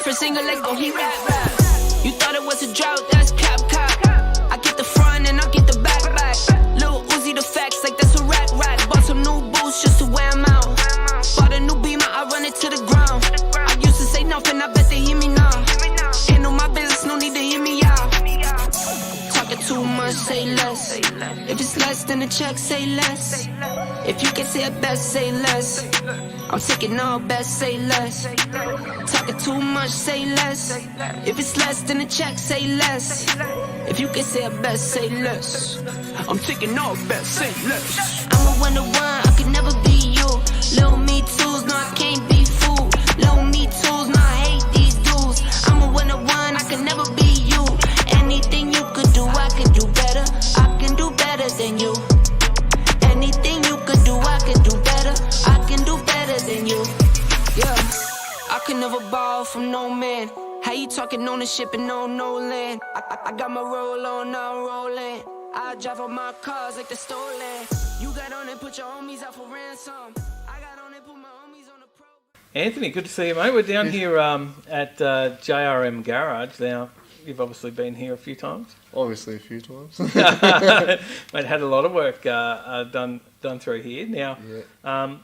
different single, let's go, he rap. You thought it was a drought, that's cap. I get the front and I get the back. Lil Uzi the facts, like that's a rack. Bought some new boots just to wear them out. Bought a new beamer, I run it to the ground. I used to say nothing, I bet they hear me now. Handle my business, no need to hear me out. Talking too much, say less. If it's less than a check, say less. If you can say it best, say less. I'm taking all bets, say less. Talking too much, say less. If it's less than a check, say less. If you can say it best, say less. I'm taking all bets, say less. I'm a one-to-one, I could never be you. Little me tools, no I can't be fooled. Little me tools, no I hate these dudes. I'm a one-to-one, I could never be you. Anything you could do, I can do better. I can do better than you. Anything you could do, I can do better. I can do better than you. Yeah, I could never borrow from no man. How you talking ownership and no land? I got my roll on, now I'm rolling. I drive on my cars like they're stolen. You got on and put your homies out for ransom. I got on and put my homies on the program. Anthony, good to see you, mate. We're down here at JRM Garage. Now, you've obviously been here a few times. Obviously a few times. Mate, had a lot of work done through here. Now,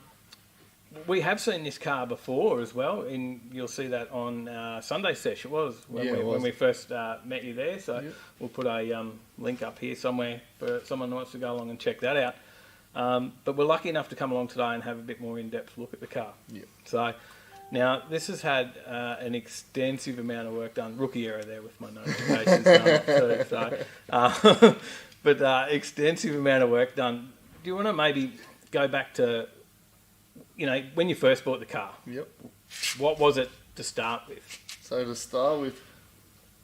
we have seen this car before as well, and you'll see that on Sunday Sesh. It was when we first met you there. So we'll put a link up here somewhere for someone who wants to go along and check that out. But we're lucky enough to come along today and have a bit more in-depth look at the car. Yep. So now this has had an extensive amount of work done. Rookie error there with my notifications done too. But extensive amount of work done. Do you want to maybe go back to, you know, when you first bought the car? Yep. What was it to start with? So to start with,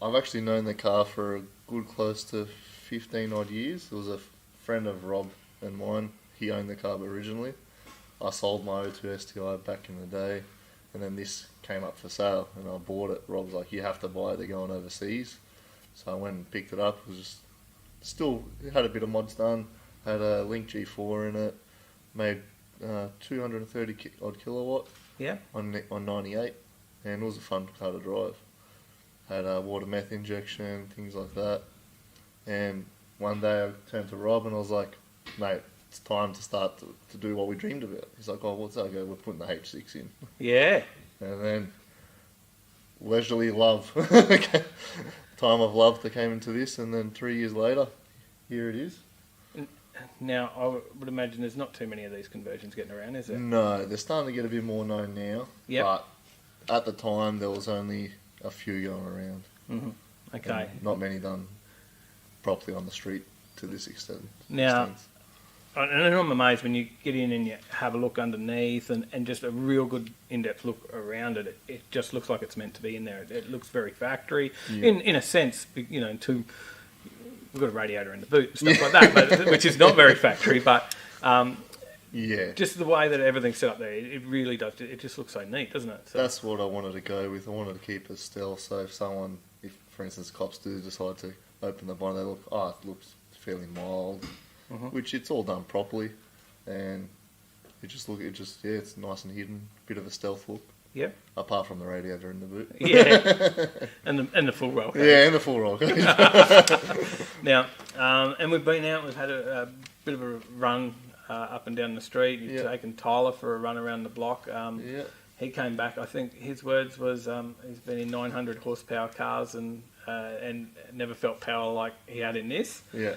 I've actually known the car for a good close to 15 odd years. It was a friend of Rob and mine. He owned the car originally. I sold my O2 STI back in the day, and then this came up for sale, and I bought it. Rob's like, you have to buy it, they're going overseas. So I went and picked it up. It was just, still, it had a bit of mods done. Had a Link G4 in it, made 230 odd kilowatt on 98, and it was a fun car to drive. Had water meth injection, things like that. And one day I turned to Rob and I was like, mate, it's time to start to do what we dreamed about. He's like, oh, what's that? I go, we're putting the H6 in. Yeah. And then leisurely love, time of love that came into this, and then 3 years later, here it is. Now, I would imagine there's not too many of these conversions getting around, is there? No, they're starting to get a bit more known now. Yep. But at the time, there was only a few going around. Mm-hmm. Okay. And not many done properly on the street to this extent. Now, and I'm amazed when you get in and you have a look underneath and just a real good in-depth look around it. It just looks like it's meant to be in there. It looks very factory, in a sense, you know, we've got a radiator in the boot and stuff like that, but, which is not very factory, but just the way that everything's set up there, it really does. It just looks so neat, doesn't it? So that's what I wanted to go with. I wanted to keep it stealth, so if for instance, cops do decide to open the bonnet, they look, it looks fairly mild, which it's all done properly, and it's nice and hidden, bit of a stealth look. Yeah. Apart from the radiator in the boot. Yeah. and the full roll cage. Yeah, and the full roll cage. Now, and we've been out, we've had a bit of a run up and down the street. You've taken Tyler for a run around the block. He came back, I think his words was he's been in 900 horsepower cars and never felt power like he had in this. Yeah.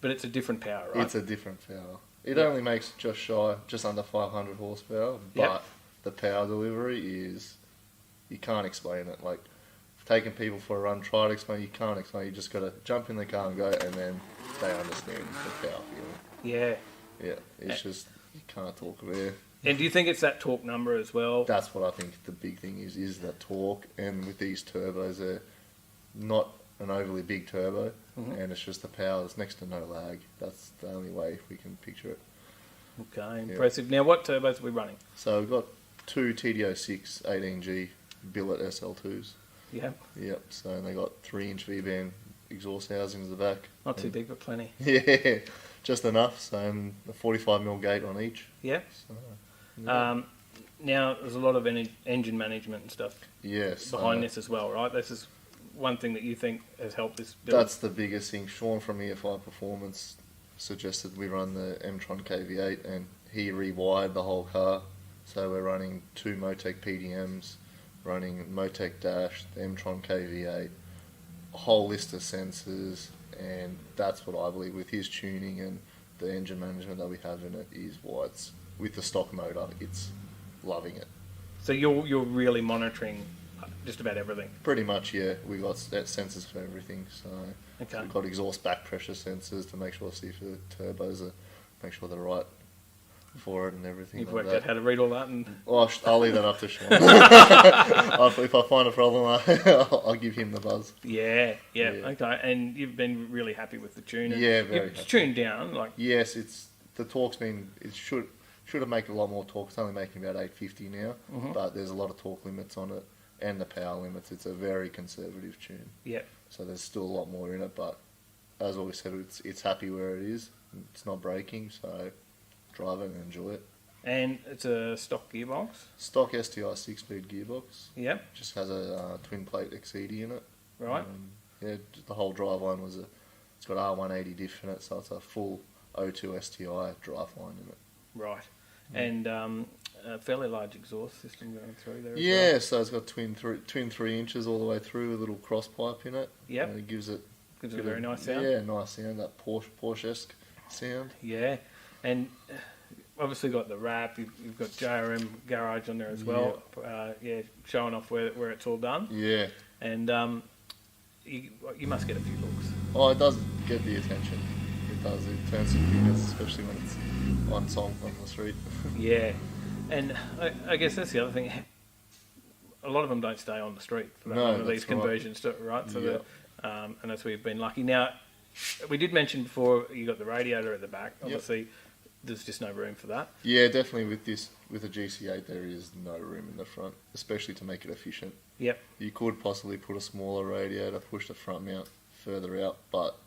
But it's a different power, right? It's a different power. It only makes just under 500 horsepower, but the power delivery is, you can't explain it. Like, taking people for a run, try to explain, you can't explain. You just got to jump in the car and go, and then they understand the power feeling. Yeah. Yeah, it's just, you can't talk about it. And do you think it's that torque number as well? That's what I think the big thing is that torque. And with these turbos, they're not an overly big turbo, and it's just the power. There's next to no lag. That's the only way we can picture it. Okay, impressive. Now, what turbos are we running? So we've got two TD06 18G billet SL2s. Yeah. Yep. So they got 3-inch V-band exhaust housings at the back. Not too big, but plenty. Yeah, just enough. So and a 45mm gate on each. Yeah. So, now there's a lot of engine management and stuff Yes. behind this as well, right? This is one thing that you think has helped this build. That's the biggest thing. Sean from EFI Performance suggested we run the M-Tron KV8, and he rewired the whole car. So we're running 2 Motec PDMs, running Motec Dash, the M-Tron KV8, a whole list of sensors, and that's what I believe with his tuning and the engine management that we have in it is why it's, with the stock motor, it's loving it. So you're really monitoring just about everything. Pretty much, yeah. We got sensors for everything. So Okay. we've got exhaust back pressure sensors to make sure, see if the turbos are, make sure they're right for it and everything. You've like worked that. out how to read all that, and Oh, I'll leave that up to Sean. If I find a problem, I'll give him the buzz. yeah, Yeah. okay. And you've been really happy with the tune. and Yeah, very It's happy. tuned down, like Yes, it's the torque's been. It should have made a lot more torque. It's only making about 850 now, but there's a lot of torque limits on it and the power limits. It's a very conservative tune, yeah. so there's still a lot more in it. But as always said, it's happy where it is. It's not breaking, so drive it and enjoy it. And it's a stock gearbox. Stock STI 6-speed gearbox. Yep. Just has a twin plate XCD in it. Right. Yeah, the whole driveline was it's got R180 diff in it, so it's a full O2 STI driveline in it. Right. And a fairly large exhaust system going through there. Yeah, As so it's got twin 3 inches all the way through, with a little cross pipe in it. Yep. And it gives it Gives it a very nice sound. Yeah, nice sound, that Porsche-esque sound. Yeah. And obviously got the wrap. You've got JRM garage on there as well. Yeah, showing off where it's all done. Yeah. And you must get a few looks. Oh, it does get the attention. It does. It turns some fingers, especially when it's on song on the street. Yeah. And I guess that's the other thing. A lot of them don't stay on the street for that No, long of that's these right. conversions, right? So Yeah. and that's where you've been lucky. Now, we did mention before you got the radiator at the back. Obviously, there's just no room for that. Yeah, definitely with a GC8 there is no room in the front, especially to make it efficient. Yep. You could possibly put a smaller radiator, push the front mount further out, but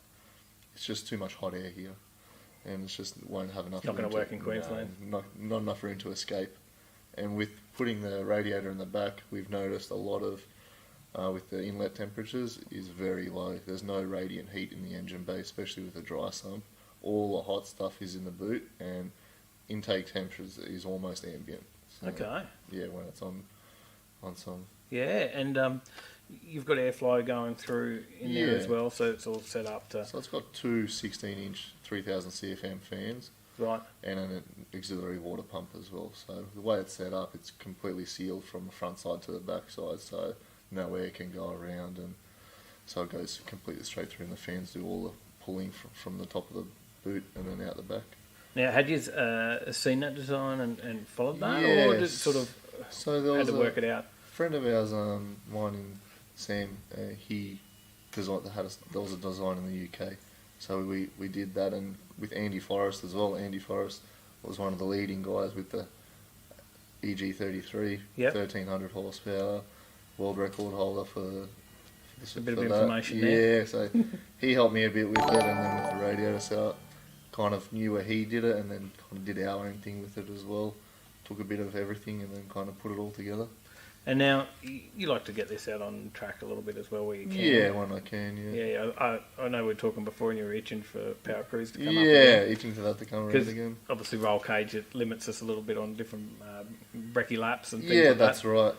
it's just too much hot air here, and it's just won't have enough. Not room gonna work in Queensland. Not enough room to escape. And with putting the radiator in the back, we've noticed a lot of with the inlet temperatures is very low. There's no radiant heat in the engine bay, especially with a dry sump. All the hot stuff is in the boot, and intake temperatures is almost ambient. So, Okay. yeah, when it's on some. Yeah, and you've got airflow going through in there as Yeah. well, so it's all set up to... So it's got two 16-inch 3000 CFM fans Right. and an auxiliary water pump as well. So the way it's set up, it's completely sealed from the front side to the back side, so no air can go around, and so it goes completely straight through, and the fans do all the pulling from the top of the boot and then out the back. Now, had you seen that design and followed that, or did it Yes. sort of So there had was to work it out? friend of ours, mine and Sam, he designed. There was a design in the UK, so we did that, and with Andy Forrest as well. Andy Forrest was one of the leading guys with the EG33, Yep. 1300 horsepower, world record holder for A bit of that. information there. Yeah, so he helped me a bit with it, and then with the radiator setup, kind of knew where he did it, and then kind of did our own thing with it as well. Took a bit of everything and then kind of put it all together. And now you like to get this out on track a little bit as well, where you can. Yeah, when I can, yeah. Yeah, I know we were talking before, and you were itching for Power Cruise to come up. Yeah, itching for that to come around Because again. obviously roll cage, it limits us a little bit on different brekkie laps and things Yeah, like that's that. right.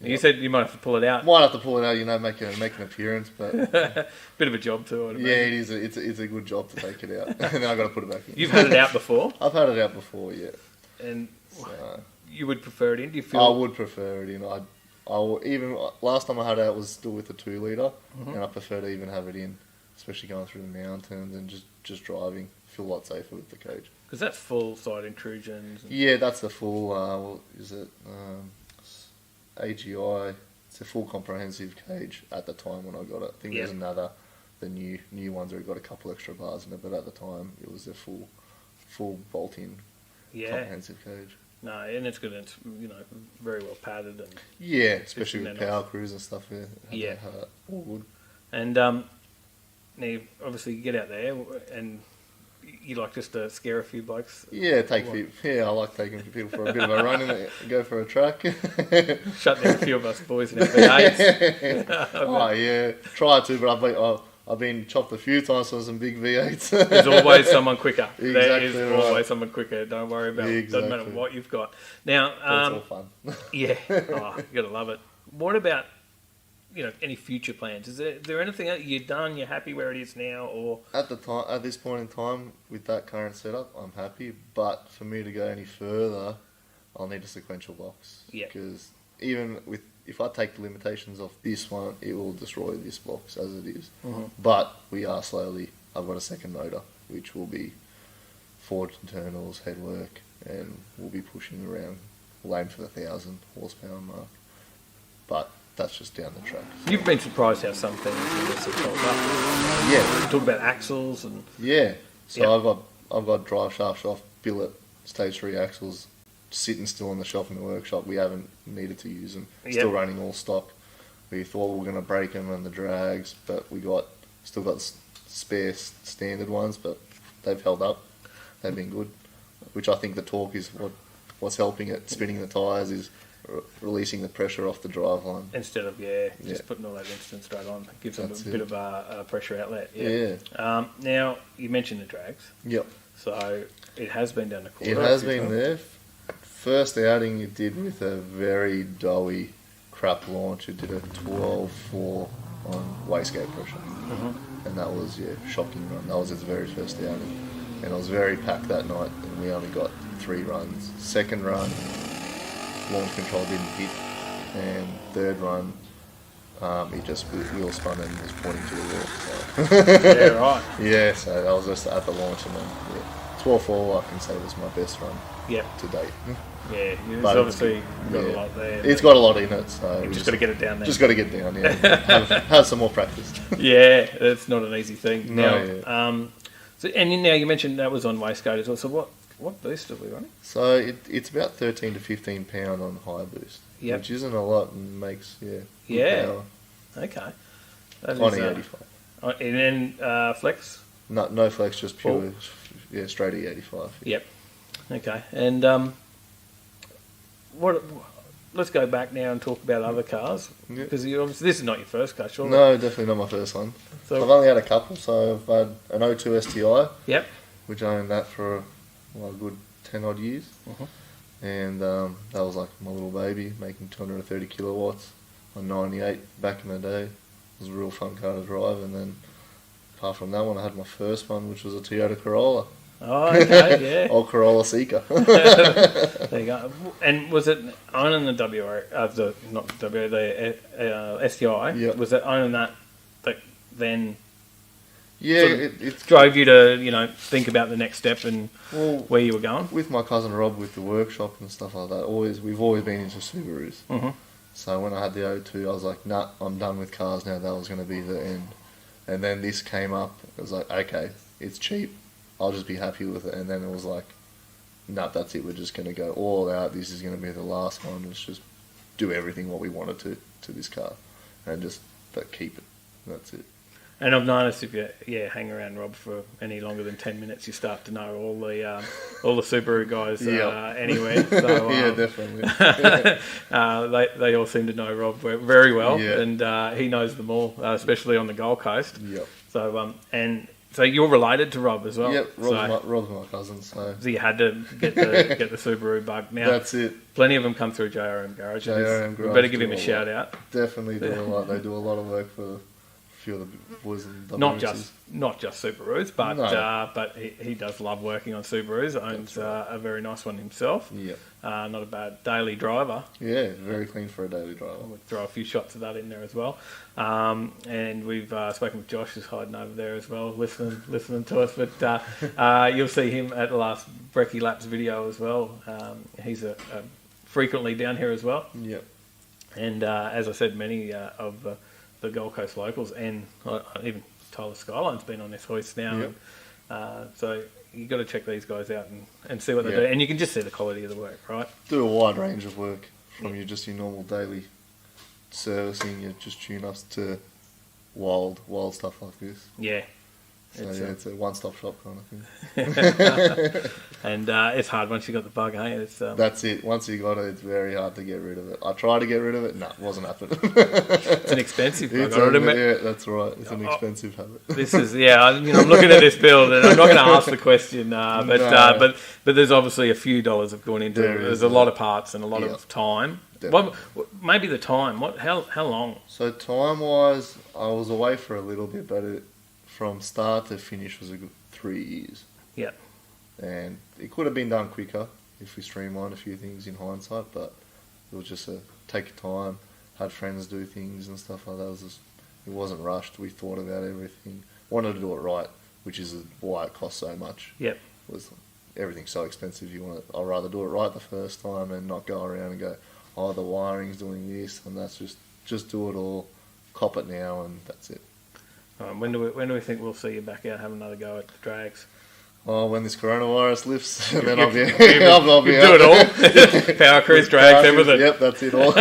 You said you might have to pull it out. Might have to pull it out, make an appearance, but Bit of a job too, I'd yeah, imagine. it is. It's a good job to take it out, and then I got to put it back in. You've had it out before, I've had it out before, yeah. and So, you would prefer it in? Do you feel... I would prefer it in. Even last time I had it out was still with the 2 litre, and I prefer to even have it in, especially going through the mountains and just driving. Feel a lot safer with the cage. Because that's full side intrusions. And... Yeah, that's the full. What is it? AGI. It's a full comprehensive cage at the time when I got it. I think there's another, the new ones where it got a couple extra bars in it, but at the time it was a full bolt-in comprehensive cage. No, and it's good. It's very well padded and Yeah, especially with then Power Cruise and stuff. Yeah, have that all good. and now you obviously get out there and you like just to scare a few blokes? Yeah, I like taking people for a bit of a run and go for a track. Shut down a few of us boys in our V8s. Oh yeah, try to, but I've been chopped a few times on some big V8s. There's always someone quicker. Exactly there is right. always someone quicker. Don't worry about it. Doesn't matter what you've got. Now, It's all fun. yeah, you gotta love it. What about any future plans? Is there anything that you've done? You're happy where it is now, or At this point in time, with that current setup, I'm happy. But for me to go any further, I'll need a sequential box. Yeah. Because if I take the limitations of this one, it will destroy this box as it is. Mm-hmm. But we are slowly. I've got a second motor, which will be forged internals, headwork, and we'll be pushing around. We'll aim for the 1,000 horsepower mark. But that's just down the track. you've been surprised how some things have held up? Yeah. Talk about axles and Yeah. So Yep. I've got drive shaft, billet, stage 3 axles sitting still on the shelf in the workshop. We haven't needed to use them. Still Yep. running all stock. We thought we were going to break them and the drags, but still got spare standard ones, but they've held up. They've been good, which I think the torque is what's helping it. Spinning the tyres is releasing the pressure off the drive line. instead of just putting all that instant straight on, it gives them That's a it. bit of a pressure outlet. Yeah. Now you mentioned the drags, Yep. so it has been down the quarter. It has been there. First outing it did with a very doughy crap launch. It did a 12.4 on wastegate pressure. Mm-hmm. And that was, shocking run. That was its very first outing. And I was very packed that night and we only got 3 runs. Second run, launch control didn't hit. And third run, it just wheel spun and was pointing to the wall. So. Yeah, right. Yeah, so that was just at the launch and then 12.4 I can say was my best run Yep. to date. Yeah, it's But obviously got a lot there. It's got a lot in it, so You've just got to get it down there. Just got to get down, yeah. have some more practice. Yeah, it's not an easy thing. No, now, now you mentioned that was on wastegate as well. So what boost are we running? So it's about 13 to 15 pound on high boost, Yep. which isn't a lot and makes good power. Okay. That On is, E85. and then flex. No flex, just pure, straight E85. Yep. Okay. And let's go back now and talk about other cars Yep. because obviously this is not your first car, surely. No, definitely not my first one. So, I've only had a couple, so I've had an 02 STI, yep. which I owned that for a good 10 odd years. Mhm. And that was like my little baby, making 230 kilowatts on 98 back in the day. It was a real fun car to drive. And then apart from that one, I had my first one, which was a Toyota Corolla. Oh, okay, yeah. Old Corolla Seeker. There you go. And was it owning the the STI? Yep. Was it owning that then Yeah, sort of it's drove you to think about the next step and well, where you were going? with my cousin Rob with the workshop and stuff like that. We've always been into Subarus. Mm-hmm. So when I had the O2, I was like, nah, I'm done with cars now. That was going to be the end. And then this came up. It was like, okay, it's cheap. I'll just be happy with it. And then it was like, nah, that's it. We're just going to go all out. This is going to be the last one. Let's just do everything what we wanted to this car. And just keep it. That's it. And I've noticed if you hang around Rob for any longer than 10 minutes, you start to know all the Subaru guys anywhere. So, yeah, definitely. they all seem to know Rob very well, Yeah. and he knows them all, especially on the Gold Coast. Yep. So you're related to Rob as well. Yep, Rob's my cousin, so So you had to get the Subaru bug. Now, that's it. plenty of them come through JRM Garage. JRM We Garage better give him do a a shout lot. out. Definitely do a lot. They do a lot of work for a few of the boys in the Not just Subarus, but No. but he does love working on Subarus. Owns a very nice one himself. Yep. Not a bad daily driver. Yeah, very clean for a daily driver. We'll throw a few shots of that in there as well. And we've spoken with Josh, who's hiding over there as well, listening to us. But you'll see him at the last Brekkie Laps video as well. He's frequently down here as well. Yep. And as I said, many of the Gold Coast locals and even Tyler Skyline's been on this hoist now. Yep. So you got to check these guys out and see what they Yeah. do. And you can just see the quality of the work, right? Do a wide range of work from your normal daily servicing, your just tune-ups to wild stuff like this. Yeah. So it's a one-stop shop kind of thing. And it's hard once you got the bug, hey? That's it. Once you got it, it's very hard to get rid of it. I tried to get rid of it. No, it wasn't happening. It's an expensive bug. Yeah, that's right. It's an expensive habit. This is, I'm looking at this build, and I'm not going to ask the question, but there's obviously a few dollars have gone into it. There's a lot of parts and a lot of time. Well, maybe the time. How long? So time-wise, I was away for a little bit, but from start to finish was a good 3 years. Yeah. And it could have been done quicker if we streamlined a few things in hindsight, but it was just take your time, had friends do things and stuff like that. It wasn't rushed. We thought about everything. Wanted to do it right, which is why it cost so much. Yep. Everything's so expensive. I'd rather do it right the first time and not go around and go, oh, the wiring's doing this, and that's just do it all, cop it now, and that's it. When do we think we'll see you back out having another go at the drags? Oh, when this coronavirus lifts, and then I'll be do it all. Power cruise, drags, everything. Yep, that's it all.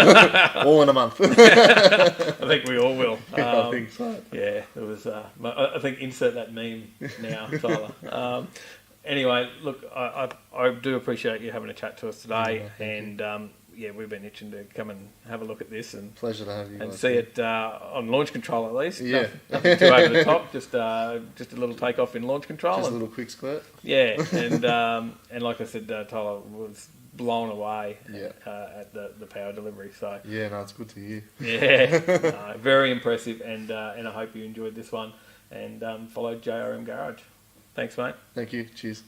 All in a month. I think we all will. I think so. Yeah, it was. I think insert that meme now, Tyler. Anyway, look, I do appreciate you having a chat to us today, and we've been itching to come and have a look at this, and pleasure to have you and guys see it on launch control at least. Yeah, nothing too over the top. Just a little takeoff in launch control. Just a little quick squirt. Yeah, and like I said, Tyler was blown away at the power delivery. So yeah, no, it's good to hear. Yeah, very impressive, and I hope you enjoyed this one and followed JRM Garage. Thanks, mate. Thank you. Cheers.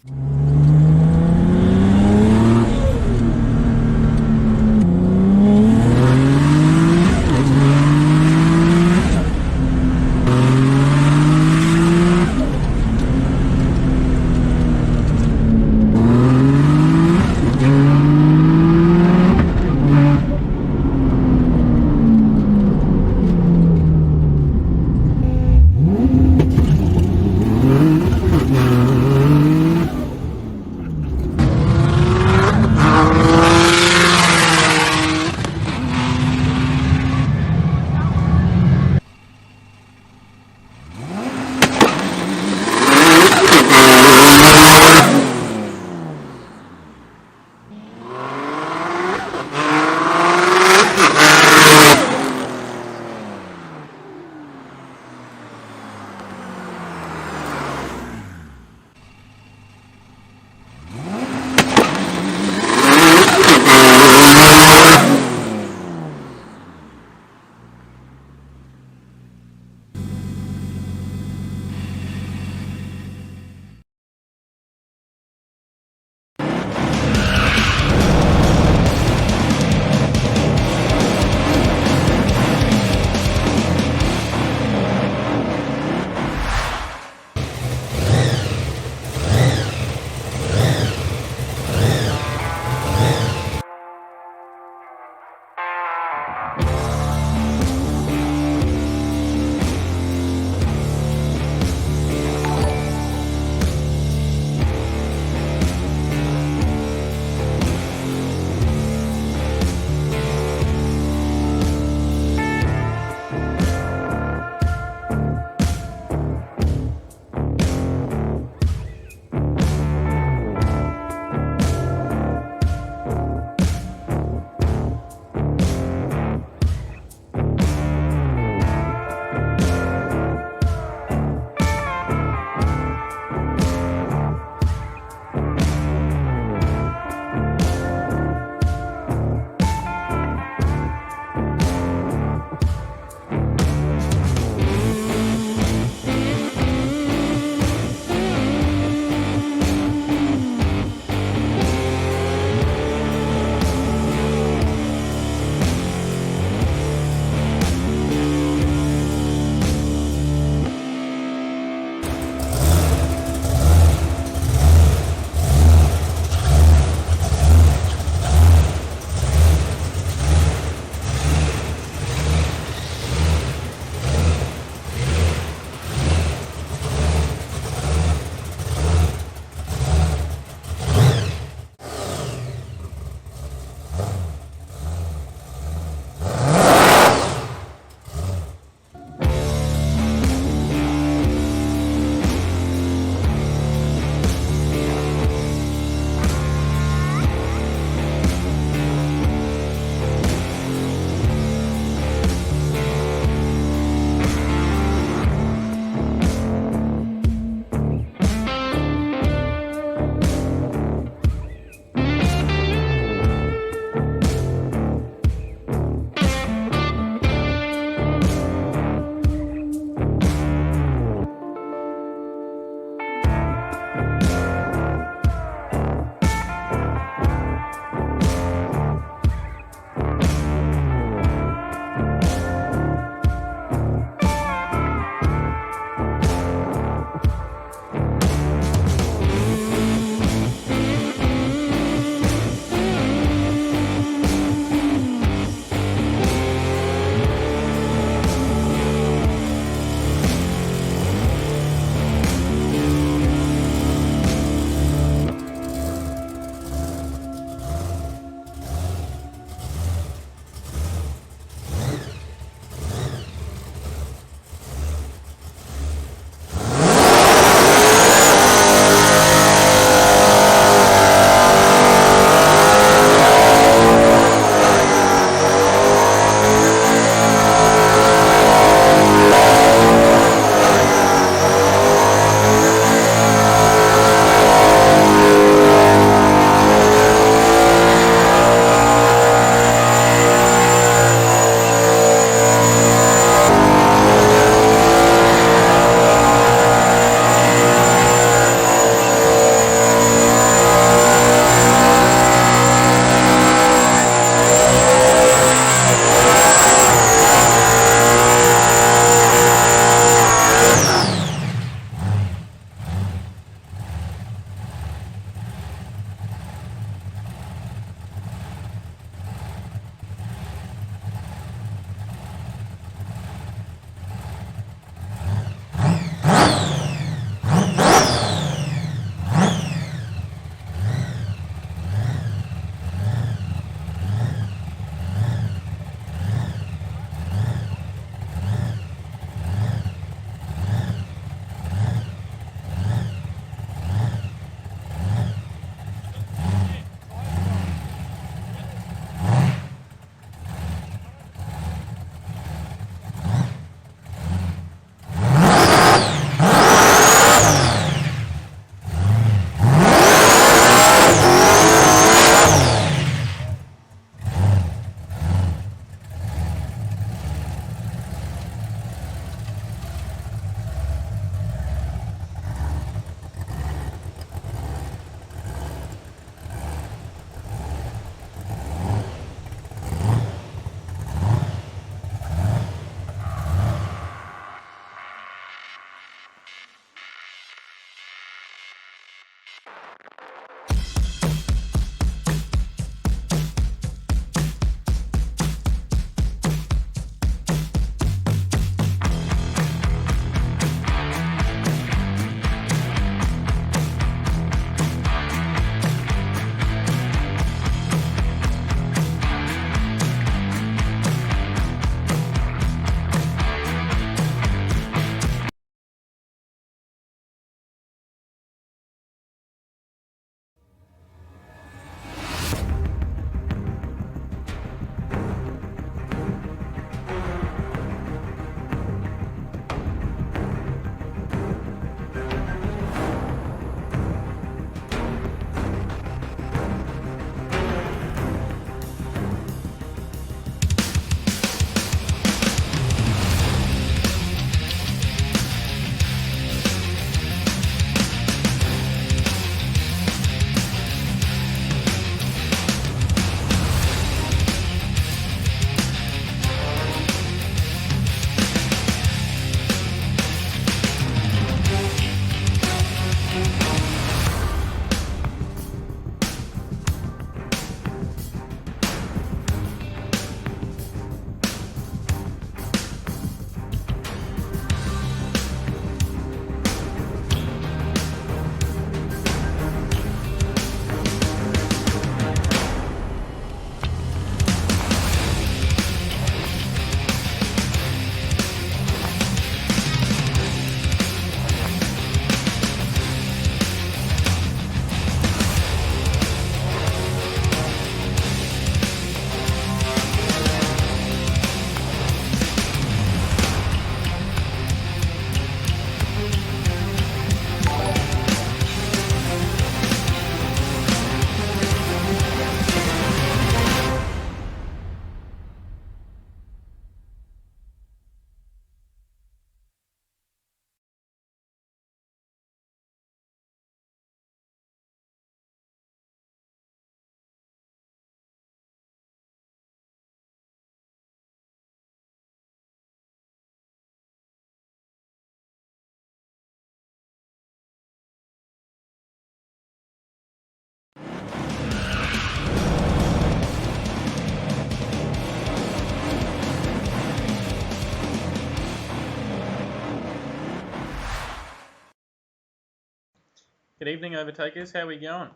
Good evening, Overtakers. How we going?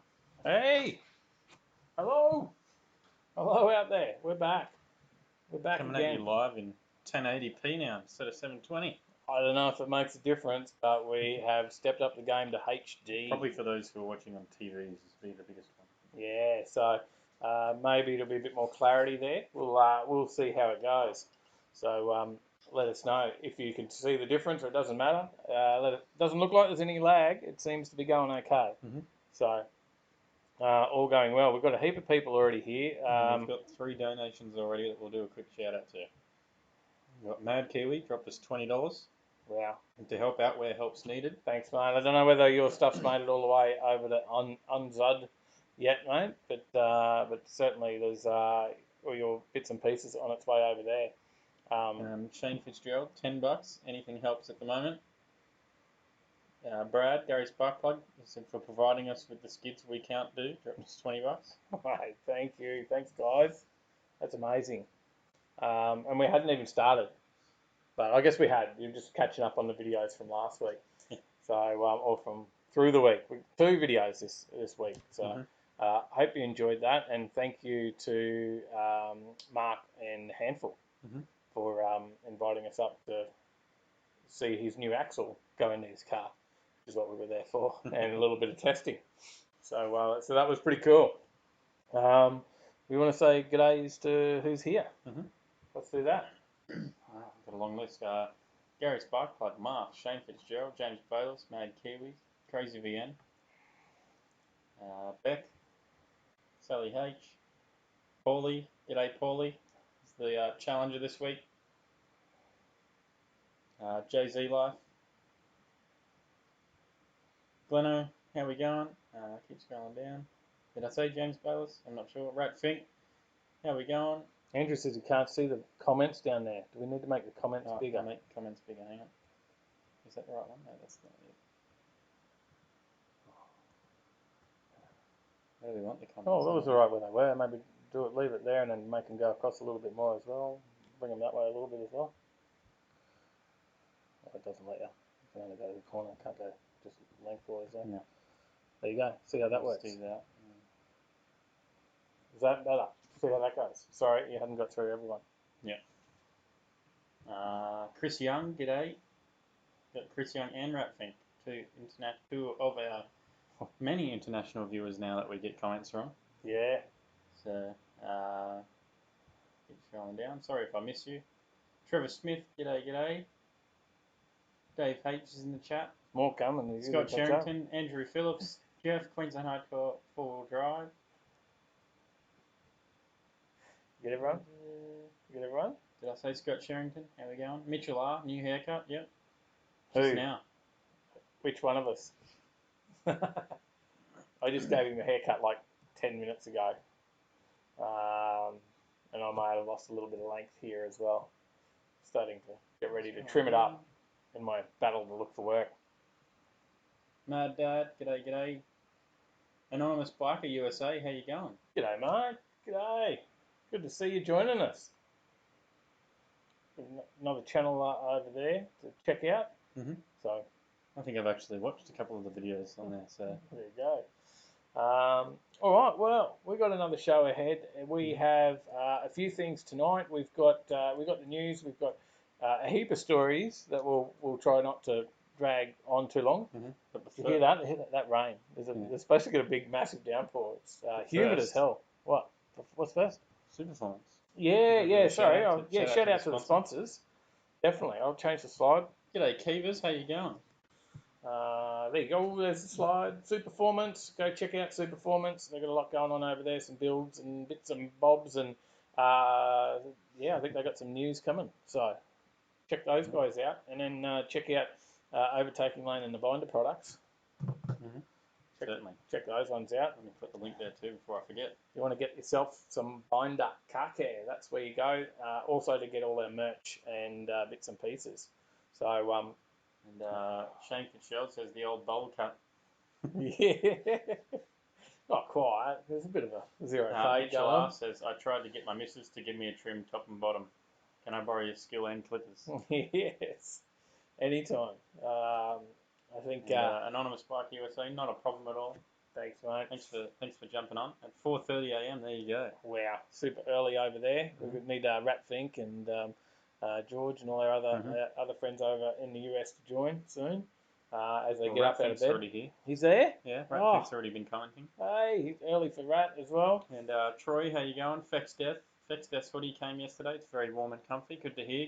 Hey! Hello! Hello out there. We're back. We're back Coming again. at you live in 1080p now instead of 720. I don't know if it makes a difference, but we have stepped up the game to HD. Probably for those who are watching on TVs, this will be the biggest one. Yeah, so maybe it'll be a bit more clarity there. We'll see how it goes. So let us know if you can see the difference, or it doesn't matter. It doesn't look like there's any lag. It seems to be going okay. Mm-hmm. So all going well. We've got a heap of people already here. We've got 3 donations already that we'll do a quick shout out to. We've got Mad Kiwi dropped us $20. Wow. And to help out where help's needed. Thanks, mate. I don't know whether your stuff's made it all the way over to Unzud yet, mate, but certainly there's all your bits and pieces on its way over there. Shane Fitzgerald, $10. Anything helps at the moment. Brad, Gary Sparkplug, for providing us with the skids we can't do, dropped us $20. Mate, thank you. Thanks, guys. That's amazing. And we hadn't even started. But I guess we had. You're just catching up on the videos from last week. So, or from through the week. 2 videos this week. So, hope you enjoyed that. And thank you to Mark and Handful for inviting us up to see his new axle go into his car, which is what we were there for, and a little bit of testing. So, so that was pretty cool. We want to say g'days to who's here. Let's do that. Got a long list. Gary Sparkplug, Mark, Shane Fitzgerald, James Bayless, Mad Kiwi, Crazy VN, Beck, Sally H, Paulie, g'day Paulie, is the challenger this week. Jay-Z Life, Gleno, how we going? Keep scrolling down. Did I say James Bayless? I'm not sure. Rat Fink, how we going? Andrew says you can't see the comments down there. Do we need to make the comments bigger? Make the comments bigger, hang on. Is that the right one? No, that's not it. Where do we want the comments? Oh, that was all right where they were. Maybe leave it there and then make them go across a little bit more as well. Bring them that way a little bit as well. Oh, it doesn't let you. You can only go to the corner. Can't go just lengthwise there. Yeah. There you go. See how that works. Do that. Is that better? See how that goes. Sorry, you hadn't got through everyone. Yeah. Chris Young, g'day. Got Chris Young and Ratfink, two of our many international viewers now that we get comments from. Yeah. So, keep scrolling down. Sorry if I miss you. Trevor Smith, g'day. Dave H is in the chat. More coming. Scott Sherrington, Andrew Phillips, Jeff, Queensland Hardcore, 4-wheel drive. Get everyone? Get everyone? Did I say Scott Sherrington? How we going? Mitchell R, new haircut, yep. Who? Just now. Which one of us? I just gave him a haircut like 10 minutes ago. And I may have lost a little bit of length here as well. Starting to get ready to trim it up in my battle to look for work. Mad Dad, g'day. Anonymous Biker USA, how you going? G'day, mate. G'day. Good to see you joining us. Another channel over there to check out. So I think I've actually watched a couple of the videos on there. So there you go. All right. Well, we've got another show ahead. We have a few things tonight. We've got the news. We've got a heap of stories that we'll try not to drag on too long. But you hear that? That rain. They're supposed to get a big, massive downpour. It's humid as hell. What? What's first? Superformance. Yeah. Sorry. Shout out to the sponsors. Definitely. I'll change the slide. G'day, Keevers. How you going? There you go. There's the slide. Superformance. Go check out Superformance. They've got a lot going on over there. Some builds and bits and bobs. And I think they got some news coming. So check those guys out. And then check out Overtaking Lane and the Binder products. Certainly. Check those ones out. Let me put the link there too before I forget. You want to get yourself some Binder car care. That's where you go. Also to get all our merch and bits and pieces. So Shane Fitzgerald says the old bowl cut. Yeah. Not quite. There's a bit of a zero fade Mitchell going R says, I tried to get my missus to give me a trim top and bottom. Can I borrow your skill and clippers? Yes. Anytime. I think. And, Anonymous Bike USA, not a problem at all. Thanks, mate. Thanks for jumping on at 4:30 a.m. There you go. Wow, super early over there. We need Rat Fink and George and all our other friends over in the US to join soon as they get up out of bed. Already here. He's there? Yeah, Rat Fink's already been commenting. Hey, he's early for Rat as well. And Troy, how you going? Fex Death hoodie came yesterday. It's very warm and comfy. Good to hear.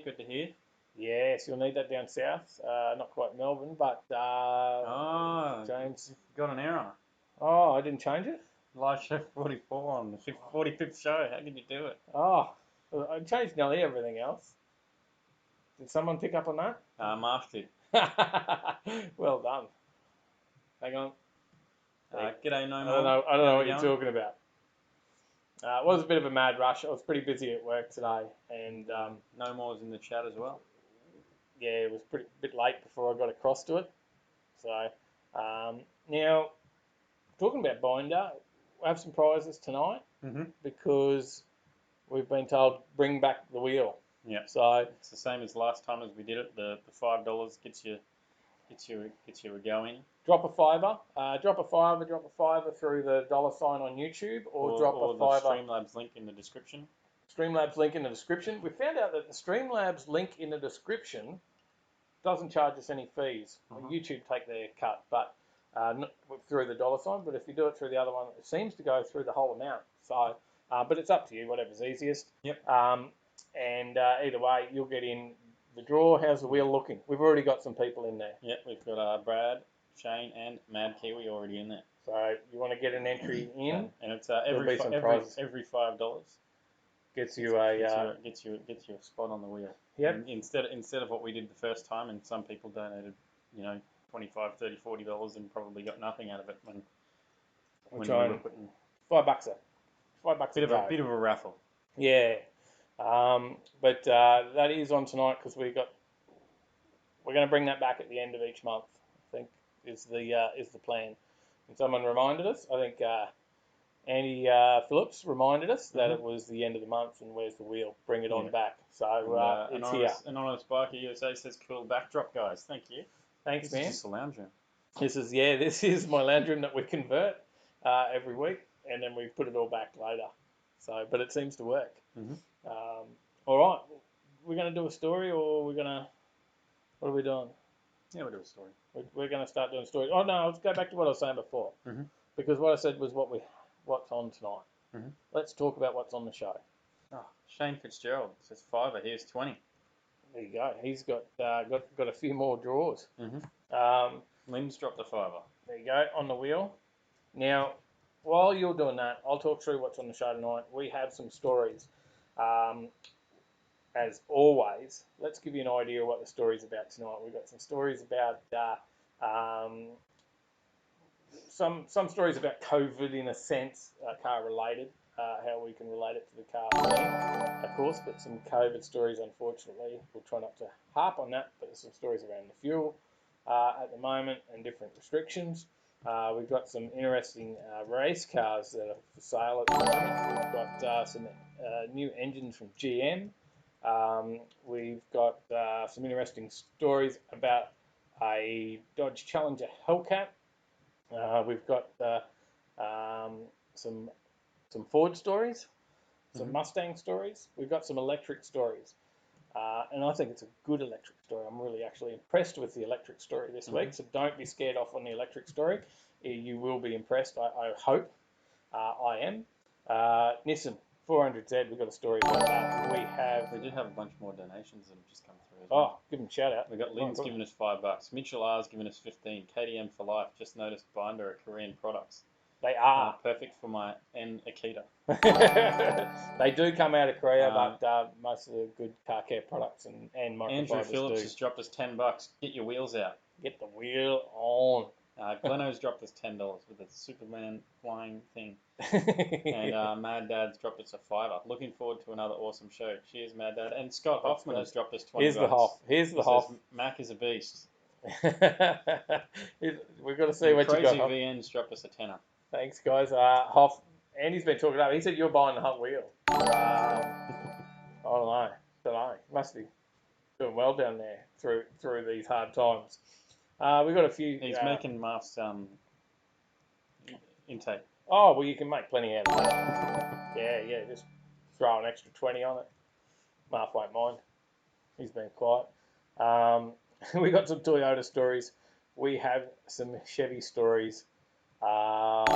Yes, you'll need that down south. Not quite Melbourne, but James got an error. Oh, I didn't change it? Live show 44 on the 45th show. How did you do it? Oh, I changed nearly everything else. Did someone pick up on that? Marsh did. Well done. Hang on. G'day, no I more. don't know what you're talking about. It was a bit of a mad rush. I was pretty busy at work today, and no more's in the chat as well. Yeah, it was a bit late before I got across to it. So now, talking about binder, we have some prizes tonight because we've been told bring back the wheel. Yeah. So it's the same as last time as we did it. The $5 gets you a go in. Drop a fiver through the $sign on YouTube, or drop a fiver. The Streamlabs link in the description. Streamlabs link in the description. We found out that the Streamlabs link in the description doesn't charge us any fees. YouTube take their cut, but not through the $sign. But if you do it through the other one, it seems to go through the whole amount. So, but it's up to you, whatever's easiest. Yep. And either way, you'll get in the draw. How's the wheel looking? We've already got some people in there. Yep, we've got Brad, Shane, and Mad Kiwi already in there. So you want to get an entry in, and it's every $5 gets you a gets you a spot on the wheel. Yep. Instead of what we did the first time, and some people donated, $25, $30, $40 and probably got nothing out of it when we were putting $5 $5 bit of a raffle. Yeah. But that is on tonight because we're going to bring that back at the end of each month. I think is the plan. And someone reminded us. I think Andy Phillips reminded us that it was the end of the month and where's the wheel? Bring it on back. So it's here. Anonymous Biker USA says cool backdrop, guys. Thank you. Thanks, man. This is just a lounge room. This is my lounge room that we convert every week, and then we put it all back later. So, but it seems to work. All right, we're going to do a story, or what are we doing? Yeah, we'll do a story. We're going to start doing stories. Oh no, let's go back to what I was saying before, because what I said was what's on tonight. Let's talk about what's on the show. Oh, Shane Fitzgerald says $5. Here's 20. There you go. He's got a few more draws. Lynn's dropped a $5. There you go on the wheel. Now, while you're doing that, I'll talk through what's on the show tonight. We have some stories. As always, let's give you an idea of what the story's about tonight. We've got some stories about some stories about COVID in a sense, car related, how we can relate it to the car, of course, but some COVID stories, unfortunately. We'll try not to harp on that, but there's some stories around the fuel at the moment and different restrictions. We've got some interesting race cars that are for sale at the moment. We've got some new engines from GM. We've got some interesting stories about a Dodge Challenger Hellcat. We've got some Ford stories, some Mustang stories. We've got some electric stories. And I think it's a good electric story. I'm really actually impressed with the electric story this week, so don't be scared off on the electric story. You will be impressed, I hope. I am. Nissan 400Z, we've got a story about that. We did have a bunch more donations that have just come through as well. Oh, give them a shout out. We've got Lynn's giving us $5. Mitchell R's giving us 15. KDM for life. Just noticed Binder are Korean products. They are. Perfect for my N Akita. They do come out of Korea, but most of the good car care products and microfibers Andrew Phillips has dropped us $10. Get your wheels out. Get the wheel on. Gleno's dropped us $10 with a Superman flying thing. And Mad Dad's dropped us a $5. Looking forward to another awesome show. Cheers, Mad Dad. And Scott Hoffman has dropped us $20. Here's the Hoff. Mac is a beast. We've got to see what you got. Crazy VN's dropped us a $10. Thanks, guys. Hoff, Andy's been talking up. He said you're buying the Hot Wheel. I don't know. Must be doing well down there through these hard times. We've got a few. He's making Marf's intake. Oh, well, you can make plenty out of that. Yeah, just throw an extra 20 on it. Marf won't mind. He's been quiet. We got some Toyota stories. We have some Chevy stories. And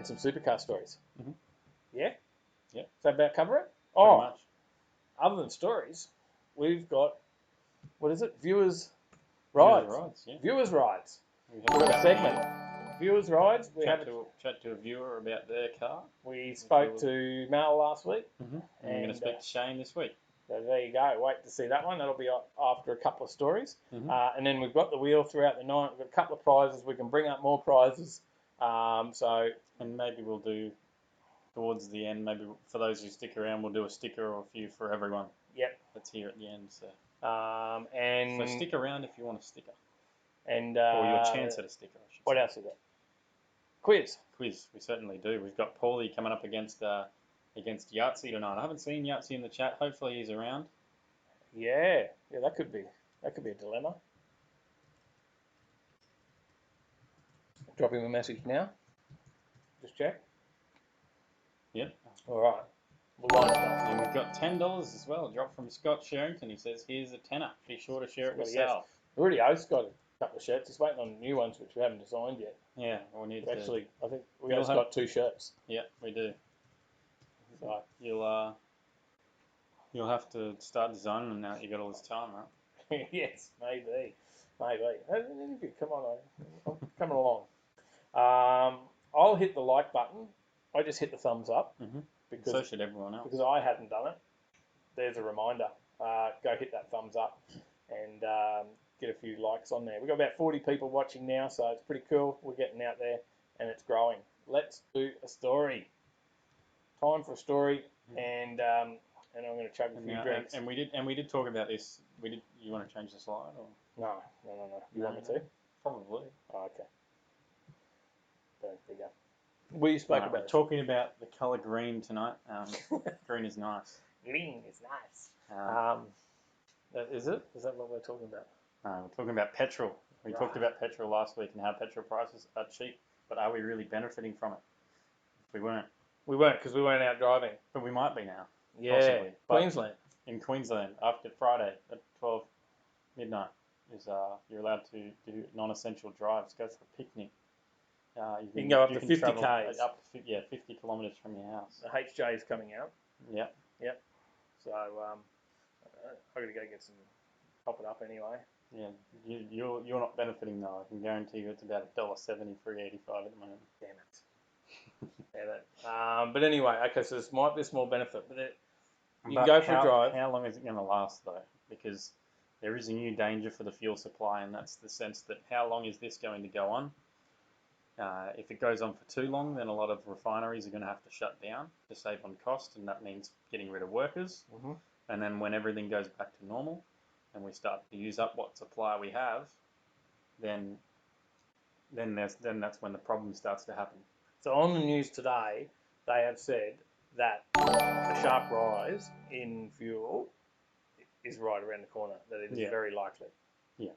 some supercar stories. Mm-hmm. Yeah? Yeah. Is that about cover it? Pretty much. Other than stories, we've got, what is it? Viewers Rides. Viewers Rides. We We've got a segment. Viewers Rides. We chat to a viewer about their car. We spoke to Mel last week. Mm-hmm. And we're going to speak to Shane this week. So there you go. Wait to see that one. That'll be after a couple of stories. Mm-hmm. And then we've got the wheel throughout the night. We've got a couple of prizes. We can bring up more prizes. And maybe we'll do, towards the end, maybe for those who stick around, we'll do a sticker or a few for everyone. Yep. That's here at the end. So and so stick around if you want a sticker. And or your chance at a sticker, I should what say. else is it? Quiz. Quiz, we certainly do. We've got Paulie coming up against Yahtzee tonight. I haven't seen Yahtzee in the chat. Hopefully he's around. Yeah, that could be a dilemma. Drop him a message now. Just check. Yep. All right. We'll line it up. And we've got $10 as well. Drop from Scott Sherrington. He says, "Here's a tenner. Be sure to share it with Sal." We already owe Scott a couple of shirts. He's waiting on new ones, which we haven't designed yet. Yeah, we need Actually, I think we owe Scott 2 shirts. Yeah, we do. So you'll have to start designing them now that you've got all this time, right? Yes, maybe. Come on, I'm coming along. I'll hit the like button. I just hit the thumbs up. Mm-hmm. Because so should everyone else. Because I hadn't done it. There's a reminder. Go hit that thumbs up and get a few likes on there. We've got about 40 people watching now, so it's pretty cool. We're getting out there and it's growing. Let's do a story. Time for a story, and I'm going to chug a few drinks. And we did talk about this. You want to change the slide or? No. You want me to? Probably. Oh, okay. There you go. We spoke about we're talking about the colour green tonight. Green is nice. Green is nice. Is it? Is that what we're talking about? We're talking about petrol. We talked about petrol last week and how petrol prices are cheap, but are we really benefiting from it? We weren't. We weren't because we weren't out driving. But we might be now. Yeah, possibly. Queensland. In Queensland, after Friday at 12 midnight, you're allowed to do non-essential drives. Go for a picnic. You can go up to 50 k's. Up to 50 kilometres from your house. The HJ is coming out. Yep. So I got to go get some. Top it up anyway. Yeah, you're not benefiting though. I can guarantee you it's about $1.70, $3.85 at the moment. Damn it. But anyway, okay. So this might be a small benefit, but you can go for a drive. How long is it going to last though? Because there is a new danger for the fuel supply, and that's the sense that how long is this going to go on? If it goes on for too long, then a lot of refineries are going to have to shut down to save on cost, and that means getting rid of workers. Mm-hmm. And then when everything goes back to normal, and we start to use up what supply we have, then that's when the problem starts to happen. So on the news today, they have said that a sharp rise in fuel is right around the corner. That it is very likely. Yeah.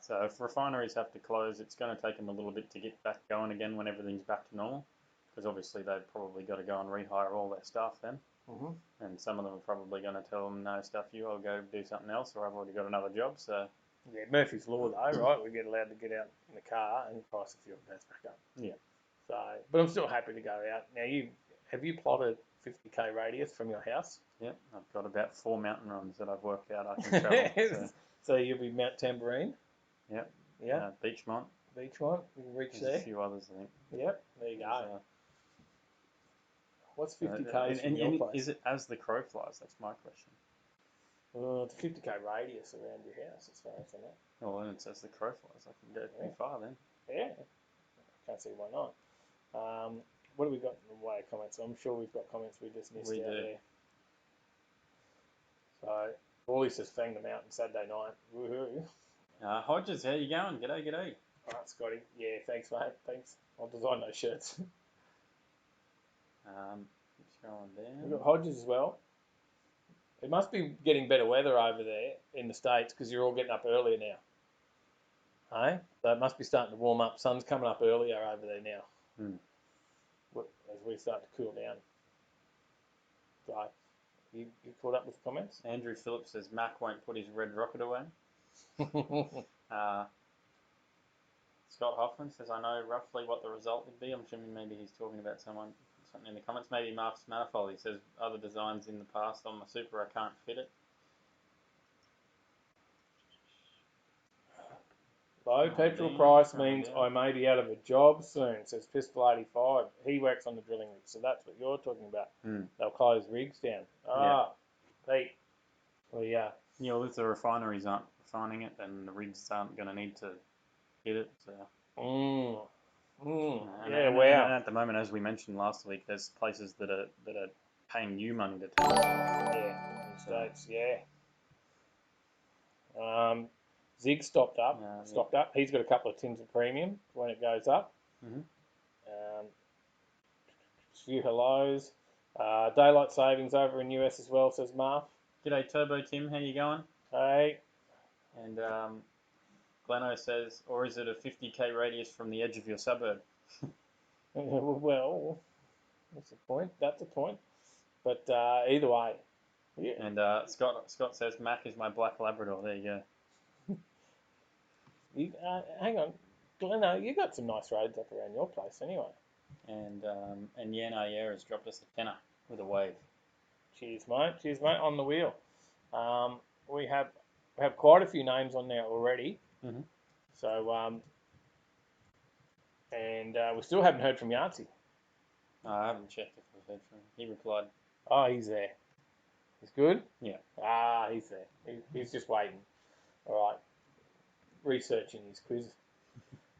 So if refineries have to close, it's going to take them a little bit to get back going again when everything's back to normal, because obviously they've probably got to go and rehire all their staff then. Mm-hmm. And some of them are probably going to tell them, no, stuff you, I'll go do something else, or I've already got another job. So yeah, Murphy's Law though, right? We get allowed to get out in the car and the price of fuel goes back up. Yeah. So, but I'm still happy to go out. Now, have you plotted 50k radius from your house? Yeah, I've got about 4 mountain runs that I've worked out I can travel. So you'll be Mount Tambourine? Yep. Yeah. Beachmont. You can reach There's there. a few others, I think. Yep, there you go. What's 50k from your place? Is it as the crow flies? That's my question. Well, it's a 50k radius around your house, as far as I know. Well, then it's as the crow flies. I can go pretty far then. Yeah. Can't see why not. What have we got in the way of comments? I'm sure we've got comments we just missed out there. So, Wally says Fang the Mountain Saturday night. Woohoo. Hodges, how you going? G'day. All right, Scotty. Yeah, thanks, mate. Thanks. I'll design those shirts. Keep scrolling down. We've got Hodges as well. It must be getting better weather over there in the States because you're all getting up earlier now. Hey? So it must be starting to warm up. Sun's coming up earlier over there now. As we start to cool down. So, you caught up with the comments? Andrew Phillips says Mac won't put his red rocket away. Scott Hoffman says, I know roughly what the result would be. I'm assuming maybe he's talking about something in the comments. Maybe Mark's Manifold. He says, other designs in the past on my Super, I can't fit it. Low petrol price means I may be out of a job soon, says Pistol 85. He works on the drilling rig, so that's what you're talking about. They'll close rigs down. Pete. Well, yeah. Yeah, well, if the refineries aren't refining it, then the rigs aren't going to need to hit it. So. And at the moment, as we mentioned last week, there's places that are paying you money to test. Yeah, in the States, yeah. Zig stocked up. He's got a couple of tins of premium when it goes up. A few hellos. Daylight savings over in US as well, says Marv. G'day, Turbo Tim. How you going? Hey. And Gleno says, or is it a 50k radius from the edge of your suburb? Well, that's the point. That's the point. But either way. Yeah. And Scott says, Mac is my black Labrador. There you go. Hang on, Gleno, you got some nice roads up around your place anyway. And Yan Ayer has dropped us a tenner with a wave. Cheers, mate. Cheers, mate. On the wheel. We have quite a few names on there already. So we still haven't heard from Yahtzee. I haven't checked if we've heard from him. He replied. Oh, he's there. He's good? Yeah. He's there. He's just waiting. All right. Researching his quiz.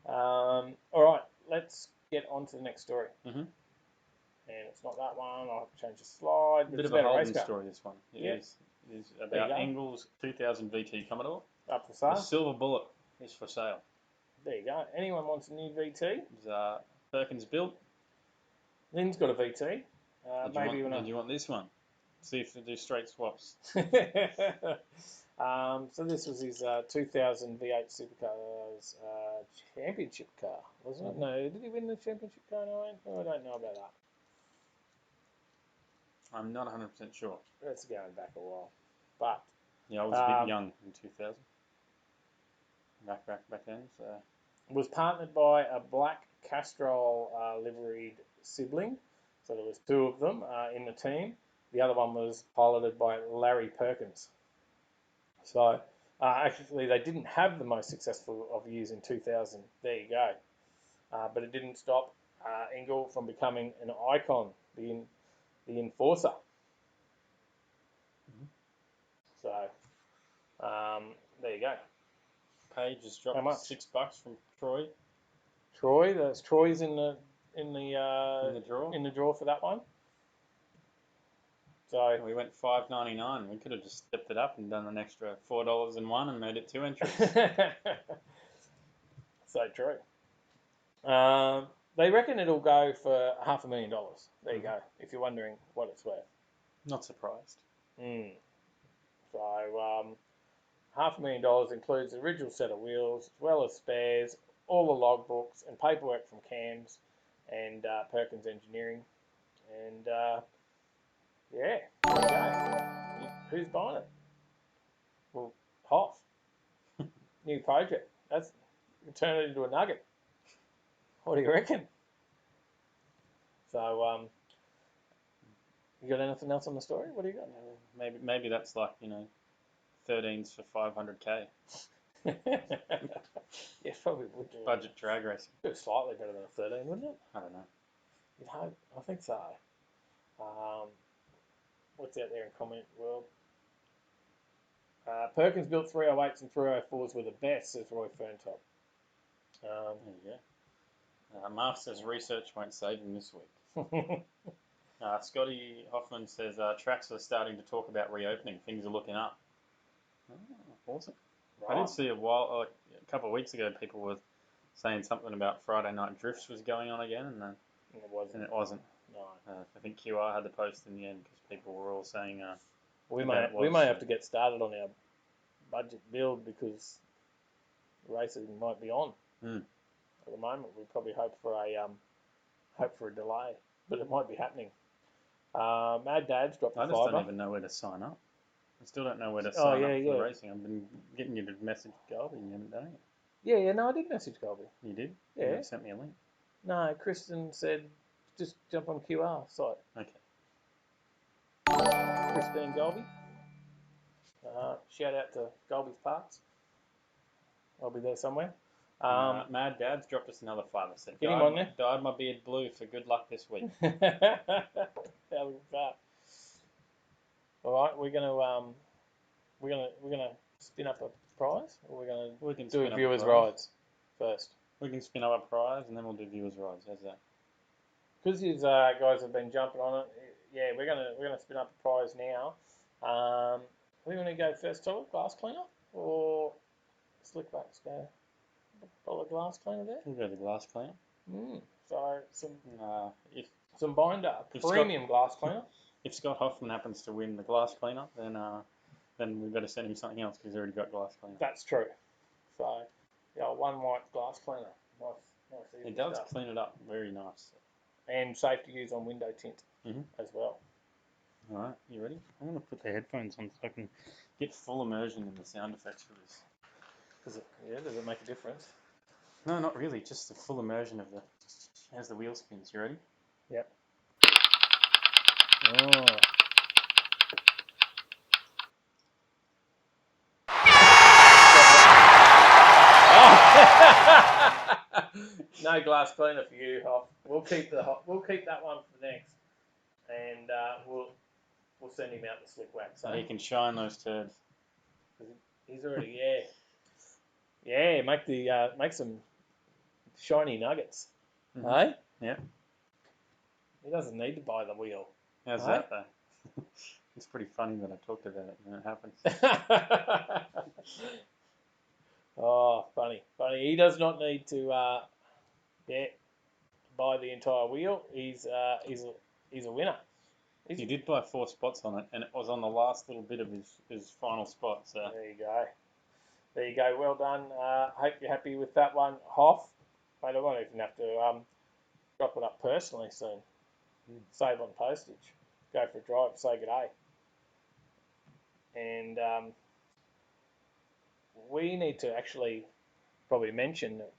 All right, let's get on to the next story. And it's not that one. I'll have to change the slide. Bit of a Holden story, this one. It is about Engels 2000 VT Commodore. Up for sale. The silver bullet is for sale. There you go. Anyone wants a new VT? It's Perkins built. Lynn's got a VT. Did you want this one? See if they do straight swaps. So this was his 2000 V8 Supercars championship car, wasn't it? No, did he win the championship car? No, I don't know about that. I'm not 100% sure. That's going back a while. But yeah, I was a bit young in 2000. Back then. So was partnered by a black Castrol liveried sibling. So there was two of them in the team. The other one was piloted by Larry Perkins. So actually, they didn't have the most successful of years in 2000. There you go. But it didn't stop Engel from becoming an icon, the enforcer. So there you go. Page has dropped $6 from Troy. Troy's in the draw for that one. So we went $5.99. We could have just stepped it up and done an extra $4.01 and made it 2 entries. So true. They reckon it'll go for $500,000. There you go. If you're wondering what it's worth. Not surprised. So $500,000 includes the original set of wheels, as well as spares, all the logbooks and paperwork from Cams and Perkins Engineering, and yeah, there you go. Who's buying it? Well, Hoff. New project. That's turn it into a nugget. What do you reckon? So, you got anything else on the story? What do you got? Maybe that's like 13s for 500k. Yeah, probably would. Budget drag racing. Slightly better than a 13, wouldn't it? I don't know. You'd hope. I think so. What's out there in comment world? Perkins built 308s and 304s were the best, says Roy Ferntop. There you go. Mark says research won't save him this week. Scotty Hoffman says tracks are starting to talk about reopening. Things are looking up. Oh, awesome. Right. I did see a couple of weeks ago people were saying something about Friday Night Drifts was going on again, and it wasn't. No. I think QR had the post in the end because people were all saying we may have to get started on our budget build because races might be on. Mm. At the moment, we probably hope for a delay, but it might be happening. Mad Dad's dropped I the just fiver. don't even know where to sign up. I still don't know where to sign up for the racing. I've been getting you to message Galby and you haven't done it. Yeah, no, I did message Galby. You did? Yeah. You sent me a link. No, Kristen said just jump on QR site. Okay. Christine Galby. Shout out to Galby's Parts. I'll be there somewhere. Mad Dad's dropped us another fiver. Said, Get him on there. Dyed my beard blue for good luck this week. All right, we're gonna spin up a prize, or we're gonna do viewers' rides first. We can spin up a prize and then we'll do viewers' rides. How's that? Because these guys have been jumping on it. Yeah, we're gonna spin up a prize now. We want to go first to glass cleaner or slick wax? Go bottle of glass cleaner there. We'll go to the glass cleaner. So some binder, if premium glass cleaner. If Scott Hoffman happens to win the glass cleaner, then we've got to send him something else because he's already got glass cleaner. That's true. So, yeah, one white glass cleaner. Nice easy It does stuff. clean it up very nice. And safe to use on window tint as well. All right, you ready? I'm going to put the headphones on so I can get full immersion in the sound effects for this. Does it make a difference? No, not really. Just the full immersion of as the wheel spins. You ready? Yep. Oh. No glass cleaner for you, Hoff. We'll keep that one for next, and we'll send him out the slick wax. So he can shine those turds. He's already make some shiny nuggets. Hey? Yeah. He doesn't need to buy the wheel. How's that though? It's pretty funny that I talked about it and it happens. Oh, funny. He does not need to buy the entire wheel. He's a winner. He did buy 4 spots on it, and it was on the last little bit of his final spot. So there you go. Well done. Hope you're happy with that one, Hoff. Mate, I won't even have to drop it up personally soon. Save on postage. Go for a drive. Say good day. And we need to actually probably mention that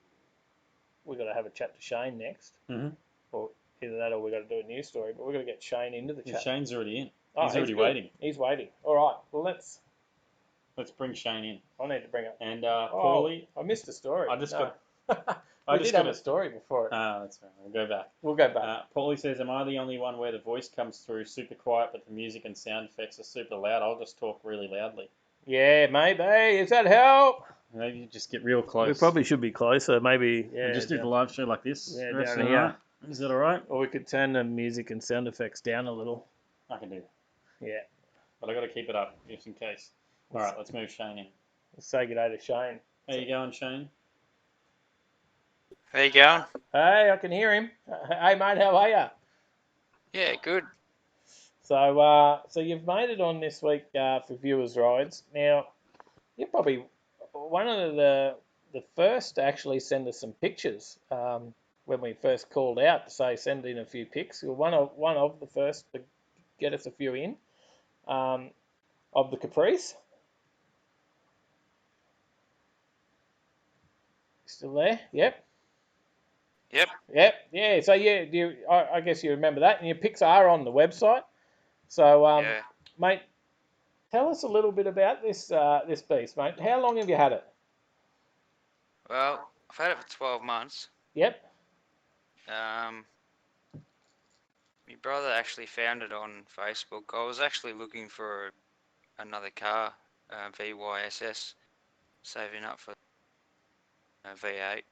we've got to have a chat to Shane next. Or either that or we've got to do a news story. But we've got to get Shane into the chat. Shane's already in. He's already waiting. He's waiting. All right. Well, let's bring Shane in. I need to bring it. And Paulie. I missed a story. I did have a story before it. That's right. We'll go back. Paulie says, am I the only one where the voice comes through super quiet but the music and sound effects are super loud? I'll just talk really loudly. Yeah, maybe. Does that help? Maybe you just get real close. We probably should be closer. Maybe. Yeah. Just do the live show like this. Yeah, down here. Is that all right? Or we could turn the music and sound effects down a little. I can do that. Yeah. But I got to keep it up just in case. All right, let's move Shane in. Let's say good day to Shane. How you going, Shane? How you going? Hey, I can hear him. Hey, mate, how are you? Yeah, good. So you've made it on this week for viewers' rides. Now, you're probably one of the first to actually send us some pictures when we first called out to say send in a few pics. You're one of the first to get us a few in of the Caprice. Still there? Yep. Yeah. So I guess you remember that, and your pics are on the website. So, mate, tell us a little bit about this beast, mate. How long have you had it? Well, I've had it for 12 months. Yep. My brother actually found it on Facebook. I was actually looking for another car, VYSS, saving up for a V8.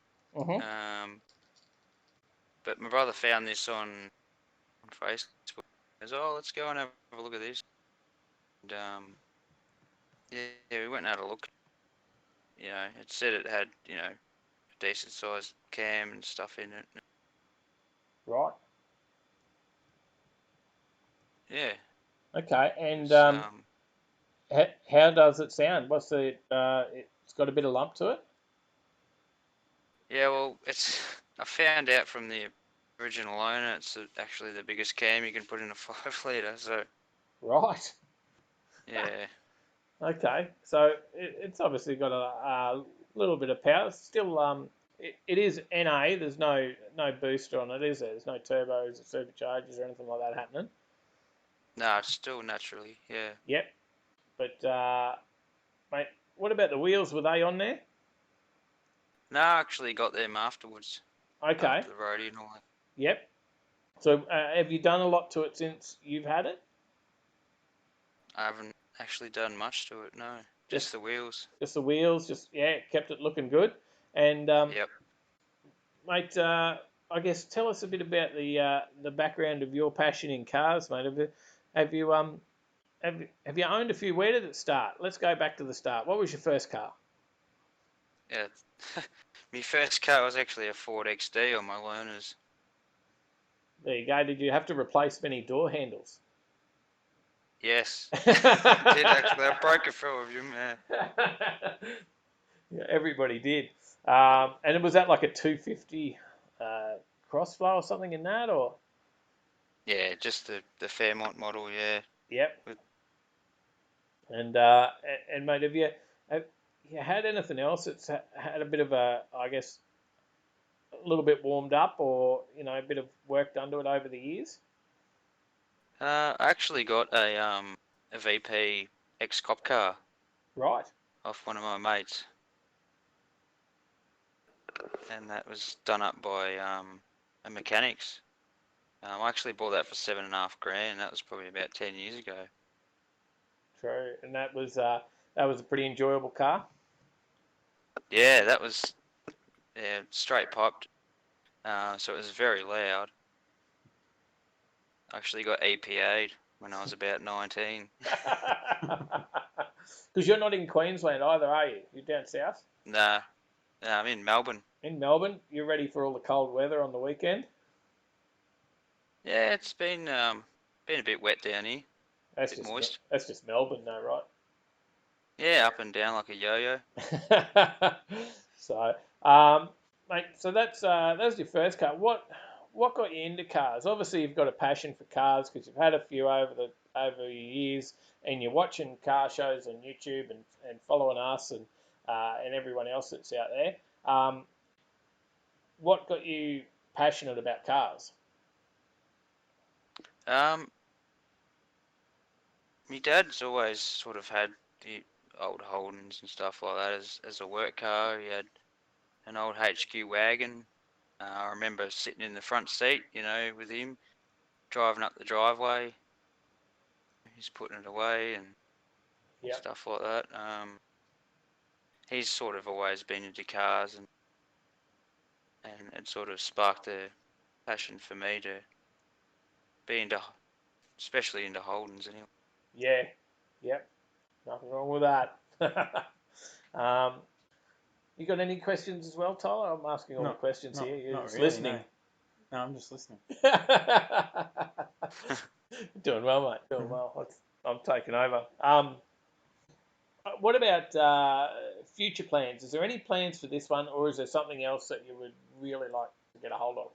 But my brother found this on Facebook. He goes, let's go and have a look at this. And we went and had a look. You know, it said it had, a decent sized cam and stuff in it. Right. Yeah. Okay, and how does it sound? What's it's got a bit of lump to it? Yeah, well, I found out from the original owner, it's actually the biggest cam you can put in a 5 litre. So Right. yeah, Okay. So it's obviously got a little bit of power. Still, it is NA. There's no booster on it, is there? There's no turbos or superchargers or anything like that happening. no, it's still naturally. Yeah. Yep. But mate, what about the wheels? Were they on there? No, I actually got them afterwards, Okay. after the roadie and all that. Yep. So have you done a lot to it since you've had it? I haven't actually done much to it. No, just the wheels. Just the wheels. Just kept it looking good. And Yep. mate, I guess tell us a bit about the background of your passion in cars, mate. Have you have you owned a few? Where did it start? Let's go back to the start. What was your first car? Yeah. My first car was actually a Ford XD on my learners. There you go. Did you have to replace many door handles? Yes, I did actually. I broke a few of them. Yeah. Yeah, everybody did. And was that like a 250 crossflow or something in that, or? Yeah, just the Fairmont model. Yeah. Yep. With- And mate, have you had anything else that's had a bit of I guess, a little bit warmed up, or a bit of work done to it over the years? I actually got a VP X cop car Right. off one of my mates, and that was done up by a mechanics. I actually bought that for $7,500. That was probably about 10 years ago. True. And that was a pretty enjoyable car. Yeah, that was straight piped. So it was very loud. I actually got EPA'd when I was about 19. Because you're not in Queensland either, are you? You're down south. Nah, I'm in Melbourne. In Melbourne, you're ready for all the cold weather on the weekend? Yeah, it's been a bit wet down here. That's Bit just moist. that's just Melbourne, though, right? Yeah, up and down like a yo-yo. So, mate, so that's your first car. What got you into cars? Obviously, you've got a passion for cars because you've had a few over the years, and you're watching car shows on YouTube and following us and everyone else that's out there. What got you passionate about cars? Um, my dad's always sort of had the old Holdens and stuff like that as a work car. He had an old HQ wagon. I remember sitting in the front seat, with him driving up the driveway. He's putting it away and Yep. stuff like that. He's sort of always been into cars, and it sort of sparked a passion for me to be into, especially into Holdens anyway. Yeah. Yep. Nothing wrong with that. You got any questions as well, Tyler? I'm asking all the questions here. You're just really, listening. No, I'm just listening. Doing well, mate. Doing well. I'm taking over. What about future plans? Is there any plans for this one, or is there something else that you would really like to get a hold of?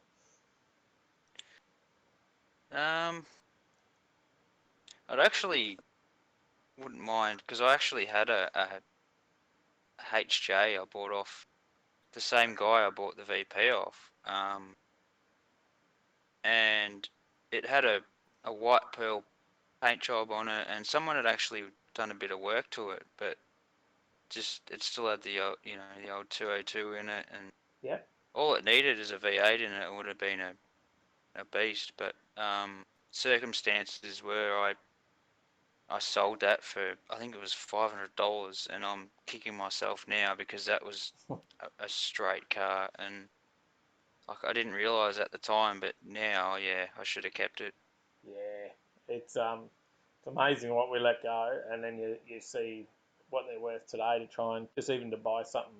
I'd actually wouldn't mind because I actually had a HJ I bought off the same guy I bought the VP off, and it had a white pearl paint job on it, and someone had actually done a bit of work to it, but just it still had the the old 202 in it, and Yep. all it needed is a V8 in it. It would have been a beast, but circumstances where I sold that for, I think it was $500, and I'm kicking myself now because that was a straight car, and like I didn't realise at the time, but now, yeah, I should have kept it. Yeah. It's amazing what we let go, and then you see what they're worth today to try and just even to buy something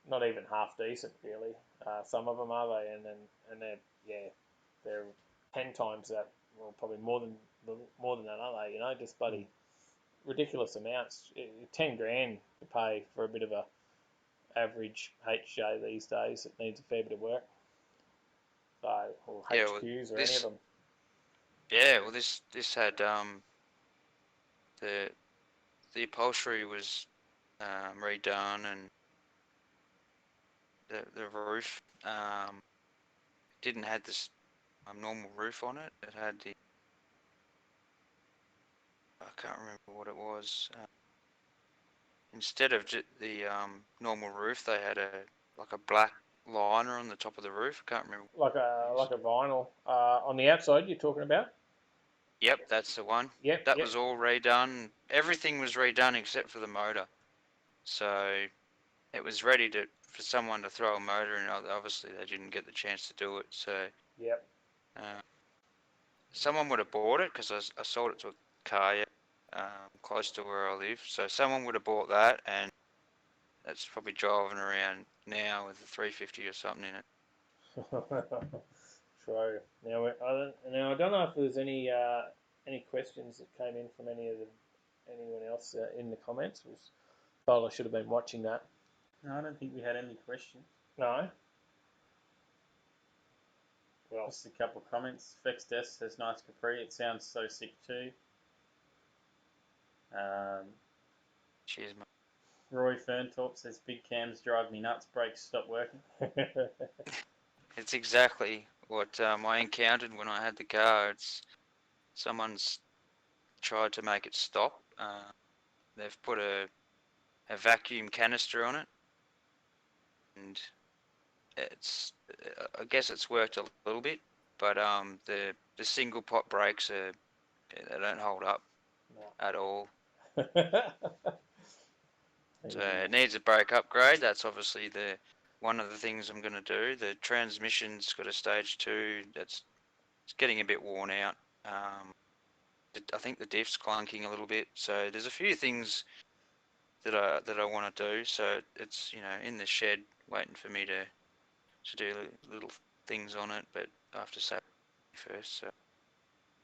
not even half decent, really. Some of them are they, and they're 10 times that, well, probably more than that, are they? Just bloody ridiculous amounts. $10,000 to pay for a bit of average HJ these days. It needs a fair bit of work. So, or Yeah, well, HQs or any of them. this had the upholstery was redone, and the roof didn't have this normal roof on it. It had the, I can't remember what it was. Instead of the normal roof, they had like a black liner on the top of the roof. I can't remember. Like a vinyl on the outside. You're talking about? Yep, that's the one. Yep. That was all redone. Everything was redone except for the motor. So it was ready for someone to throw a motor in. Obviously, they didn't get the chance to do it. So Yep. Someone would have bought it because I sold it to a car close to where I live. So someone would have bought that, and that's probably driving around now with a 350 or something in it. True. Now I don't know if there's any questions that came in from anyone else in the comments. I was told I should have been watching that. No, I don't think we had any questions. No. Well, just a couple of comments. Fexdes says nice Capri. It sounds so sick too. Cheers, mate. Roy Ferntorp says big cams drive me nuts. Brakes stop working. It's exactly what I encountered when I had the car. It's someone's tried to make it stop. They've put a vacuum canister on it, and I guess it's worked a little bit, but the single pot brakes they don't hold up at all. So it needs a brake upgrade. That's obviously one of the things I'm going to do. The transmission's got a stage 2. It's getting a bit worn out. I think the diff's clunking a little bit. So there's a few things that I want to do. So it's in the shed waiting for me to do little things on it, but I have to say first. So.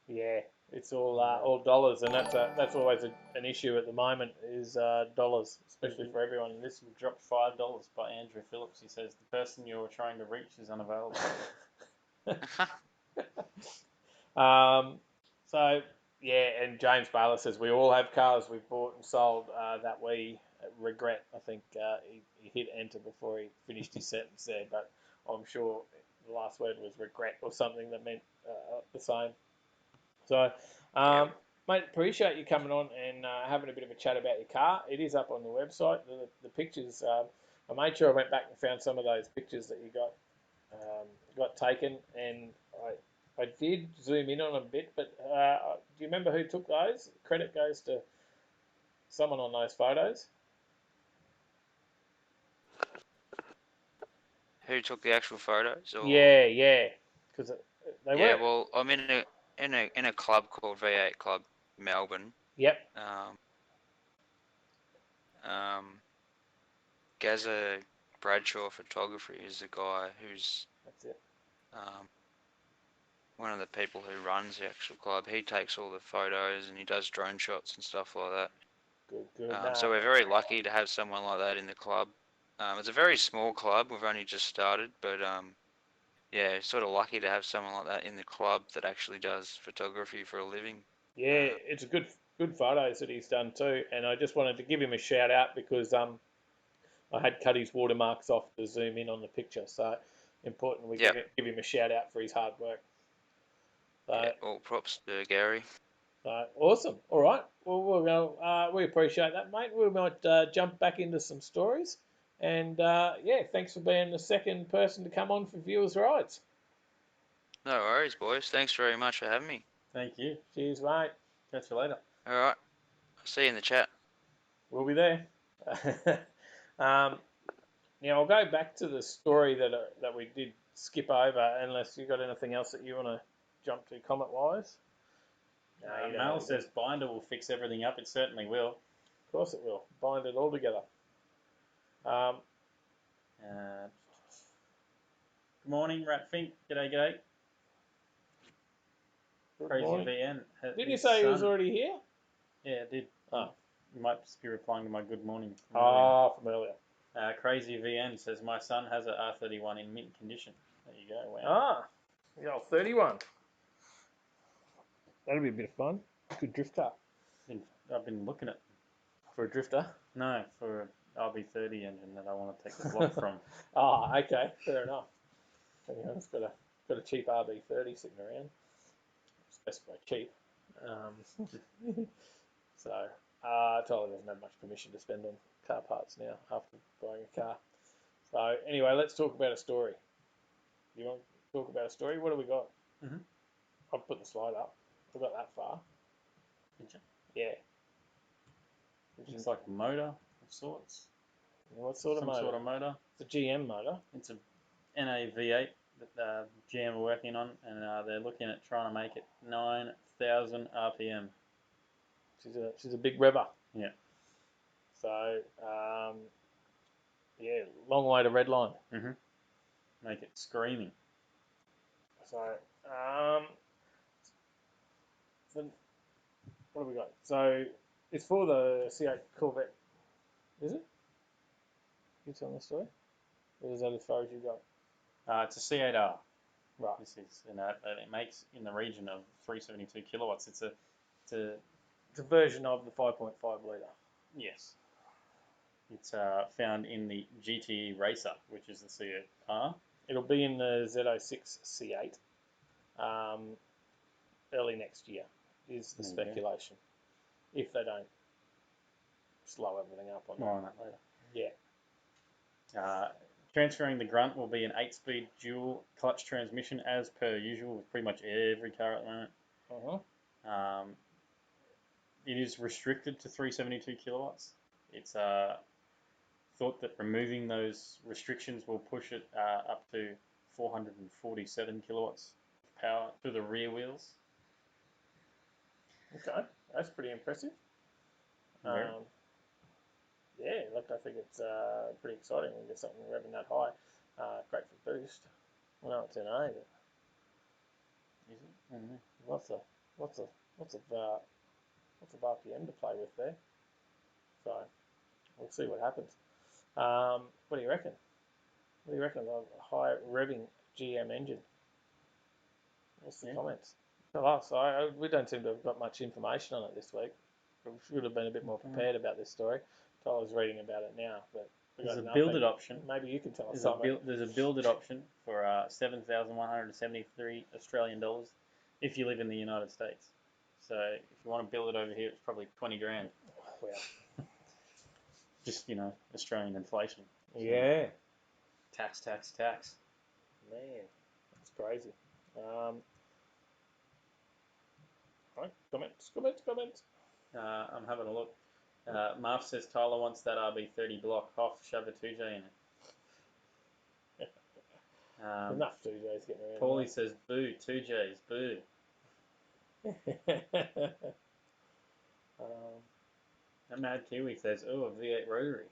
Yeah, it's all dollars, and that's always an issue at the moment is dollars, especially for everyone. And this will drop $5 by Andrew Phillips. He says the person you're trying to reach is unavailable. So yeah, and James Baylor says we all have cars we've bought and sold that we regret. I think he hit enter before he finished his sentence there, but I'm sure the last word was regret or something that meant the same. So, mate, appreciate you coming on and having a bit of a chat about your car. It is up on the website. The pictures, I made sure I went back and found some of those pictures that you got taken, and I did zoom in on a bit, but do you remember who took those? Credit goes to someone on those photos. Who took the actual photos? Or? Yeah, because they were. Yeah, well, I'm in a club called V8 Club Melbourne. Yep. Gazza Bradshaw Photography is the guy who's. That's it. One of the people who runs the actual club. He takes all the photos and he does drone shots and stuff like that. Good. So we're very lucky to have someone like that in the club. It's a very small club. We've only just started, but yeah, sort of lucky to have someone like that in the club that actually does photography for a living. Yeah, it's a good photos that he's done too, and I just wanted to give him a shout out because I had cut his watermarks off to zoom in on the picture, so important we give him a shout out for his hard work. So, all props to Gary. Awesome. All right. Well, we'll go. We appreciate that, mate. We might jump back into some stories. And, thanks for being the second person to come on for Viewers Rides. No worries, boys. Thanks very much for having me. Thank you. Cheers, mate. Catch you later. All right. I'll see you in the chat. We'll be there. Now, I'll go back to the story that we did skip over, unless you've got anything else that you want to jump to comment-wise. Mel says binder will fix everything up. It certainly will. Of course it will. Bind it all together. Good morning, Ratfink. G'day. Crazy morning. VN. Did you say he was already here? Yeah, I did. Oh. You might just be replying to my good morning. From earlier. Crazy VN says, my son has an R31 in mint condition. There you go. Wow. Ah, the old 31. That'll be a bit of fun. Good drift car. I've been looking at For a drifter? no for an RB30 engine that I want to take the block from. Ah, okay, fair enough. It's got a cheap RB30 sitting around. Specify cheap. So Tyler doesn't have much permission to spend on car parts now after buying a car. So anyway, let's talk about a story. You want to talk about a story? What do we got? Mhm. I've put the slide up. We got that far. Did you? Yeah. It's like a motor of sorts. What sort of Some motor? sort of motor. It's a GM motor. It's a NA V8 that GM are working on, and they're looking at trying to make it 9,000 RPM. She's a big revver. Yeah. So yeah, long way to redline. Mhm. Make it screaming. So what have we got? So it's for the C8 Corvette. Is it? You telling the story? Or is that as far as you go? It's a C8R. Right. This is, and it makes in the region of 372 kilowatts. It's a version of the 5.5 litre. yes. It's found in the GTE Racer, which is the C8R. It'll be in the Z06 C8 early next year, is the speculation. If they don't slow everything up on More on that later. Yeah. Transferring the grunt will be an 8-speed dual clutch transmission as per usual with pretty much every car at the moment. Uh-huh. It is restricted to 372 kilowatts. It's thought that removing those restrictions will push it up to 447 kilowatts of power to the rear wheels. Okay, that's pretty impressive. Yeah, look, I think it's pretty exciting when you get something revving that high. Great for boost. I know it's NA, but Is it? I don't know. lots of RPM to play with there. So we'll see what happens. What do you reckon? What do you reckon of a high revving GM engine? What's the comments? Tell us. We don't seem to have got much information on it this week. We should have been a bit more prepared about this story. Tyler's reading about it now, but there's a build-it option. Maybe you can tell us something. There's a build-it option for 7,173 Australian dollars if you live in the United States. So if you want to build it over here, it's probably 20 grand. Wow. Just, Australian inflation. Yeah. Tax. Man, that's crazy. Right, comments. I'm having a look. Marv says Tyler wants that RB30 block. Hoff, shove a 2J in it. Enough 2Js getting around. Paulie says boo, 2Js, boo. That Mad Kiwi says, oh, a V8 rotary.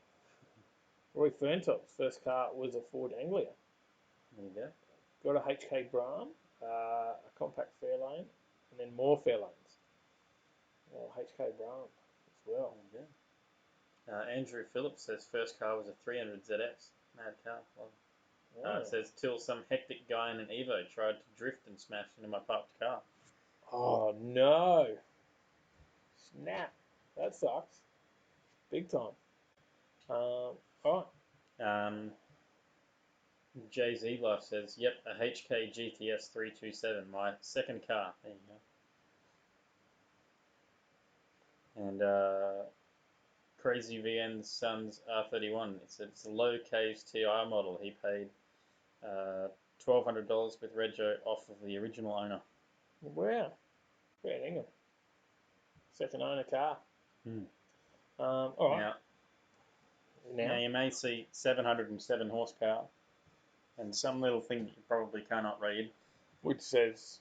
Roy Ferntop's first car was a Ford Anglia. There you go. Got a HK Bram, a compact Fairlane, and then more Fairlanes. Oh, HK Bram as well. There you go. Andrew Phillips says first car was a 300 ZX. Mad car. Well, says till some hectic guy in an Evo tried to drift and smash into my parked car. Oh no! Snap! That sucks. Big time. Alright. Jay-Z Life says, yep, a HK GTS 327, my second car. There you go. And Crazy VN's son's R31. It's a low case TI model. He paid $1,200 with Rego off of the original owner. Wow. Fair dinkum. Second owner car. Alright. Now you may see 707 horsepower and some little thing that you probably cannot read. Which says?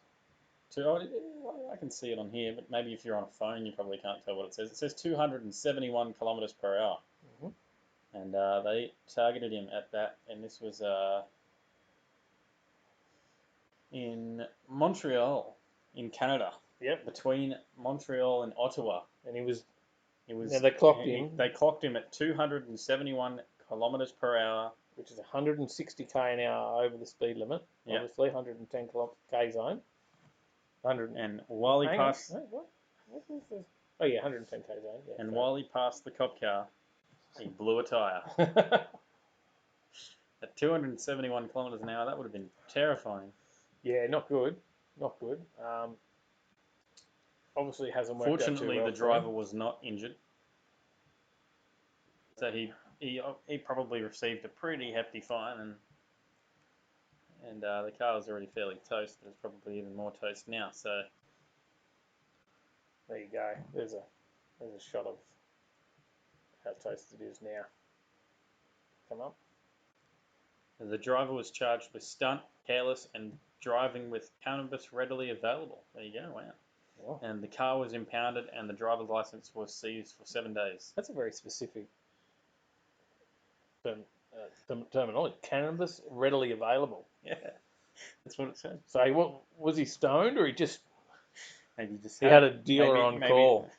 I can see it on here, but maybe if you're on a phone you probably can't tell what it says. It says 271 kilometers per hour. Mm-hmm. And they targeted him at that, and this was in Montreal, in Canada. Yep. Between Montreal and Ottawa. And he was. It was. Now they clocked him. They clocked him at 271 kilometres per hour. which is 160 k an hour over the speed limit. Yep. Obviously, 110 k zone. 100. And while he Hang on. passed, Wait, what? What was this? Oh yeah, 110 k zone. Yeah. and so- while he passed the cop car, he blew a tyre. At 271 kilometres an hour, that would have been terrifying. yeah, not good. Not good. Obviously, hasn't worked out too Fortunately, well the for driver him. was not injured, so he probably received a pretty hefty fine, and the car was already fairly toast, but it's probably even more toast now. So There you go. There's a shot of how toasted it is now. Come up. the driver was charged with stunt, careless, and driving with cannabis readily available. There you go. Wow. Oh, And the car was impounded, and the driver's license was seized for 7 days. that's a very specific terminology. Cannabis readily available. Yeah, that's what it said. So what was he stoned or he just Maybe just he had a dealer on call?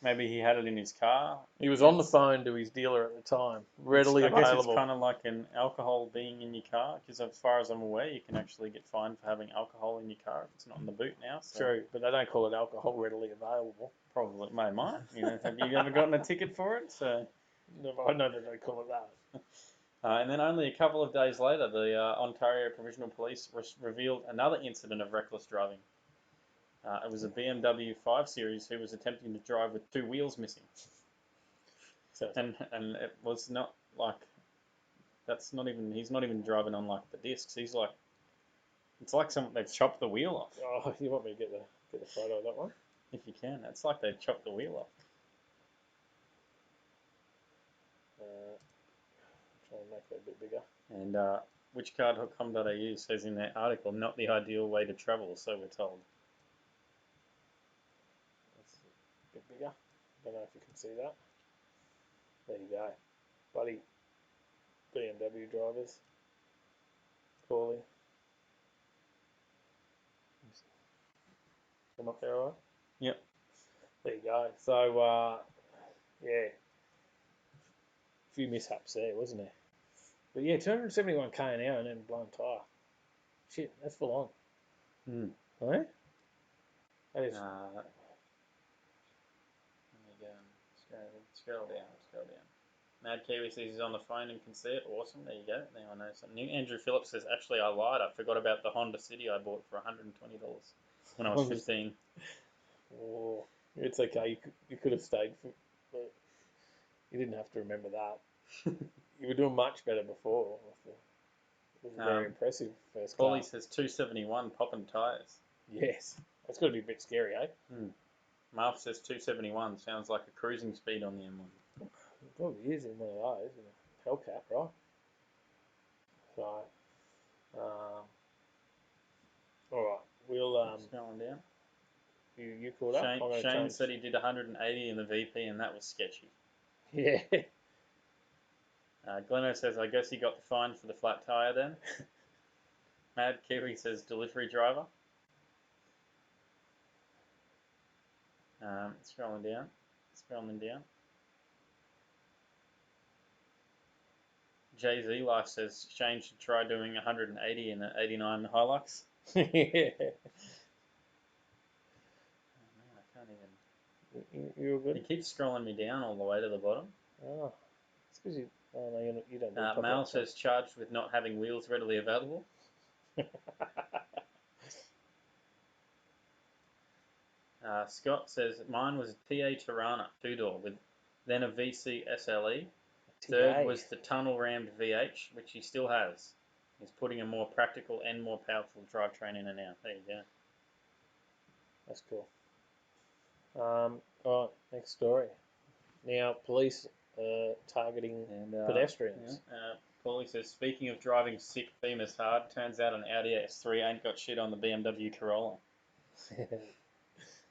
Maybe he had it in his car. He was on the phone to his dealer at the time, readily I guess available. it's kind of like an alcohol being in your car, because as far as I'm aware, you can actually get fined for having alcohol in your car if it's not in the boot now. So True, but they don't call it alcohol readily available. probably they might. You know, have you ever gotten a ticket for it? So. No, I know that they call it that. And then only a couple of days later, the Ontario Provincial Police revealed another incident of reckless driving. It was a BMW 5 Series who was attempting to drive with 2 wheels missing. So And it was not like, he's not even driving on like the discs. He's like, it's like they've chopped the wheel off. oh, you want me to get the photo of that one? If you can, it's like they've chopped the wheel off. Try and make that a bit bigger. And whichcard.com.au says in their article, not the ideal way to travel, so we're told. That's a bit bigger. Don't know if you can see that. There you go. Bloody BMW drivers. Calling. Come up there, alright? Yep. There you go. So, yeah. A few mishaps there, wasn't there? But yeah, 271 k an hour and then blown tyre. Shit, that's full on. Eh? That is. Let me go and scroll down. Mad Kiwi says he's on the phone and can see it. Awesome. There you go. Now I know something new. Andrew Phillips says, actually, I lied. I forgot about the Honda City I bought for $120 when I was 15. Oh, it's okay. You could have stayed for. But you didn't have to remember that. You were doing much better before. It was very impressive first car. Paulie says 271 popping tyres. Yes. That's got to be a bit scary, eh? Marv says 271. Sounds like a cruising speed on the M1. It probably is in one of those. In a Hellcat, right? So, all right. We'll Scrolling down. You caught up. Shane said he did 180 in the VP, and that was sketchy. Yeah. Gleno says, I guess he got the fine for the flat tyre then. Mad Kiwi says, delivery driver. Scrolling down. Jay-Z Life says, Shane should try doing 180 in an 89 Hilux. Yeah. Man, I can't even. You were good. He keeps scrolling me down all the way to the bottom. Oh, it's because you. Oh no, you don't. Do Mal says charged with not having wheels readily available. Scott says mine was a TA Tirana 2-door with then a VC SLE. Third was the tunnel rammed VH, which he still has. He's putting a more practical and more powerful drivetrain in and out. There you go. That's cool. All right, next story. Now, police targeting pedestrians. Paulie says, speaking of driving sick Beamers hard, turns out an Audi S3 ain't got shit on the BMW Corolla.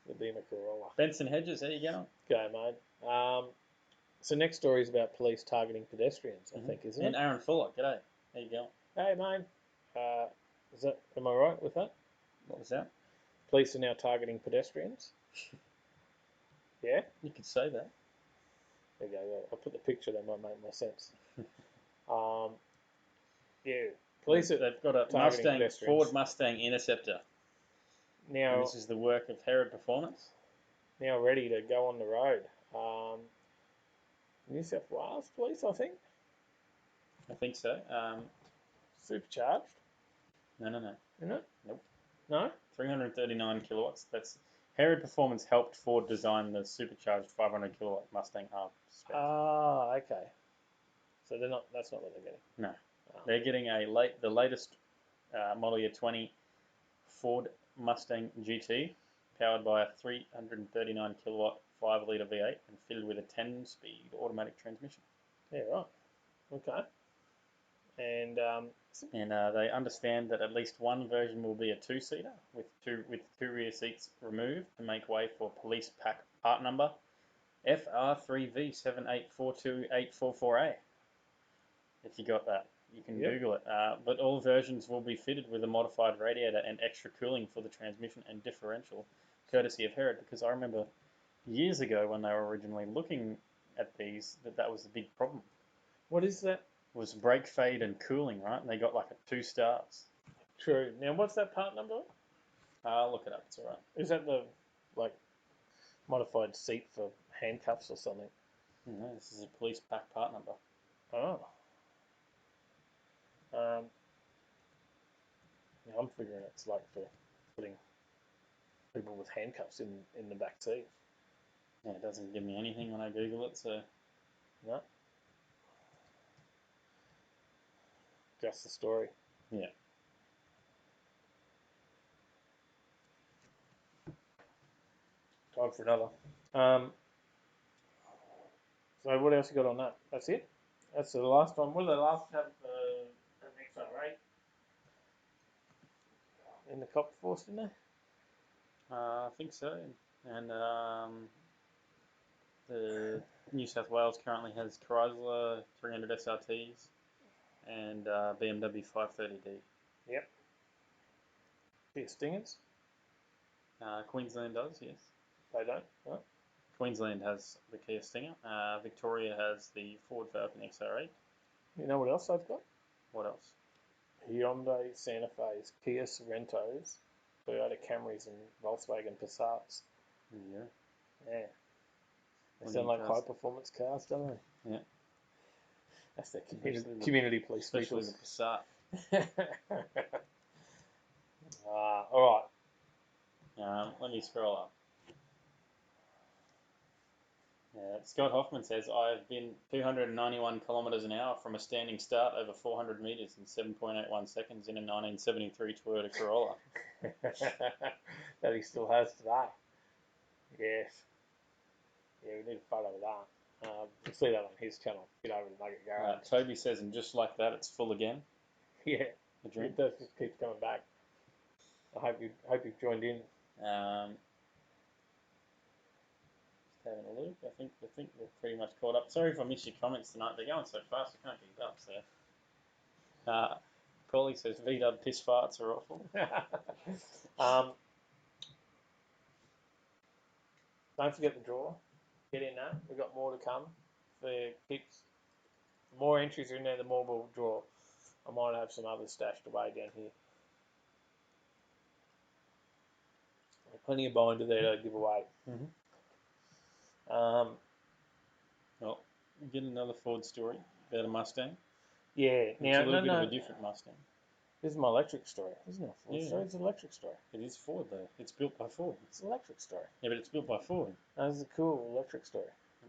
The Beamer Corolla. Benson Hedges, there you go. Okay, mate. So next story is about police targeting pedestrians, I think, isn't and it? Aaron Fuller, g'day. There you go. Hey, mate. Am I right with that? What was that? Police are now targeting pedestrians? Yeah? You could say that. There you go. I'll put the picture, that might make more sense. Yeah, police They've got a targeting Mustang, pedestrians. Ford Mustang Interceptor. And now this is the work of Herod Performance. now ready to go on the road. New South Wales police, I think. I think so. Supercharged, No. isn't it? Nope. No? 339 kilowatts. That's Herod Performance helped Ford design the supercharged 500 kilowatt Mustang R spec. Ah, okay. So they're not. That's not what they're getting. No. Oh. They're getting the latest model year 20 Ford Mustang GT, powered by a 339 kilowatt 5 litre V8 and fitted with a 10-speed automatic transmission. Yeah, right. Okay. And they understand that at least one version will be a 2-seater with two rear seats removed to make way for police pack part number FR3V7842844A. If you got that, you can Google it. But all versions will be fitted with a modified radiator and extra cooling for the transmission and differential, courtesy of Herod. Because I remember years ago when they were originally looking at these, that was the big problem. what is that? Was brake fade and cooling, right? And they got like a 2 stars. True. Now, what's that part number? I'll look it up. It's all right. Is that the modified seat for handcuffs or something? No, this is a police pack part number. Oh. Yeah, I'm figuring it's like for putting people with handcuffs in the back seat. Yeah, it doesn't give me anything when I Google it, so No. Just the story. yeah. Time for another. So what else you got on that? That's it? That's the last one. What did the last have an XR8 in the cop force, didn't they? I think so. And the New South Wales currently has Chrysler 300 SRTs and BMW 530D. Yep. Kia Stingers? Queensland does, yes. They don't? No. Queensland has the Kia Stinger. Victoria has the Ford Falcon XR8. You know what else they've got? What else? Hyundai Santa Fe's, Kia Sorrentos, Toyota Camrys and Volkswagen Passats. Yeah. Yeah. They What sound do you like guys- high performance cars, don't they? Yeah. That's their Especially the- community police Especially vehicles. the Passat. All right. Let me scroll up. Scott Hoffman says, I've been 291 kilometres an hour from a standing start over 400 metres in 7.81 seconds in a 1973 Toyota Corolla. That he still has today. Yes. Yeah, we need a photo of that. You'll see that on his channel. Get over to Nugget Garage. Toby says, and just like that, it's full again. Yeah. The dream. It does just keep coming back. I hope you've joined in. Just having a look. I think we're pretty much caught up. Sorry if I missed your comments tonight. They're going so fast I can't keep up. So, Paulie says VW piss farts are awful. Don't forget the draw. Get in that. We've got more to come. The kicks. The more entries are in there, the more we'll draw. I might have some others stashed away down here. Plenty of binder there to give away. Mm-hmm. Well, we get another Ford story about a Mustang. Yeah. It's a little bit of a different Mustang. This is my electric story. This isn't a Ford story. It's an electric story. It is Ford though. It's built by Ford. It's an electric story. Yeah, but it's built by Ford. This is a cool electric story.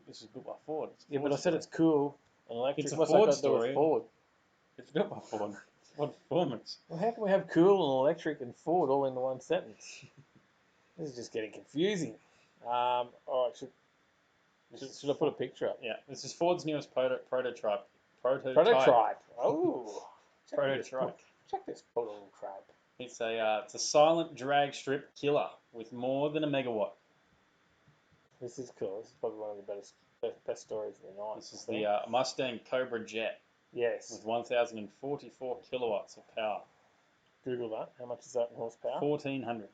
This is built by Ford. Yeah, but I said it's cool and electric. It's a What's Ford that got to do with story. Ford? It's built by Ford. It's Ford Performance. Well, how can we have cool and electric and Ford all in the one sentence? This is just getting confusing. All right, should I put a picture up? Yeah, this is Ford's newest prototype. Prototype. Oh, Prototype. Check this prototype. It's a silent drag strip killer with more than a megawatt. This is cool. This is probably one of the best stories of the night. This is the Mustang Cobra Jet Yes. with 1,044 kilowatts of power. Google that. How much is that in horsepower? 1,400.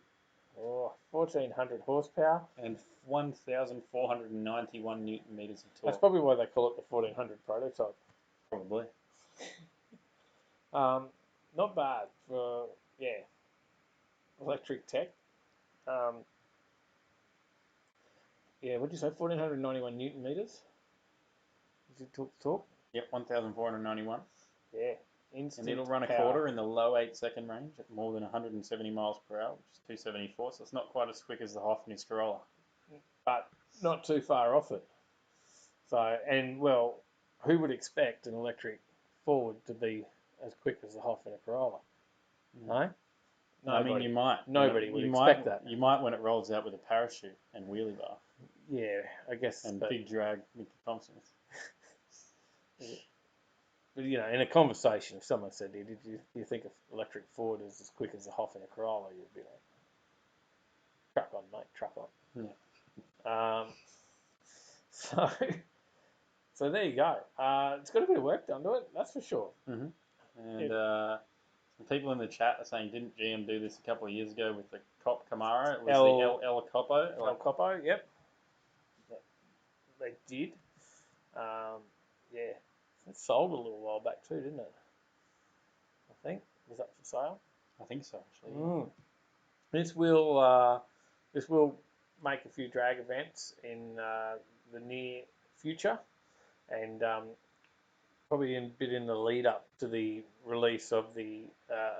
Oh, 1,400 horsepower. And 1,491 newton meters of torque. That's probably why they call it the 1,400 prototype. Probably. Not bad for electric tech. What'd you say? 1491 Newton meters. Is it talk? Yep, 1,491. Yeah, instant. And it'll run a power. quarter in the low 8-second range at more than 170 miles per hour, which is 274. So it's not quite as quick as the Hoffman's Corolla, but not too far off it. So, and well, who would expect an electric Ford to be as quick as the Hoffman Corolla? No. Nobody. I mean, you might. Nobody would expect that. You might when it rolls out with a parachute and wheelie bar. Yeah, I guess. And big drag Mickey Thompsons. But in a conversation, if someone said, "Do you think an electric Ford is as quick as a Hoffman Corolla?" You'd be like, "Truck on, mate, truck on." Yeah. So there you go. It's got a bit of work done to it, that's for sure. Mm-hmm. And some people in the chat are saying, didn't GM do this a couple of years ago with the Cop Camaro? It was the El Copo. El Copo, yep. They did. It sold a little while back too, didn't it? I think. Was up for sale? I think so, actually. This will make a few drag events in the near future, and probably a bit in the lead up to the release of the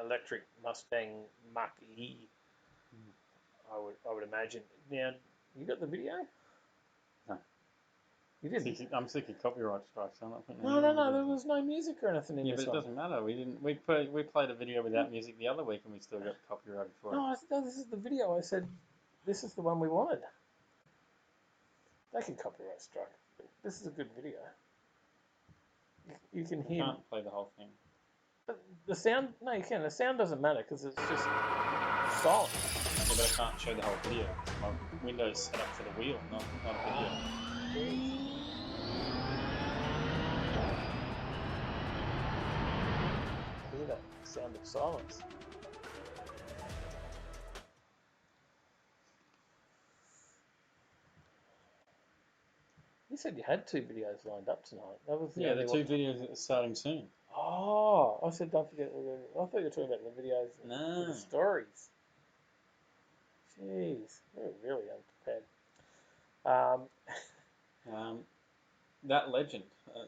electric Mustang Mach-E. I would imagine. Now, you got the video? No. You didn't? I'm sick of copyright strikes. I'm not putting No. There was no music or anything in this but it one. doesn't matter. We didn't. We played a video without music the other week, and we still got copyrighted for it. No, this is the video. I said this is the one we wanted. They can copyright strike. This is a good video. You can hear. You can't play the whole thing. But the sound, no, you can. The sound doesn't matter because it's just silent. Yeah, but I can't show the whole video. My window's set up for the wheel, not video. Hear that sound of silence. You said you had 2 videos lined up tonight. That was the 2 videos that are starting soon. Oh, I said don't forget. I thought you were talking about the videos. No. The stories. Jeez, we're really unprepared. That legend. I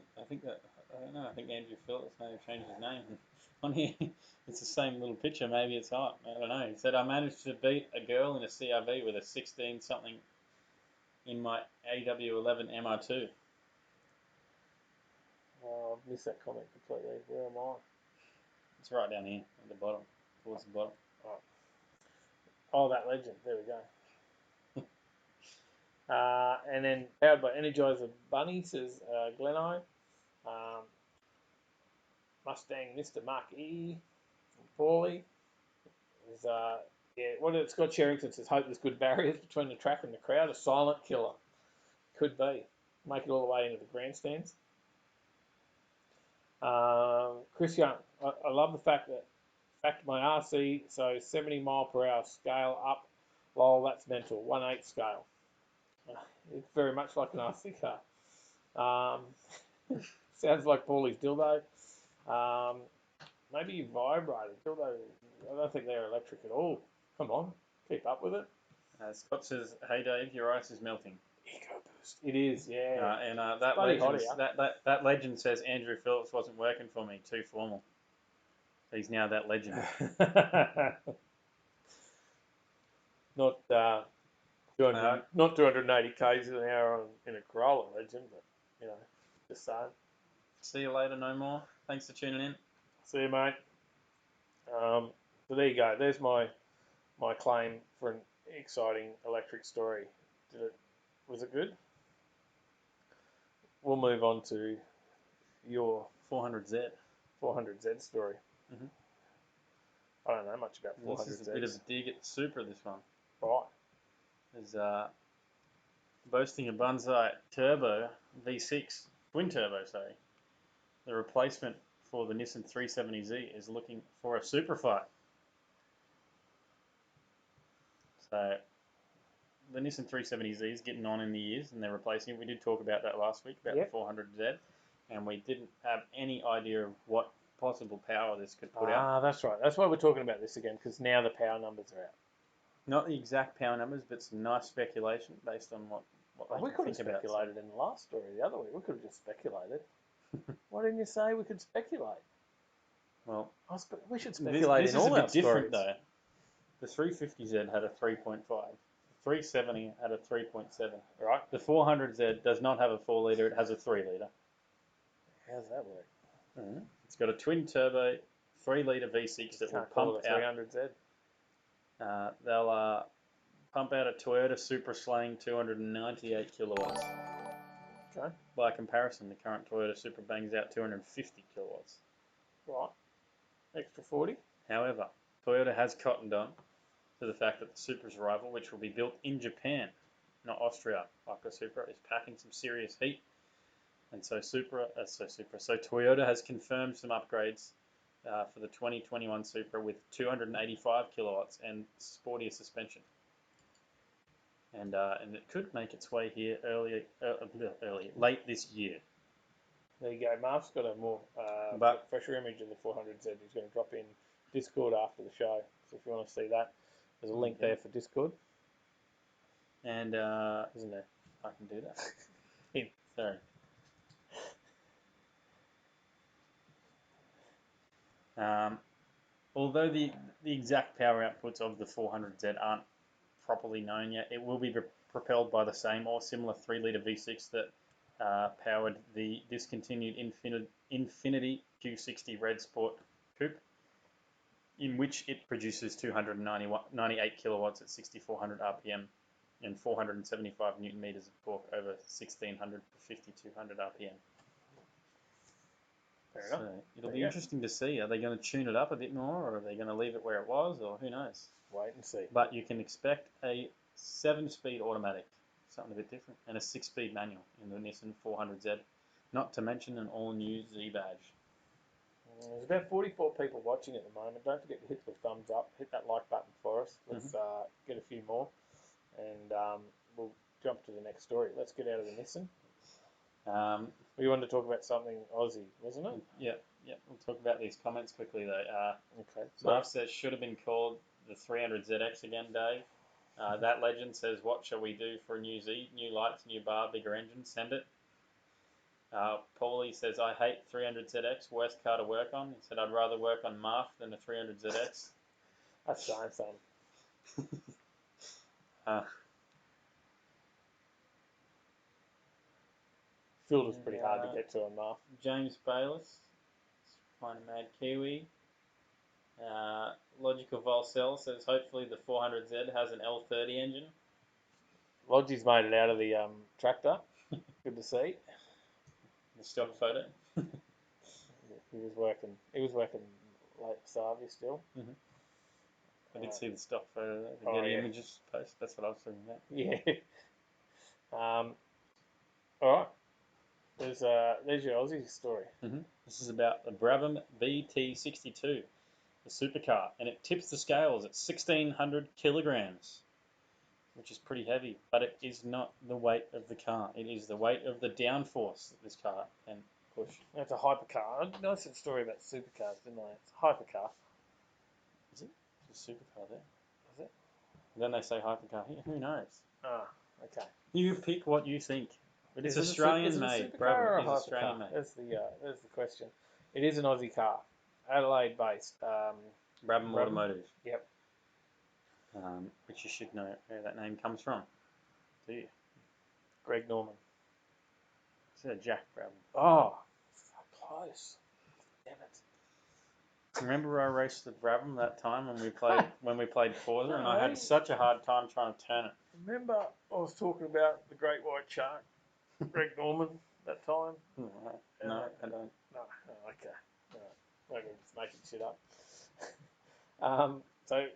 don't know. I think Andrew Phillips may have changed his name. On here, it's the same little picture. Maybe it's hot. I don't know. He said, I managed to beat a girl in a CRV with a 16-something in my AW11 MR2. Oh, I've missed that comment completely. Where am I? It's right down here at the bottom, towards the bottom. Oh, that legend. There we go. And then powered by Energizer Bunny, says Gleno. Mustang Mr. Mach-E from Paulie. Scott Sherrington says, hope there's good barriers between the track and the crowd. A silent killer. Could be. Make it all the way into the grandstands. Chris Young, I love the fact my RC, so 70 mile per hour scale up. Lol, that's mental. 1/8 scale. It's very much like an RC car. Sounds like Paulie's dildo. Maybe you vibrated. Dildo, I don't think they're electric at all. Come on, keep up with it. Scott says, hey Dave, your ice is melting. Eco boost. It is, yeah. And that legend says Andrew Phillips wasn't working for me. Too formal. He's now that legend. Not 280 k's an hour in a Corolla legend, but just saying. See you later, no more. Thanks for tuning in. See you, mate. So there you go. There's my claim for an exciting electric story. Was it good? We'll move on to your 400Z story. Mm-hmm. I don't know much about 400Z. This is a bit of a dig at the Supra, this one. Right. There's boasting a Banzai turbo V6, twin turbo, sorry. The replacement for the Nissan 370Z is looking for a super fight. So the Nissan 370Z is getting on in the years and they're replacing it. We did talk about that last week, about the 400Z. and we didn't have any idea of what possible power this could put out. Ah, that's right. That's why we're talking about this again, because now the power numbers are out. Not the exact power numbers, but some nice speculation based on what We they could have think about. speculated in the last story the other week. We could have just speculated. Why didn't you say we could speculate? Well, we should speculate in all our this is a bit different stories. though. The 350Z had a 3.5. 370 had a 3.7. Right. The 400Z does not have a 4 litre, it has a 3 litre. How's that work? It's got a twin turbo, 3 litre V6 that will pump out. 300Z. They'll pump out a Toyota Supra Slang 298 kilowatts. Okay. By comparison, the current Toyota Supra bangs out 250 kilowatts. Right. Extra 40. However, Toyota has cottoned on to the fact that the Supra's rival, which will be built in Japan, not Austria, like the Supra, is packing some serious heat. And so Toyota has confirmed some upgrades for the 2021 Supra with 285 kilowatts and sportier suspension. And it could make its way here late this year. There you go. Mark's got a more fresher image of the 400Z. He's going to drop in Discord after the show. So if you want to see that, there's a link there for Discord. And Isn't there? I can do that. Sorry. Although the exact power outputs of the 400Z aren't properly known yet, it will be propelled by the same or similar 3 litre V6 that powered the discontinued Infiniti Q60 Red Sport Coupe, in which it produces 298 kilowatts at 6,400 RPM and 475 newton meters of torque over 1,600 to 5,200 RPM. Fair enough. So it'll be interesting to see. Are they going to tune it up a bit more, or are they going to leave it where it was, or who knows? Wait and see. But you can expect a 7-speed automatic, something a bit different, and a 6-speed manual in the Nissan 400Z, not to mention an all-new Z badge. There's about 44 people watching at the moment. Don't forget to hit the thumbs up, hit that like button for us. Let's get a few more, and we'll jump to the next story. Let's get out of the Nissan. We wanted to talk about something Aussie, wasn't it? Yeah. We'll talk about these comments quickly though. Okay. Mark says, should have been called the 300ZX again, Dave. That legend says, what shall we do for a new Z? New lights, new bar, bigger engine, send it. Paulie says, I hate 300ZX, worst car to work on. He said, I'd rather work on Marth than a 300ZX. That's son. Filter's pretty hard to get to on Marth. James Bayless, kind of mad Kiwi. Logical Volcel says, hopefully the 400Z has an L30 engine. Lodgy's made it out of the tractor. Good to see. The stock photo. He was working late Savvy still. I did see the stock photo, the Getty Images post. That's what I was talking about. Yeah. All right. There's your Aussie story. This is about the Brabham BT62, the supercar, and it tips the scales at 1,600 kilograms, which is pretty heavy, but it is not the weight of the car. It is the weight of the downforce that this car can push. That's a hypercar. I noticed a story about supercars, didn't I? It's a hypercar. Is it? It's a supercar there. Is it? Then they say hypercar here. Who knows? Ah, okay. You pick what you think. But it's Is it Australian a made. supercar or a Brabham is Australian made. There's the question. It is an Aussie car, Adelaide based. Brabham Automotive. Yep. Which you should know where that name comes from. Do you? Greg Norman. It's Jack Brabham. Oh, so close. Damn it. Remember I raced at Brabham that time when we played Forza, and I had such a hard time trying to turn it. Remember I was talking about the Great White Shark, Greg Norman, that time? No, I don't. No, okay. Maybe I'm just making shit up. So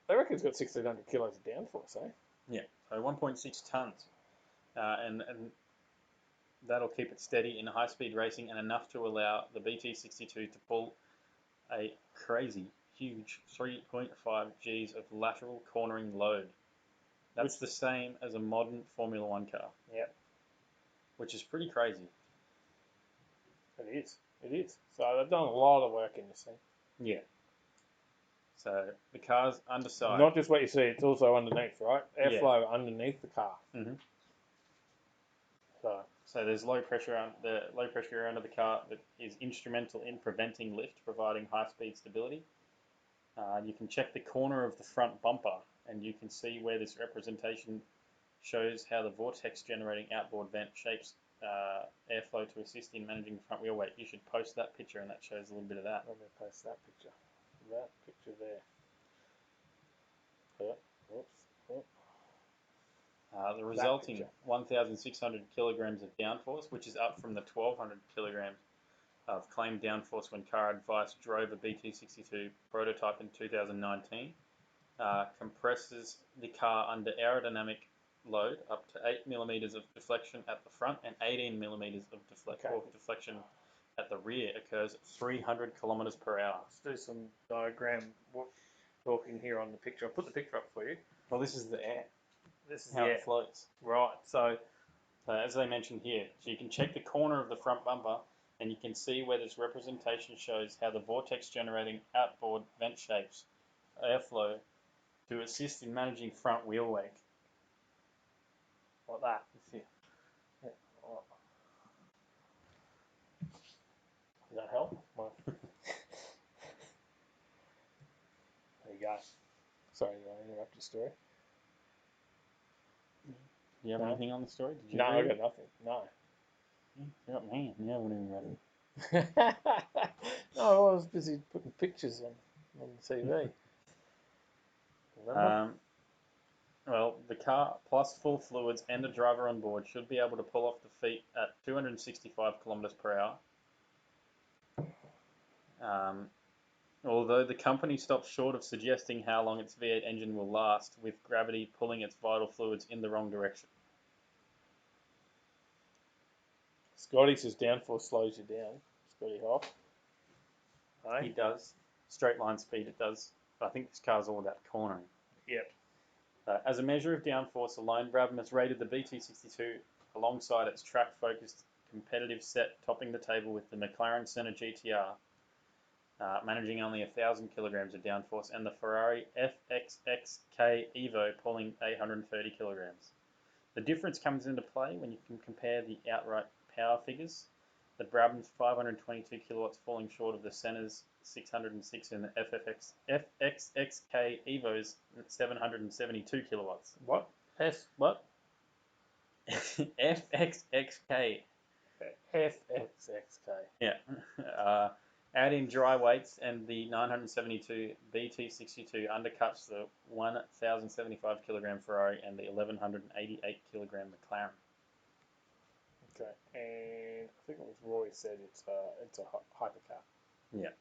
they reckon it's got 1,600 kilos of downforce, eh? Yeah, so 1.6 tons, and that'll keep it steady in high-speed racing, and enough to allow the BT62 to pull a crazy, huge 3.5 Gs of lateral cornering load. That's the same as a modern Formula One car. Yep. Which is pretty crazy. It is. It is. So they've done a lot of work in this thing. Yeah. So the car's underside. Not just what you see, it's also underneath, right? Airflow underneath the car. Mhm. So there's low pressure under the car that is instrumental in preventing lift, providing high speed stability. You can check the corner of the front bumper, and you can see where this representation shows how the vortex generating outboard vent shapes airflow to assist in managing the front wheel weight. You should post that picture, and that shows a little bit of that. let me post that picture. That picture there. Yeah. Oops. The resulting 1,600 kilograms of downforce, which is up from the 1,200 kilograms of claimed downforce when Car Advice drove a BT62 prototype in 2019, compresses the car under aerodynamic load up to 8 millimeters of deflection at the front and 18 millimeters of deflection at the rear occurs at 300 kilometers per hour. Let's do some diagram talking here on the picture. I'll put the picture up for you. Well, this is the air. This is how it flows. Right. So as they mentioned here, so you can check the corner of the front bumper and you can see where this representation shows how the vortex generating outboard vent shapes airflow to assist in managing front wheel weight. like that. Yeah. Yeah. Right. Does that help? There you go. Sorry, I interrupted your story. Do you have anything on the story? Did you No, I read got it? nothing. No. You're up, man. You haven't even read it. No, I was busy putting pictures on the TV. Remember? Well, the car plus full fluids and a driver on board should be able to pull off the feet at 265 kilometers per hour. Although the company stops short of suggesting how long its V8 engine will last, with gravity pulling its vital fluids in the wrong direction. Scotty says downforce slows you down. Scotty Hoff. Hey? It does. Straight line speed, it does. But I think this car's all about cornering. Yep. As a measure of downforce alone, Brabham has rated the BT62 alongside its track-focused competitive set, topping the table with the McLaren Senna GTR, managing only 1,000 kilograms of downforce, and the Ferrari FXXK Evo pulling 830 kilograms. The difference comes into play when you can compare the outright power figures. The Brabham's 522 kilowatts falling short of the Senna's 606 and the FXXK Evo's 772 kilowatts. What? What? FXXK. FXXK. Yeah. Add in dry weights and the 972 BT62 undercuts the 1,075 kilogram Ferrari and the 1,188 kilogram McLaren. Okay, and I think it was Roy said it's a hypercar. Yeah.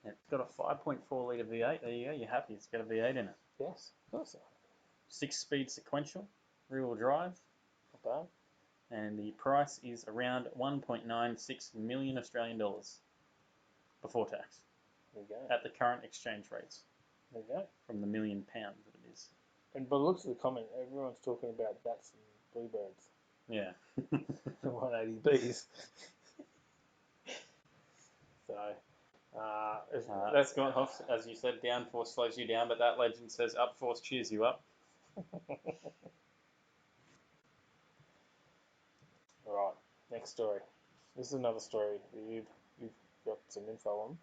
It's got a 5.4 litre V8. There you go. You're happy. It's got a V8 in it. Yes, of course. 6-speed sequential, rear-wheel drive. Not bad. And the price is around 1.96 million Australian dollars before tax. There you go. At the current exchange rates. There you go. From the £1 million that it is. And by the looks of the comment, everyone's talking about Dats and Bluebirds. Yeah. The 180Bs. So, that's Scott Hoff, as you said, downforce slows you down, but that legend says upforce cheers you up. Right, next story. This is another story that you've got some info on.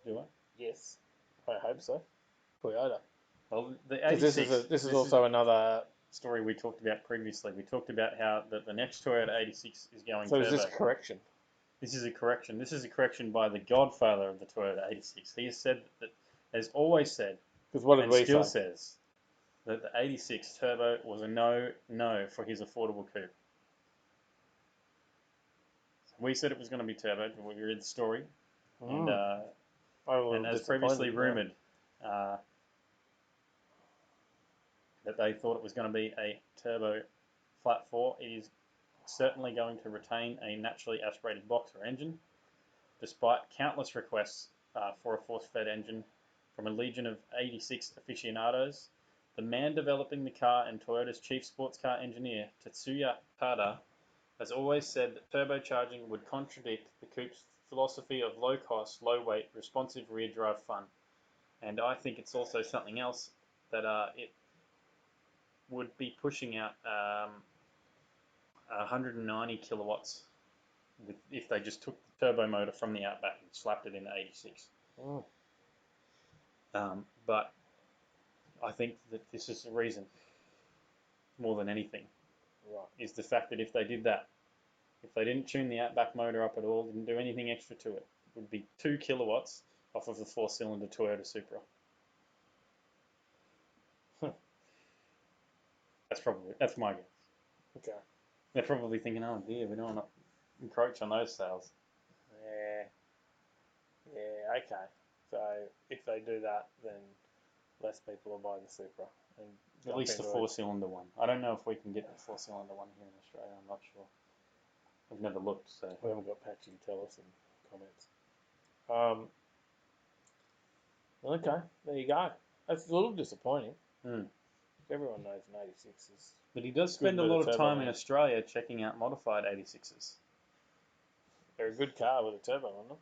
Do I? Yes, I hope so. Toyota. Well, the 86. This is also another story we talked about previously. We talked about how the next Toyota 86 is going So turbo. is this a correction? This is a correction. This is a correction by the godfather of the Toyota 86. He has said that, has always said, Because what did and we still say? says, that the 86 turbo was a no for his affordable coupe. So we said it was going to be turbo, but we read the story, and as previously rumoured, that they thought it was going to be a turbo flat 4. It is certainly going to retain a naturally aspirated boxer engine, despite countless requests for a force-fed engine from a legion of 86 aficionados. The man developing the car and Toyota's chief sports car engineer, Tetsuya Tada, has always said that turbocharging would contradict the coupe's philosophy of low cost, low weight, responsive rear drive fun. And I think it's also something else that it would be pushing out 190 kilowatts if they just took the turbo motor from the Outback and slapped it in the 86. Mm. But I think that this is the reason, more than anything, Right. is the fact that if they did that, if they didn't tune the Outback motor up at all, didn't do anything extra to it, it would be 2 kilowatts off of the 4-cylinder Toyota Supra. That's my guess. Okay. They're probably thinking, oh dear, we don't want to encroach on those sales. Yeah, okay. So if they do that, then less people will buy the Supra. And At least the 4-cylinder one. I don't know if we can get the 4-cylinder one here in Australia. I'm not sure. I've never looked, so. We haven't got Patchy to tell us in comments. Okay, there you go. That's a little disappointing. Everyone knows an 86 is. But he does spend a with a lot of turbo time in man. Australia checking out modified 86s. They're a good car with a turbo on them.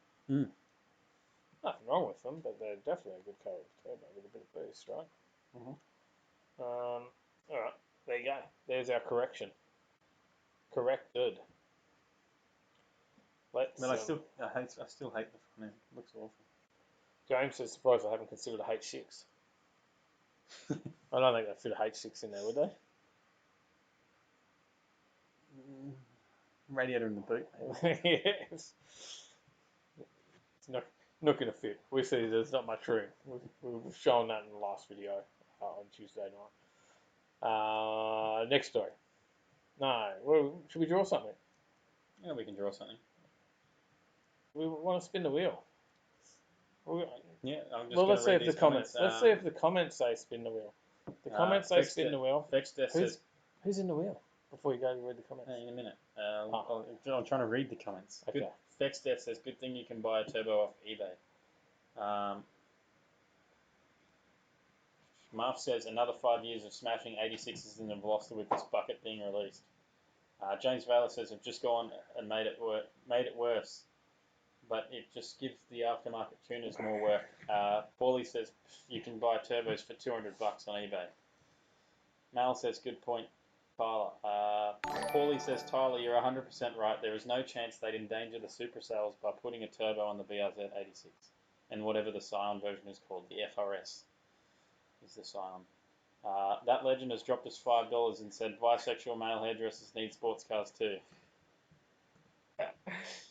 Nothing wrong with them, but they're definitely a good car with a turbo with a bit of boost, right? All right, there you go. There's our correction. Corrected. Let's. But I still hate the front end. It looks awful. James is surprised I haven't considered a H6. I don't think they'd fit a H6 in there, would they? Radiator in the boot. Yes. It's not going to fit. We see there's not much room. We've shown that in the last video on Tuesday night. Next story. No. Well, should we draw something? Yeah, we can draw something. We want to spin the wheel. Yeah, I'm just Well, let's see read if the these comments. Let's see if the comments say spin the wheel. The comments say spin the wheel. Fexdeath says Who's in the wheel? Before you go and read the comments. in a minute. I'm trying to read the comments. Okay. Fexdeath says, good thing you can buy a turbo off eBay. Marv says, another 5 years of smashing 86s in the Veloster with this bucket being released. James Vela says, I've just gone and made it worse. But it just gives the aftermarket tuners more work. Paulie says, you can buy turbos for $200 on eBay. Mal says, good point, Tyler. Paulie says, Tyler, you're 100% right. There is no chance they'd endanger the Supra sales by putting a turbo on the BRZ 86 and whatever the Scion version is called. The FRS is the Scion. That legend has dropped us $5 and said, bisexual male hairdressers need sports cars too.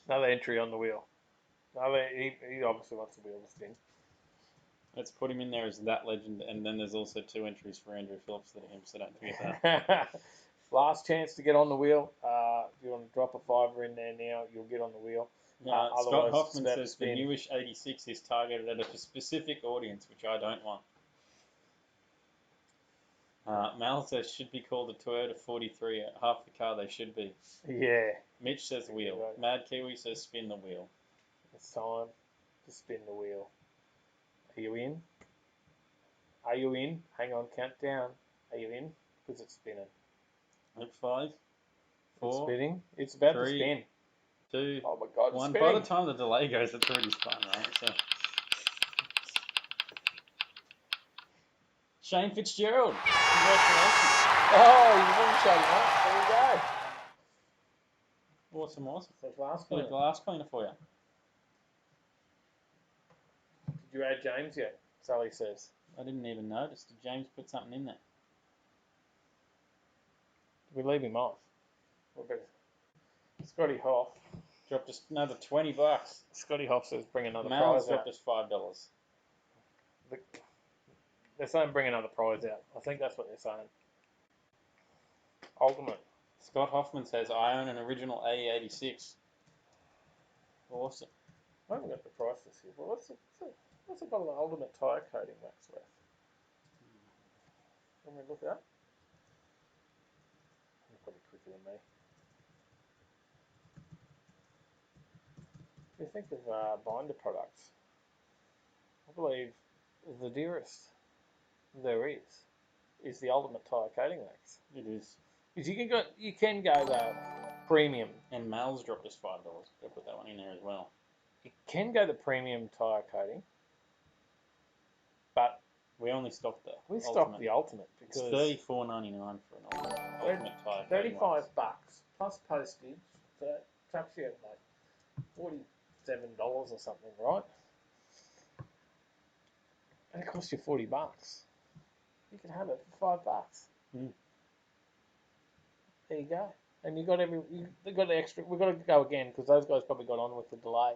Another entry on the wheel. He obviously wants the wheel to spin. Let's put him in there as that legend, and then there's also 2 entries for Andrew Phillips that are him, so don't forget that. Last chance to get on the wheel. If you want to drop a $5 in there now, you'll get on the wheel. Scott Hoffman says the newish 86 is targeted at a specific audience, which I don't want. Mal says should be called a Toyota 43. Half the car they should be. Yeah. Mitch says wheel. Right. Mad Kiwi says spin the wheel. It's time to spin the wheel. Are you in? Are you in? Hang on, count down. Are you in? Because it's spinning. 5, 4, It's spinning. It's about 3, to spin. 2, Oh my God, it's 1. spinning. By the time the delay goes, it's already spun, right? So. Shane Fitzgerald. Congratulations. Oh, you didn't show me that. There we go. Awesome. So glass Got a cleaner. glass cleaner for you. Did you add James yet? Sally says. I didn't even notice. Did James put something in there? We leave him off. Scotty Hoff. Dropped us another $20. Scotty Hoff says bring another Mal's prize out. dropped us $5. They're saying bring another prize out. I think that's what they're saying. Ultimate. Scott Hoffman says, I own an original AE86. Awesome. I haven't got the prices here, but what's it got an ultimate tyre coating wax worth? Can we look it up? You're probably quicker than me. If you think of binder products, I believe the dearest there is the ultimate tyre coating wax. It is. Because you can go the premium. And Mal's dropped us $5. Go put that one in there as well. You can go the premium tyre coating, but We only stocked the we stocked ultimate. the ultimate It's because $34.99 for an ultimate tyre. $35 plus postage. So it chucks you at like $47 or something, right? And it costs you $40. You can have it for $5. Mm. There you go. And you got the extra. We've got to go again because those guys probably got on with the delay.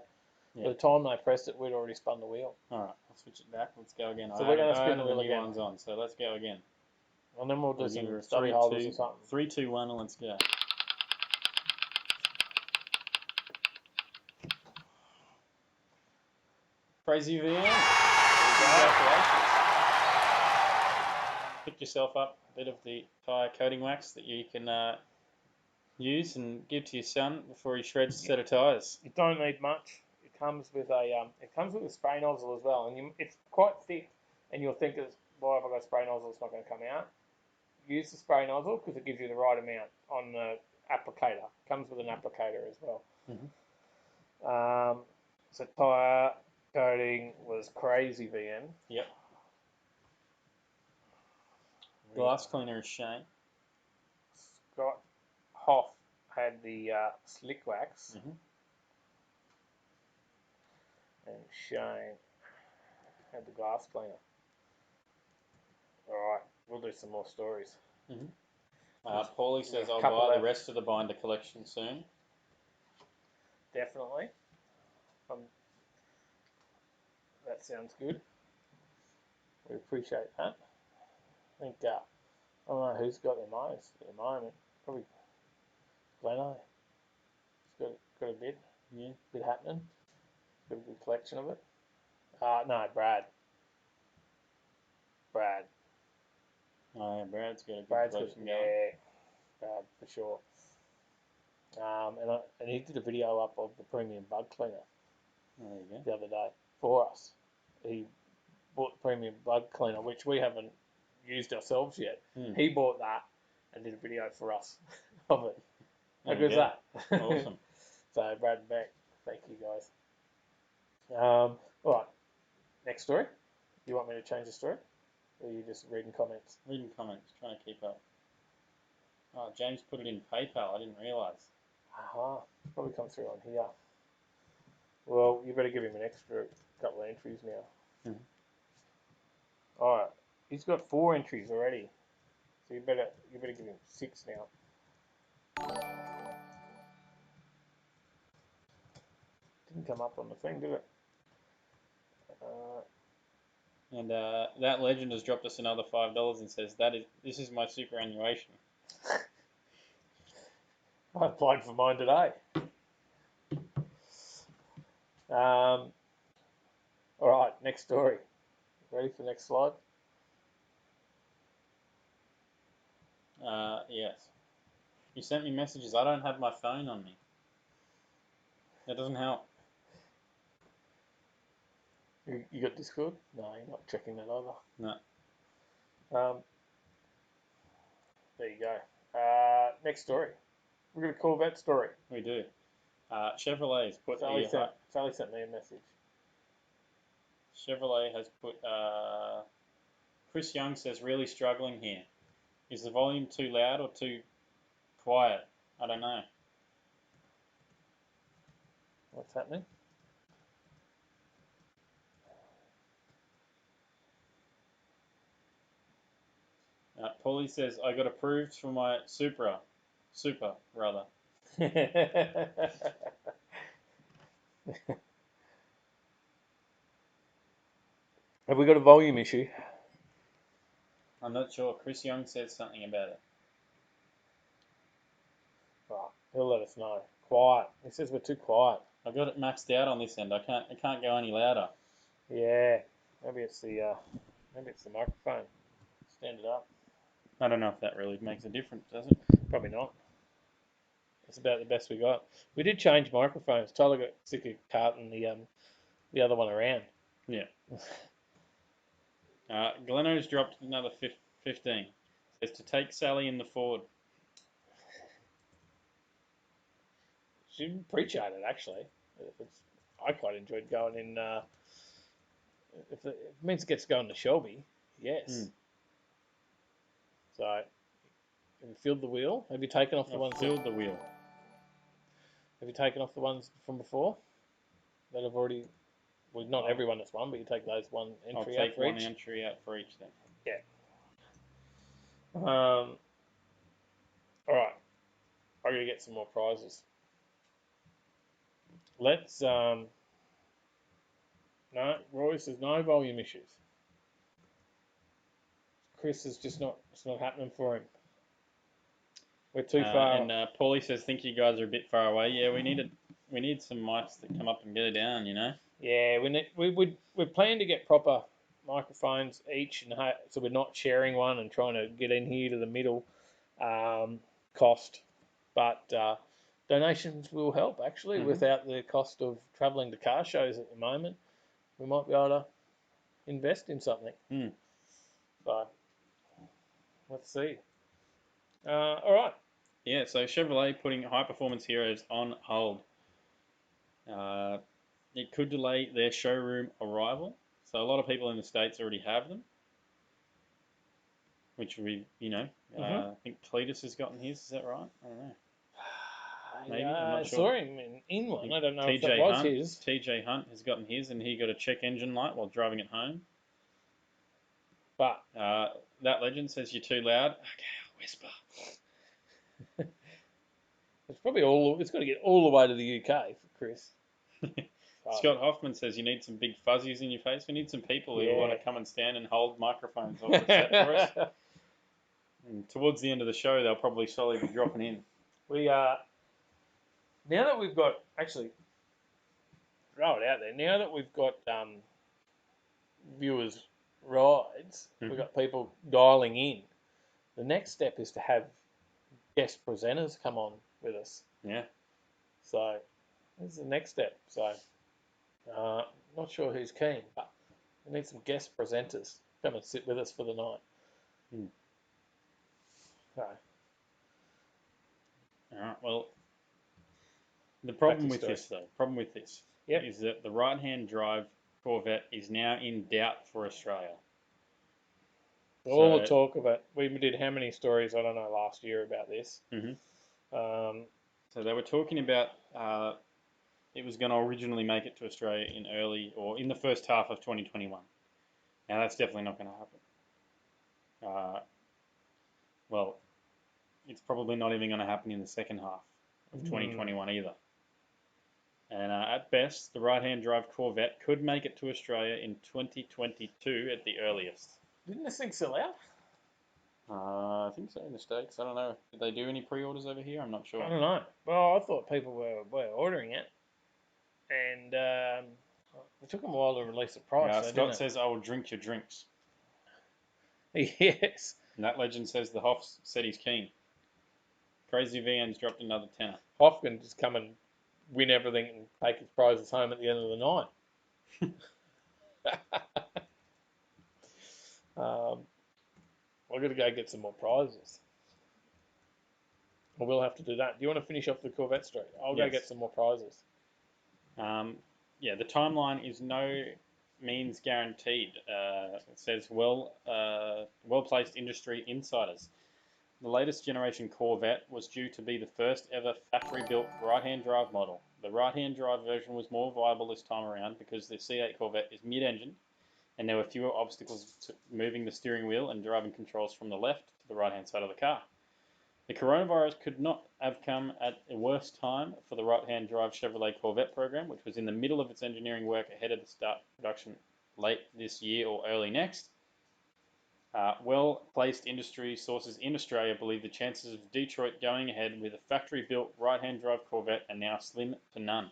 Yeah. By the time they pressed it, we'd already spun the wheel. All right, I'll switch it back. Let's go again. So we're going to spin the the wheel new again. one's on, so let's go again. And then we'll do We'll give her some a study 3, holders 2, or something. 3, 2, 1, and let's go. Crazy VM. Congratulations. Pick yourself up a bit of the tyre coating wax that you can use and give to your son before he shreds a set of tyres. You don't need much. It comes with a spray nozzle as well, and it's quite thick. And you'll think, why have I got a spray nozzle? It's not going to come out. Use the spray nozzle because it gives you the right amount on the applicator. It comes with an applicator as well. Mm-hmm. So tyre coating was crazy, VM. Yep. Glass cleaner is Shane. Scott Hoff had the slick wax, Mm-hmm. and Shane had the glass cleaner. All right, we'll do some more stories. Mm-hmm. Paulie says I'll Couple buy left. the rest of the binder collection soon. Definitely. That sounds good. We appreciate that. I think, I don't know who's got the most at the moment. Probably Gleno. He's got a bit happening. Got a good collection of it. No, Brad. Oh, yeah, Brad's got a good Brad's collection good, going. yeah. Brad, for sure. And he did a video up of the premium bug cleaner There you go. the other day for us. He bought the premium bug cleaner, which we haven't used ourselves yet. He bought that and did a video for us of it. How There you good's go. that? Awesome. So Brad and Beck, thank you guys. All right, next story. You want me to change the story, or are you just reading comments? Reading comments, trying to keep up. Oh, James put it in PayPal. I didn't realise. Aha, probably come through on here. Well, you better give him an extra couple of entries now. All right, he's got 4 entries already, so you better give him 6 now. Didn't come up on the thing, did it? And that legend has dropped us another $5 and says this is my superannuation. I applied for mine today. All right, next story. Ready for the next slide? Yes. You sent me messages. I don't have my phone on me. That doesn't help. You got Discord? No, you're not checking that either. No. There you go. Next story. We're going to call that story. We do. Chevrolet's put Sally sent me a message. Chevrolet has put Chris Young says really struggling here. Is the volume too loud or too quiet? I don't know. What's happening? Paulie says I got approved for my Super rather. Have we got a volume issue? I'm not sure. Chris Young said something about it. Right, he'll let us know. Quiet. He says we're too quiet. I've got it maxed out on this end. It can't go any louder. Yeah. Maybe it's the microphone. Stand it up. I don't know if that really makes a difference, does it? Probably not. It's about the best we got. We did change microphones. Tyler got sick of carting the other one around. Yeah. Gleno's dropped another 15. Says to take Sally in the Ford. appreciate it actually. I quite enjoyed going in. If it means it gets going to Shelby, yes. So, have you filled the wheel? Have you taken off the ones? Filled the wheel. Have you taken off the ones from before that have already? Well, not everyone that's won, but you take those one entry I'll out take for one each. entry out for each then. Yeah. All right. I'm gonna get some more prizes. Let's no, Roy says no volume issues. Chris is just not. It's not happening for him. We're too far. And Paulie says, "Think you guys are a bit far away." Yeah, we need some mics that come up and get it down. You know. Yeah, we plan to get proper microphones each, and so we're not sharing one and trying to get in here to the middle cost. But donations will help actually without the cost of travelling to car shows at the moment. We might be able to invest in something. So let's see. All right. Yeah, so Chevrolet putting high performance heroes on hold. It could delay their showroom arrival. So a lot of people in the States already have them, which I think Cletus has gotten his. Is that right? I don't know. Maybe, I'm not sure. I saw him in one. I don't know if that TJ was Hunt, his. TJ Hunt has gotten his, and he got a check engine light while driving it home. But that legend says you're too loud. Okay, I'll whisper. it's probably it's got to get all the way to the UK for Chris. Scott Hoffman says you need some big fuzzies in your face. We need some people who want to come and stand and hold microphones off the set for us. And towards the end of the show, they'll probably slowly be dropping in. We now that we've got actually throw it out there. Now that we've got viewers' rides, we've got people dialing in. The next step is to have guest presenters come on with us. Yeah. So this is the next step. So not sure who's keen, but we need some guest presenters come and sit with us for the night. So, all right. Well, the problem with this is that the right-hand drive Corvette is now in doubt for Australia. All the talk of it. We did how many stories, I don't know, last year about this. So they were talking about it was going to originally make it to Australia in the first half of 2021. Now that's definitely not going to happen. Well, it's probably not even going to happen in the second half of 2021 either. And at best, the right-hand drive Corvette could make it to Australia in 2022 at the earliest. Didn't this thing sell out? I think so in the States. I don't know. Did they do any pre-orders over here? I'm not sure. I don't know. Well, I thought people were ordering it. And it took them a while to release the price. Yeah, Scott says, I will drink your drinks. Yes. And that legend says the Hoff said he's keen. Crazy VN's dropped another tenner. Hoff can just come and win everything and take his prizes home at the end of the night. I've got to go get some more prizes. We'll have to do that. Do you want to finish off the Corvette street? I'll go get some more prizes. Yeah, the timeline is no means guaranteed. It says well-placed industry insiders. The latest generation Corvette was due to be the first ever factory-built right-hand drive model. The right-hand drive version was more viable this time around because the C8 Corvette is mid-engine and there were fewer obstacles to moving the steering wheel and driving controls from the left to the right-hand side of the car. The coronavirus could not have come at a worse time for the right-hand drive Chevrolet Corvette program, which was in the middle of its engineering work ahead of the start of production late this year or early next. Well-placed industry sources in Australia believe the chances of Detroit going ahead with a factory-built right-hand drive Corvette are now slim to none.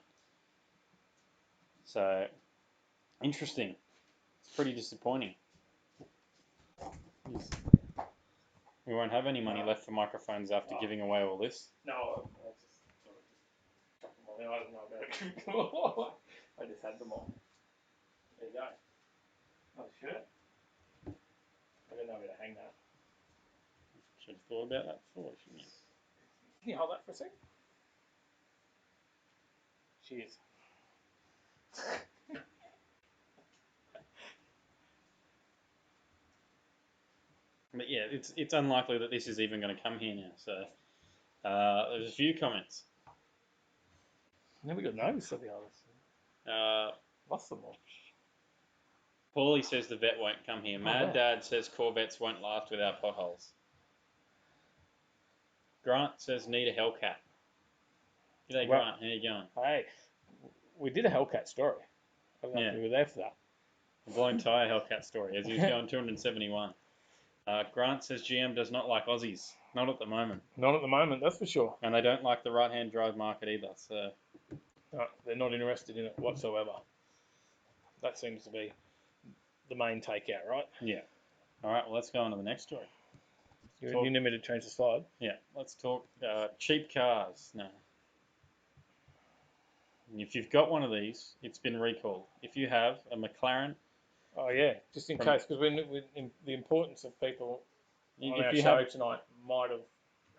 So, interesting. It's pretty disappointing. We won't have any money left for microphones after giving away all this. No, I just chucked them all in. I don't know about it. I just had them all. There you go. Nice shirt. I don't know where to hang that. Should have thought about that before, shouldn't you? Can you hold that for a second? Cheers. But yeah, it's unlikely that this is even going to come here now. So there's a few comments. Never got notice of the others. Lost them all. Paulie says the vet won't come here. Mad wow. Dad says Corvettes won't last without potholes. Grant says need a Hellcat. G'day, Well, Grant. How you going? Hey, we did a Hellcat story. I don't know if you were there for that. A blown tyre Hellcat story as he was going 271. Grant says GM does not like Aussies. Not at the moment. Not at the moment, that's for sure. And they don't like the right-hand drive market either. So No, they're not interested in it whatsoever. That seems to be the main takeout, right? yeah. All right. Well, let's go on to the next story. You need me to change the slide? Yeah. Let's talk cheap cars now. If you've got one of these, it's been recalled. If you have a McLaren, Oh yeah, just in case, because the importance of people on our show tonight might have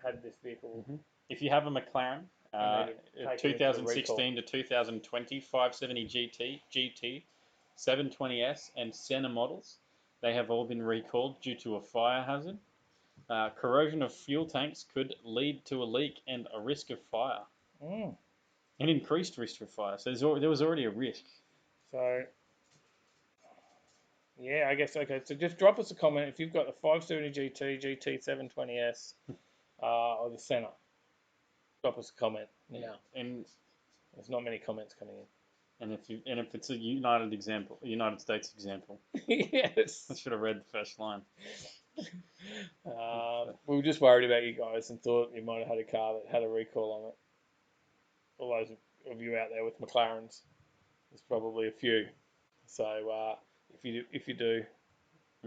had this vehicle. If you have a McLaren, I need to take it into the 2016 to 2020 570 GT, 720S, and Senna models, they have all been recalled due to a fire hazard. Corrosion of fuel tanks could lead to a leak and a risk of fire. An increased risk of fire. So there was already a risk. So, yeah, I guess, okay. So just drop us a comment if you've got the 570 GT, GT 720S, or the Senna. Drop us a comment now. And there's not many comments coming in. And if it's a United States example. Yes. I should have read the first line. We were just worried about you guys and thought you might have had a car that had a recall on it. All those of you out there with McLarens, there's probably a few. So if you do,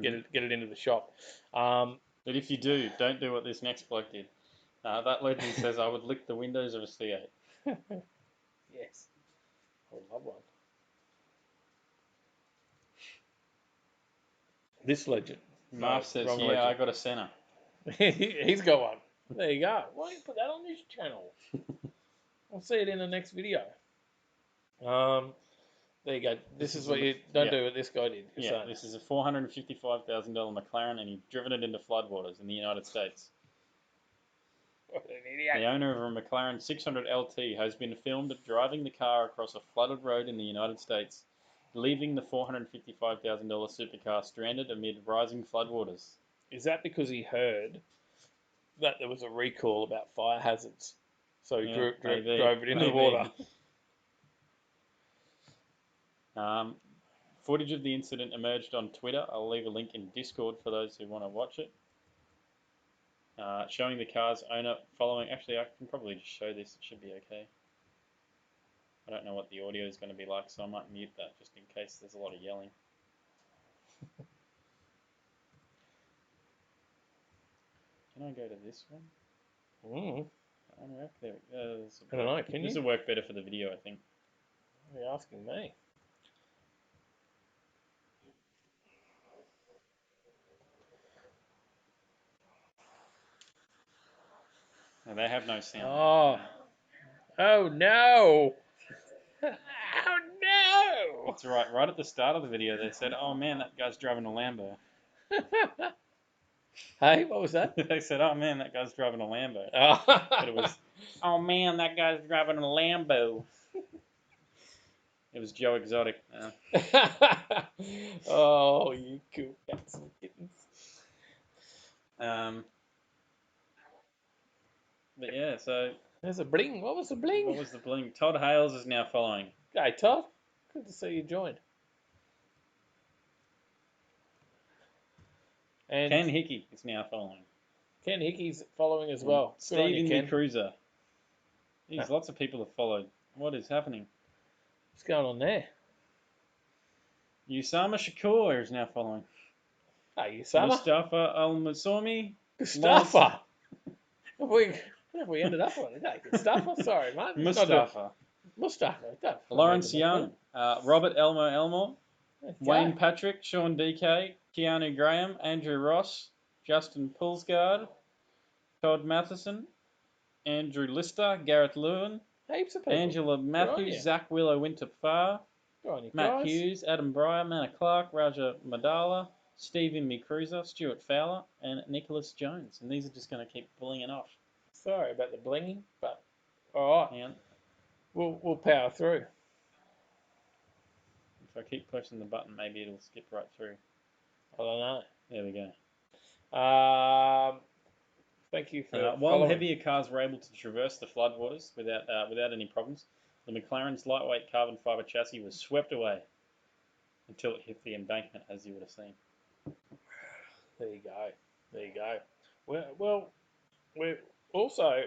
get it into the shop. But if you do, don't do what this next bloke did. That legend says I would lick the windows of a C8. Yes, I would love one. This legend. Marv says, yeah, legend. I got a Senna. He's got one. There you go. Why don't you put that on this channel? I'll see it in the next video. There you go. This is what you don't do what this guy did. Yeah, this is a $455,000 McLaren, and he'd driven it into floodwaters in the United States. What an idiot. The owner of a McLaren 600 LT has been filmed driving the car across a flooded road in the United States, leaving the $455,000 supercar stranded amid rising floodwaters. Is that because he heard that there was a recall about fire hazards? So he drove it into the water. Footage of the incident emerged on Twitter. I'll leave a link in Discord for those who want to watch it. Showing the car's owner following... Actually, I can probably just show this. It should be okay. I don't know what the audio is going to be like, so I might mute that just in case there's a lot of yelling. Can I go to this one? There we go. I don't know. Can you? This will work better for the video, I think. What are you asking me? No, they have no sound. Oh no! Oh no! That's right. Right at the start of the video, they said, "Oh man, that guy's driving a Lambo." Hey, what was that? They said, "Oh man, that guy's driving a Lambo." But it was, "Oh man, that guy's driving a Lambo." It was Joe Exotic. Oh, you cool cats and kittens. But yeah, so there's a bling. What was the bling? What was the bling? Todd Hales is now following. Hey, Todd. Good to see you joined. And Ken Hickey is now following. Ken Hickey's following as well. Steve in the Cruiser. There's lots of people have followed. What is happening? What's going on there? Usama Shakur is now following. Hey, Usama. Mustafa Al-Masoumi. Mustafa. What have we ended up on today? Mustafa? Sorry, mate. Mustafa. Lawrence Young. Robert Elmore. Wayne Patrick. Sean DK. Keanu Graham. Andrew Ross. Justin Pulsgaard. Todd Matheson. Andrew Lister. Gareth Lewin. Heaps of people. Angela you. Matthews, Zach Willow, Winter Far, Good on you, Matt guys. Hughes, Adam Breyer, Manna Clark, Raja Madala, Stephen Cruiser, Stuart Fowler, and Nicholas Jones. And these are just going to keep pulling it off. Sorry about the blinging, but all right. And We'll power through. if I keep pushing the button, maybe it'll skip right through. I don't know. There we go. Thank you for While following. heavier cars were able to traverse the floodwaters without any problems, the McLaren's lightweight carbon fibre chassis was swept away until it hit the embankment, as you would have seen. There you go. Well, we're also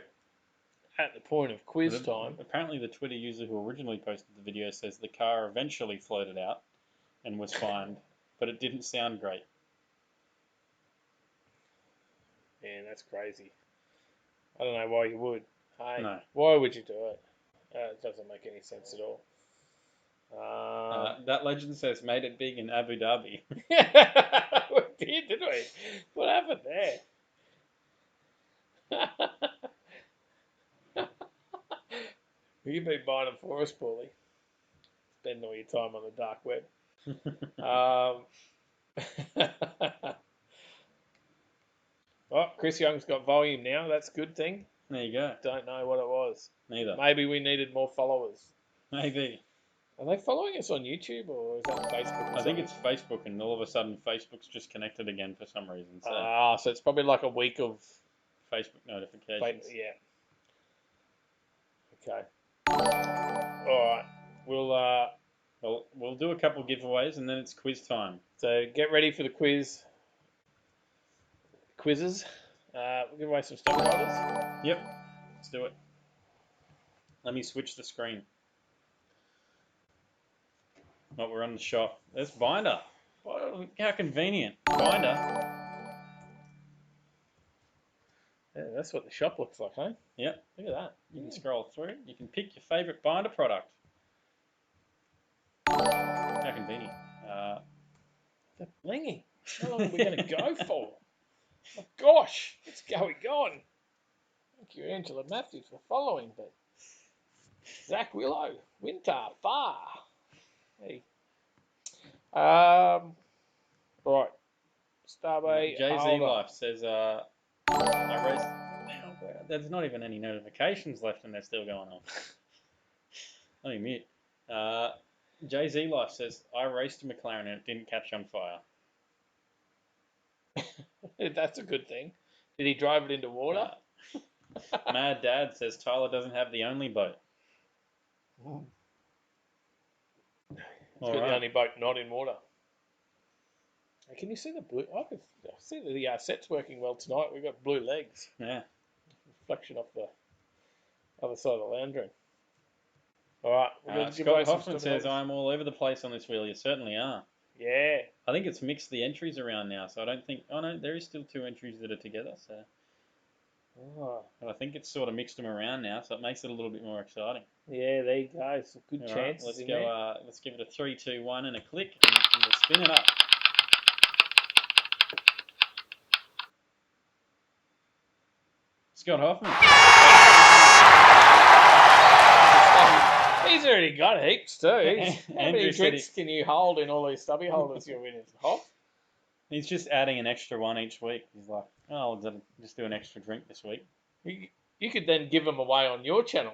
at the point of quiz time. Apparently, the Twitter user who originally posted the video says the car eventually floated out and was fined, but it didn't sound great. Man, that's crazy. I don't know why you would. Hey, No. why would you do it? It doesn't make any sense at all. That legend says made it big in Abu Dhabi. We did, didn't we? What happened there? You've been buying them for us, Paulie. Spending all your time on the dark web. Oh, Chris Young's got volume now. That's a good thing. There you go. Don't know what it was. Neither. Maybe we needed more followers. Maybe. Are they following us on YouTube or is that Facebook? I think it's Facebook, and all of a sudden Facebook's just connected again for some reason. So so it's probably like a week of Facebook notifications. Yeah. Okay. All right. We'll do a couple giveaways, and then it's quiz time. So get ready for the quizzes. We'll give away some stubby holders. Yep. Let's do it. Let me switch the screen. Oh, we're on the shop. There's Binder. Oh, how convenient. Binder. Yeah, that's what the shop looks like, huh? Yep. Look at that. You can scroll through. You can pick your favourite Binder product. How convenient. The blingy. How long are we going to go for? Oh, gosh, it's going on. Thank you, Angela Matthews, for following. But Zach Willow, Winter, Far. Hey. Right. Starbay. Jay-Z Life says, I raced. There's not even any notifications left, and they're still going on. Let me mute. Jay-Z Life says, I raced a McLaren and it didn't catch on fire. That's a good thing. Did he drive it into water? Mad Dad says Tyler doesn't have the only boat. It's got the only boat not in water. Hey, can you see the blue? I can see the set's working well tonight. We've got blue legs. Yeah. Reflection off the other side of the lounge room. All right. Scott Hoffman says, I'm all over the place on this wheel. You certainly are. Yeah. I think it's mixed the entries around now, so I don't think... Oh, no, there is still 2 entries that are together, so... But I think it's sort of mixed them around now, so it makes it a little bit more exciting. Yeah, there you go. It's a good chance. Let's go. Let's give it a 3, 2, 1 and a click, and we'll spin it up. Scott Hoffman. He's already got heaps too. How many Andrew drinks can you hold in all these stubby holders you're winning? Hoff? He's just adding an extra one each week. He's like, oh, I'll just do an extra drink this week. You could then give them away on your channel.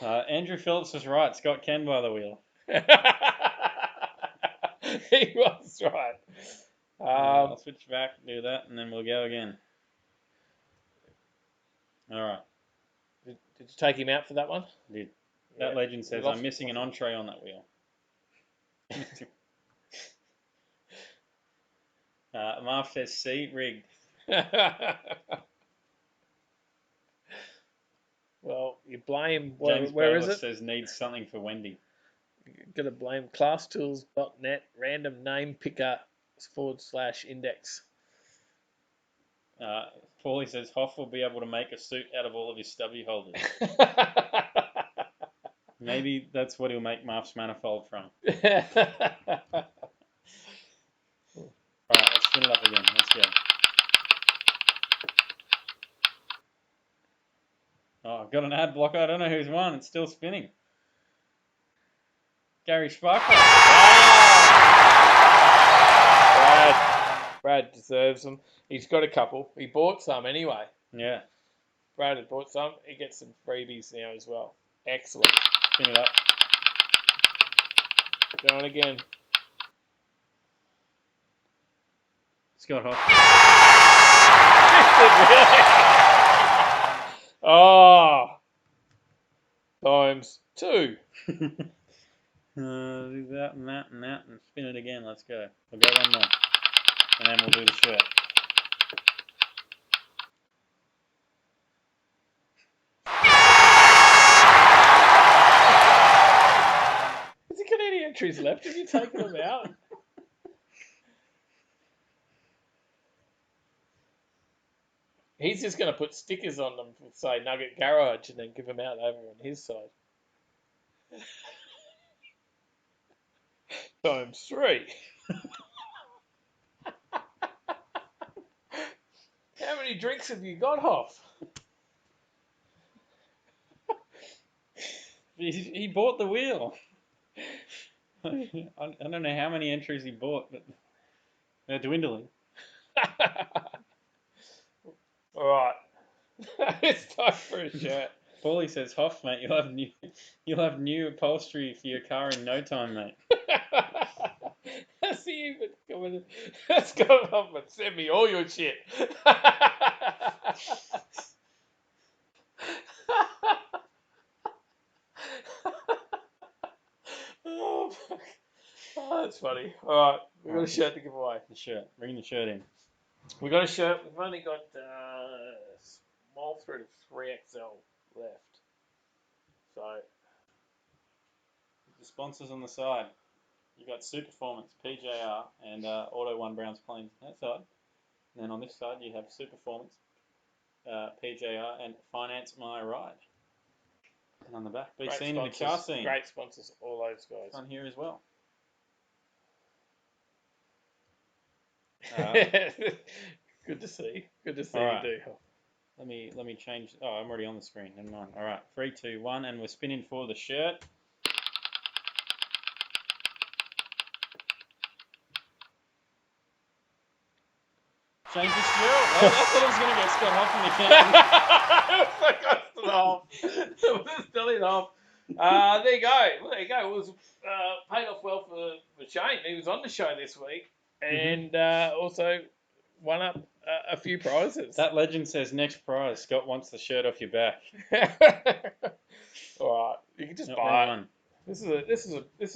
Andrew Phillips was right. Scott can buy the wheel. He was right. I'll switch back, do that, and then we'll go again. All right. Did you take him out for that one? Did. That legend says, I'm missing an entree on that wheel. Marv says, see, rigged. Well, you blame... James where Bayless is it? says, needs something for Wendy. You're going to blame ClassTools.net random name picker /index. Paulie says, Hoff will be able to make a suit out of all of his stubby holders. Maybe that's what he'll make Marf's manifold from. Alright, let's spin it up again. Let's go. Oh, I've got an ad blocker. I don't know who's won. It's still spinning. Gary Sparkler. Brad deserves them. He's got a couple. He bought some anyway. Yeah. Brad had bought some. He gets some freebies now as well. Excellent. Spin it up. Going again. Scott Hoff. Oh. Times 2. Do that and that and that and spin it again. Let's go. We'll go one more. And then we'll do the shirt. Has he got any entries left? Have you taken them out? He's just going to put stickers on them with, say, Nugget Garage and then give them out over on his side. Times 3. How many drinks have you got, Hoff? He bought the wheel. I don't know how many entries he bought, but they're dwindling. All right. It's time for a shirt. Paulie says, Hoff, mate, you'll have new upholstery for your car in no time, mate. Has he even coming? Let's go off and send me all your shit. Oh, fuck. Oh, that's funny. All right, we've got a shirt to give away. The shirt. Bring the shirt in. We got a shirt. We've only got small through to 3XL left. So The sponsors on the side. You got Superformance, PJR, and Auto One Browns Plains on that side. And then on this side you have Superformance, PJR, and Finance My Ride. And on the back, be seen in the car scene. Great sponsors, all those guys. On here as well. Good to see. Good to see All you right. do. Let me change. Oh, I'm already on the screen. Never mind. All right, 3, 2, 1, and we're spinning for the shirt. Change the shirt. I thought I was going to get Scott Hoff in the camp. It was still it off. There you go. Well, there you go. It was paid off well for Shane. He was on the show this week and also won up a few prizes. That legend says next prize. Scott wants the shirt off your back. All right, you can just Not buy it. one. This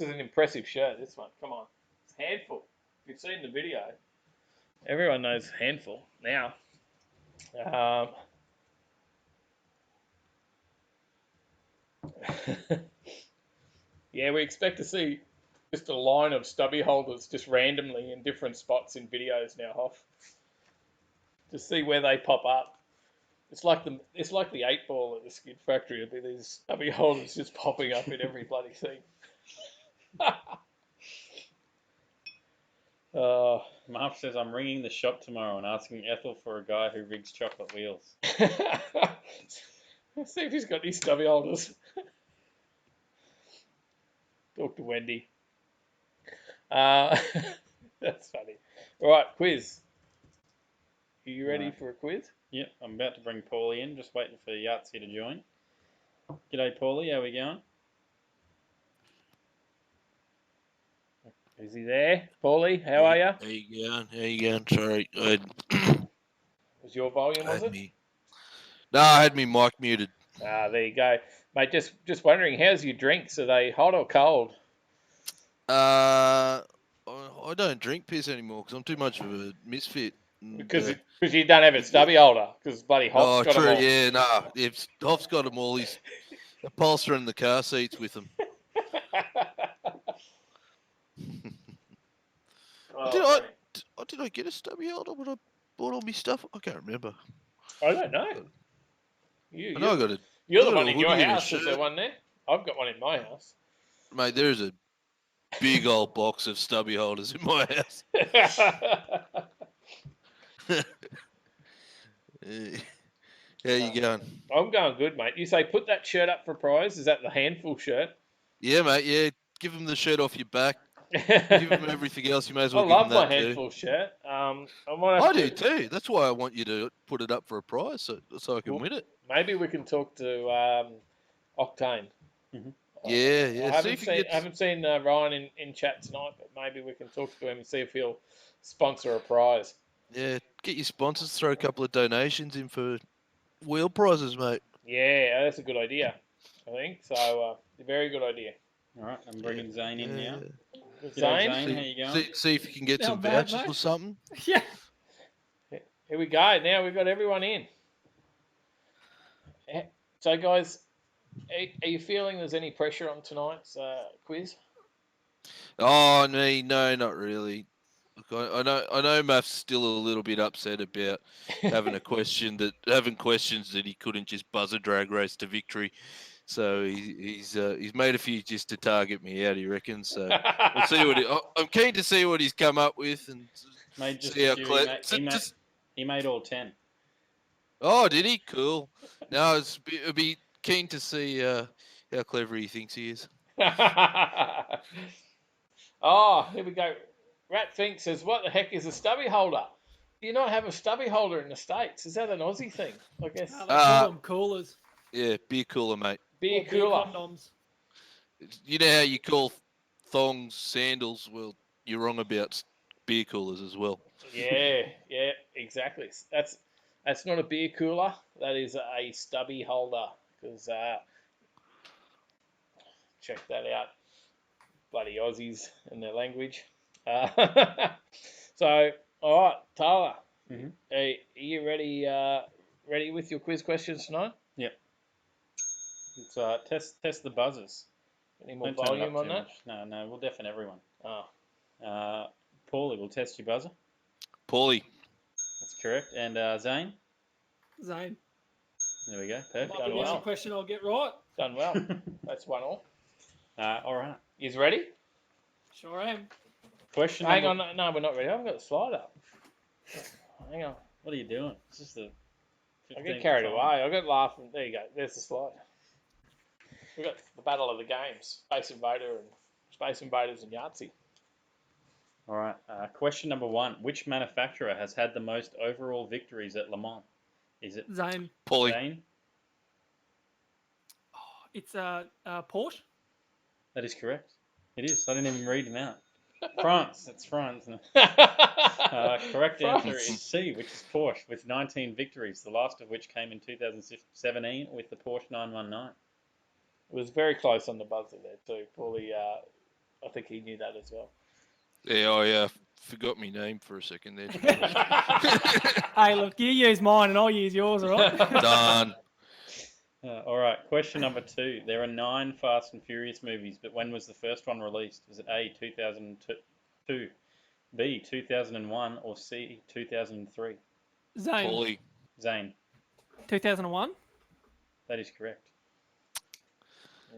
is an impressive shirt. This one, come on, it's Handful. If you've seen the video, everyone knows Handful now. Yeah, we expect to see just a line of stubby holders just randomly in different spots in videos now, Hoff. To see where they pop up. It's like the 8-ball at the Skid Factory. It'd be these stubby holders just popping up in every bloody thing. Marv says I'm ringing the shop tomorrow and asking Ethel for a guy who rigs chocolate wheels. Let's see if he's got any stubby holders. Talk to Wendy. That's funny. All right, quiz. Are you ready for a quiz? Yep, I'm about to bring Paulie in. Just waiting for Yahtzee to join. G'day, Paulie. How we going? Is he there? Paulie, how are you? How you going? How you going? Sorry, Was your volume, was it? No, I had me mic muted. There you go. Mate, just wondering, how's your drinks? Are they hot or cold? I don't drink piss anymore because I'm too much of a misfit. Because you don't have a stubby holder. Because bloody Hoff's got true, them all. yeah, nah. If Hoff's got them all, he's upholstering the car seats with them. Did I get a stubby holder when I bought all my stuff? I can't remember. I don't know. I know I got it. You're the one in your house. Is there one there? I've got one in my house. Mate, there's a big old box of stubby holders in my house. How you going? I'm going good, mate. You say put that shirt up for a prize. Is that the handful shirt? Yeah, mate. Yeah, give them the shirt off your back. Give them everything else. You may as I well give them love my that too. handful shirt. I might I have do to, too. That's why I want you to put it up for a prize, so I can win it. maybe we can talk to Octane. Yeah, yeah. I See if you can haven't seen Ryan in chat tonight, but maybe we can talk to him and see if he'll sponsor a prize. get your sponsors, throw a couple of donations in for wheel prizes, mate. Yeah, that's a good idea. I think so. A very good idea. All right, I'm bringing Zane in now. Zane, Zane, how you going? See if you can get Not some bad, vouchers mate. or something. Yeah. here we go. Now we've got everyone in. So, guys, are you feeling there's any pressure on tonight's quiz? Oh, no, not really. Look, I know Math's still a little bit upset about having questions that he couldn't just buzz a drag race to victory. So he's made a few just to target me out, he reckons. So we'll see I'm keen to see what he's come up with and Made just see a how few. He made all 10. Oh, did he? Cool. Now it'd be keen to see how clever he thinks he is. Oh, here we go. Rat Fink says, "What the heck is a stubby holder? Do you not have a stubby holder in the States? Is that an Aussie thing? I guess. They call them coolers. Yeah, beer cooler, mate. Beer Or cooler. condoms. You know how you call thongs sandals? Well, you're wrong about beer coolers as well. Yeah, exactly. That's not a beer cooler. That is a stubby holder. Because check that out, bloody Aussies and their language. So, all right, Tyler, are you ready? Ready with your quiz questions tonight? Yep. Let's test the buzzers. Any more Don't turn it volume up on too that? much. No, we'll deafen everyone. Oh, Paulie will test your buzzer. Paulie. That's correct. And Zane. Zane. There we go. Perfect. Might be the only question I'll get right. done well. That's 1-1. All right. He's ready? Sure am. Question. Hang on, no, we're not ready. I haven't got the slide up. Hang on. What are you doing? It's just a. I get carried away. I got laughing. There you go. There's the slide. We've got the battle of the games: Space Invaders and Yahtzee. All right. Question number 1: Which manufacturer has had the most overall victories at Le Mans? Is it Zane. Paulie. Zane? It's Porsche. That is correct. It is. I didn't even read them out. France. It's France. Correct answer is C, which is Porsche, with 19 victories, the last of which came in 2017 with the Porsche 919. It was very close on the buzzer there too. Paulie, I think he knew that as well. Yeah, I forgot my name for a second there. Hey, look, you use mine and I'll use yours, all right? Done. All right, question number 2. There are 9 Fast and Furious movies, but when was the first one released? Was it A, 2002, B, 2001, or C, 2003? Zane. Paulie. Zane. 2001. That is correct.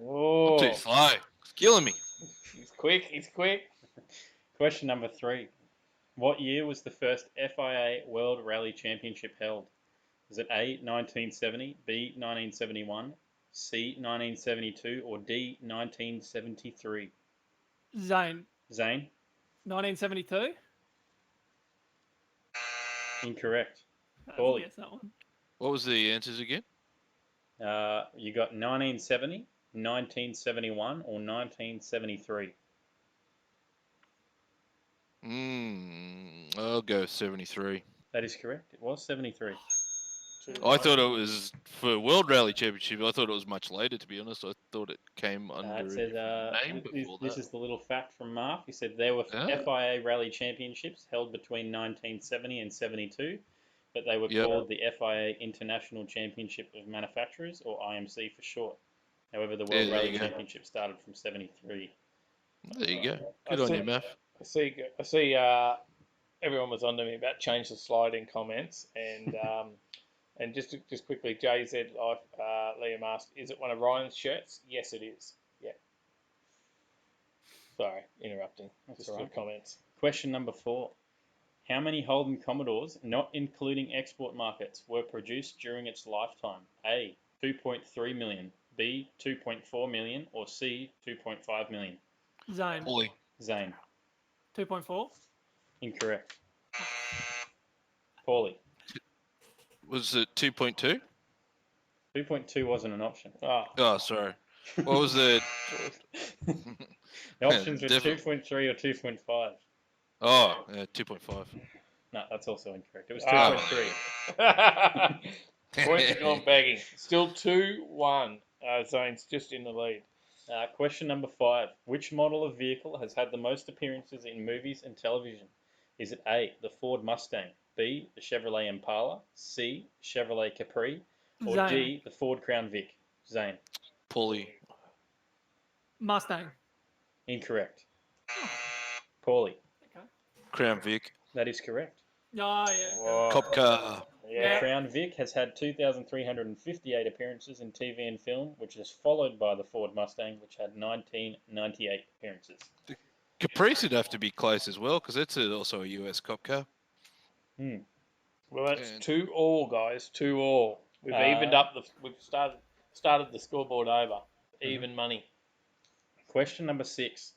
Oh, Too slow. It's killing me. He's quick. Question number 3. What year was the first FIA World Rally Championship held? Is it A, 1970, B, 1971, C, 1972, or D, 1973? Zane. Zane? 1972. Incorrect. Paulie. Yes, that one. What was the answers again? You got 1970, 1971, or 1973? I'll go 73. That is correct. It was 73. I thought it was for World Rally Championship. I thought it was much later, to be honest. I thought it came under It said, a name before this that. is the little fact from Mark. He said there were FIA Rally Championships held between 1970 and 72, but they were called the FIA International Championship of Manufacturers, or IMC for short. However, the World Rally Championship started from 73. There you go. Good on you, Matt. I see. Everyone was on to me about change the slide in comments, and and just quickly, JZ Life Liam asked, "Is it one of Ryan's shirts?" Yes, it is. Yeah. Sorry, interrupting. That's just all for right. comments. Question number 4. How many Holden Commodores, not including export markets, were produced during its lifetime? A. 2.3 million. B. 2.4 million. Or C. 2.5 million. Zane. Paulie. Zane. 2.4. Incorrect. Paulie. Was it 2.2? 2.2 wasn't an option. Oh, Oh, sorry. What was the? The options were Definitely. 2.3 or 2.5. Oh, 2.5. No, that's also incorrect. It was Ah. 2.3. Points have gone begging. Still 2-1. Zane's just in the lead. Question number 5. Which model of vehicle has had the most appearances in movies and television? Is it A, the Ford Mustang, B, the Chevrolet Impala, C, Chevrolet Capri, or Zane. D, the Ford Crown Vic? Zane. Paulie. Mustang. Incorrect. Paulie. Crown Vic. That is correct. Oh, yeah. Whoa. Cop car. Yeah. Crown Vic has had 2,358 appearances in TV and film, which is followed by the Ford Mustang, which had 1,998 appearances. Caprice would have to be close as well because it's also a US cop car. Well, that's And- 2-2, guys. 2-2. We've evened up the. We've started the scoreboard over. Even money. Question number 6.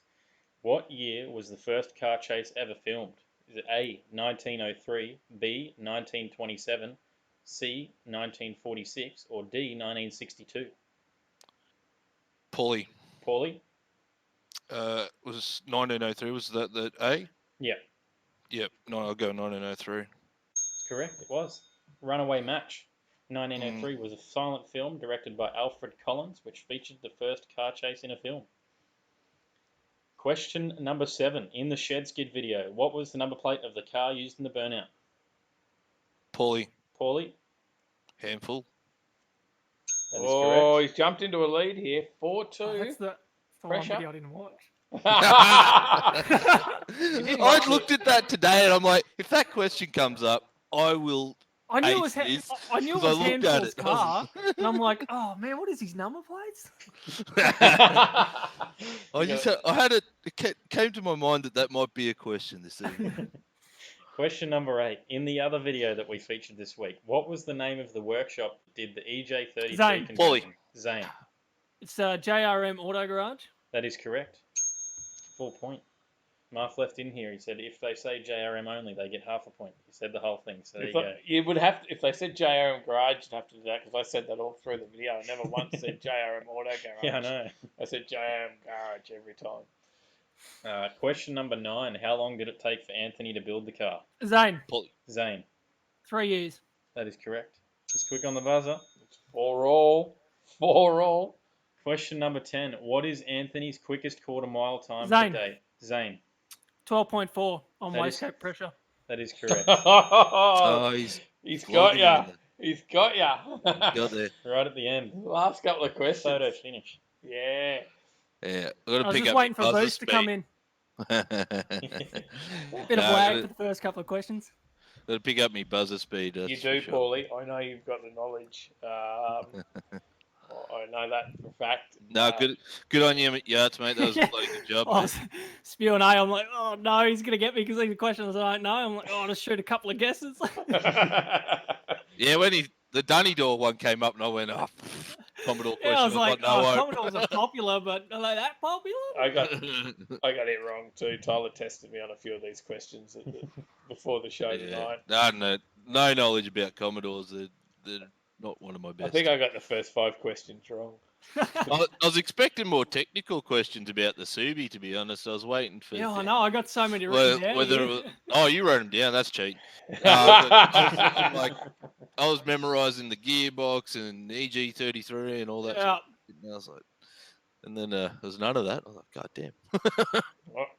What year was the first car chase ever filmed? Is it A, 1903, B, 1927, C, 1946, or D, 1962? Paulie. Paulie? Was 1903? Was that the A? Yeah, Yep. No, I'll go 1903. it's correct. It was. Runaway Match. 1903 was a silent film directed by Alfred Collins, which featured the first car chase in a film. Question number 7. In the Shed Skid video, what was the number plate of the car used in the burnout? Paulie. Paulie? Handful. That is Oh, correct. he's jumped into a lead here. 4-2. Oh, that's the one Pressure. video I didn't watch. I looked at that today and I'm like, if that question comes up, I will. I knew it ace was, this, I knew it 'cause I was looked at Handful's it, I was- car, and I'm like, oh man, what is his number plates? I had it. It came to my mind that might be a question this evening. Question number 8. In the other video that we featured this week, what was the name of the workshop that did the EJ33 Zane. conversion? Zane. It's JRM Auto Garage. That is correct. Full point. Marth left in here. He said if they say JRM only, they get half a point. He said the whole thing. So there you go. You would have to, if they said JRM Garage, you'd have to do that because I said that all through the video. I never once said JRM Auto Garage. Yeah, I know. I said JRM Garage every time. Question number 9. How long did it take for Anthony to build the car? Zane, Zane. 3 years. That is correct. He's quick on the buzzer. It's 4-4. Question number 10. What is Anthony's quickest quarter mile time Zane. today? Zane. 12.4 on That is- waistcoat pressure. That is correct. Oh, he's He's got flogging ya. me He's got ya. got there. Right at the end. Last couple of questions. Photo finish. Yeah. Yeah, I I got to was pick just up waiting for a buzzer boost to come in. Bit of Nah, lag gotta- for the first couple of questions. Got to pick up my buzzer speed. You That's do, for sure. Paulie. I know you've got the knowledge. I know that for a fact. No, good on you, Yards, mate. That was a bloody good job. I mate. was spewing A. I'm like, oh no, he's going to get me because these are questions I don't know. I'm like, oh, I'll just shoot a couple of guesses. Yeah, when the Dunny Door one came up, and I went, oh, Commodore question. Yeah, I was like, no, oh, Commodores are popular, but are they that popular? I got it wrong too. Tyler tested me on a few of these questions before the show yeah, tonight. no knowledge about Commodores. They're not one of my I best. think I got the first 5 questions wrong. I was expecting more technical questions about the Subi, to be honest. I was waiting for. Yeah, I know. I got so many written down. Whether here. you wrote them down. That's cheating. I was memorizing the gearbox and EG33 and all that. Yeah. Shit. And I was like, and then there was none of that. I was like, God damn.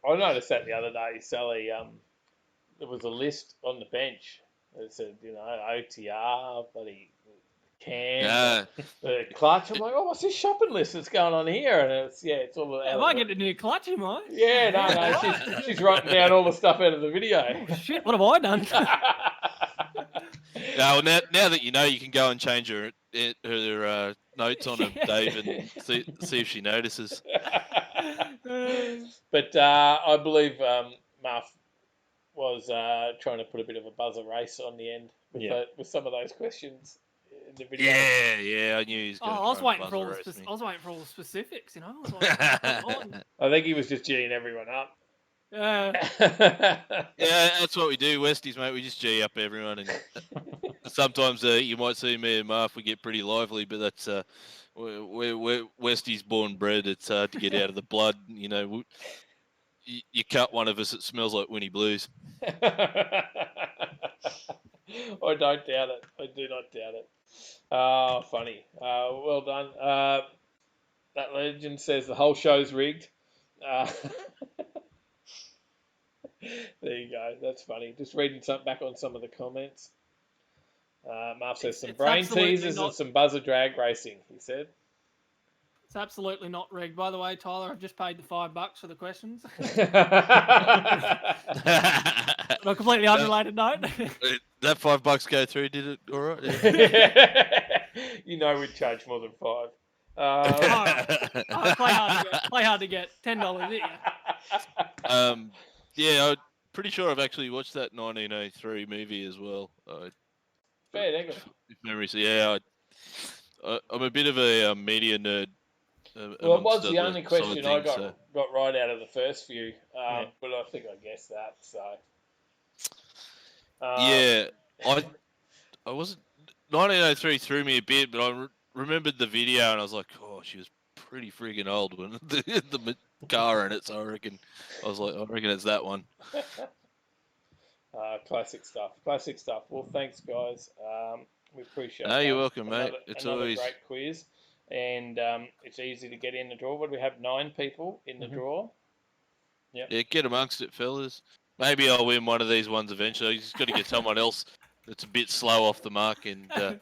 I noticed that the other day, Sally. There was a list on the bench that said, OTR, bloody cam, Yeah. the clutch. I'm like, oh, what's this shopping list that's going on here? And it's all. I might get a new clutch in mine. Yeah, no, she's writing down all the stuff out of the video. Oh, shit, what have I done? Now that you know, you can go and change her notes on her, Dave, and see if she notices. But I believe, Marth, was trying to put a bit of a buzzer race on the end with some of those questions in the video. Yeah, I knew he was going to I was try waiting and for all buzzer the race me. I was waiting for all the specifics. I was like, come on. I think he was just G'ing everyone up. Yeah. Yeah, that's what we do, Westies, mate. We just G up everyone, and sometimes you might see me and Marv. We get pretty lively, but that's we're Westies born bred. It's hard to get out of the blood. You know, you cut one of us, it smells like Winnie Blues. I don't doubt it. I do not doubt it. Oh, funny. Well done. That legend says the whole show's rigged. There you go. That's funny. Just reading back on some of the comments. Marv says some brain teasers and some buzzer drag racing, he said. It's absolutely not rigged. By the way, Tyler, I've just paid the $5 for the questions. On a completely unrelated note. That $5 go through, did it? All right. Yeah. You know we'd charge more than $5. Play hard to get. $10, yeah. Yeah, I'm pretty sure I've actually watched that 1903 movie as well. Fair dinkum. If memory, so yeah, I'm a bit of a media nerd. Well, it was the only question I got so. right out of the first few, but I think I guessed that. So yeah, I wasn't 1903 threw me a bit, but I remembered the video and I was like, oh, she was pretty friggin' old when the car in it. So I reckon it's that one. Classic stuff. Classic stuff. Well, thanks, guys. We appreciate it. No, you're welcome, mate. It's another always great quiz. And it's easy to get in the draw. What do we have? 9 people in the draw. Yep. Yeah, get amongst it, fellas. Maybe I'll win one of these ones eventually. You just got to get someone else that's a bit slow off the mark, and I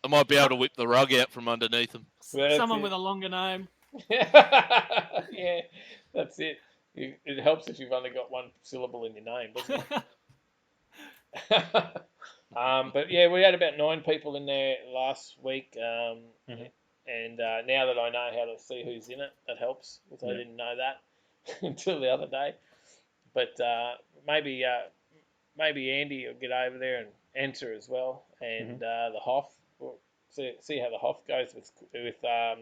might be able to whip the rug out from underneath them. Someone with a longer name. Yeah, that's it. It helps if you've only got one syllable in your name, doesn't it? But yeah, we had about 9 people in there last week, and now that I know how to see who's in it, that helps, because I didn't know that until the other day. But maybe Andy will get over there and answer as well, and the Hoff. We'll see how the Hoff goes with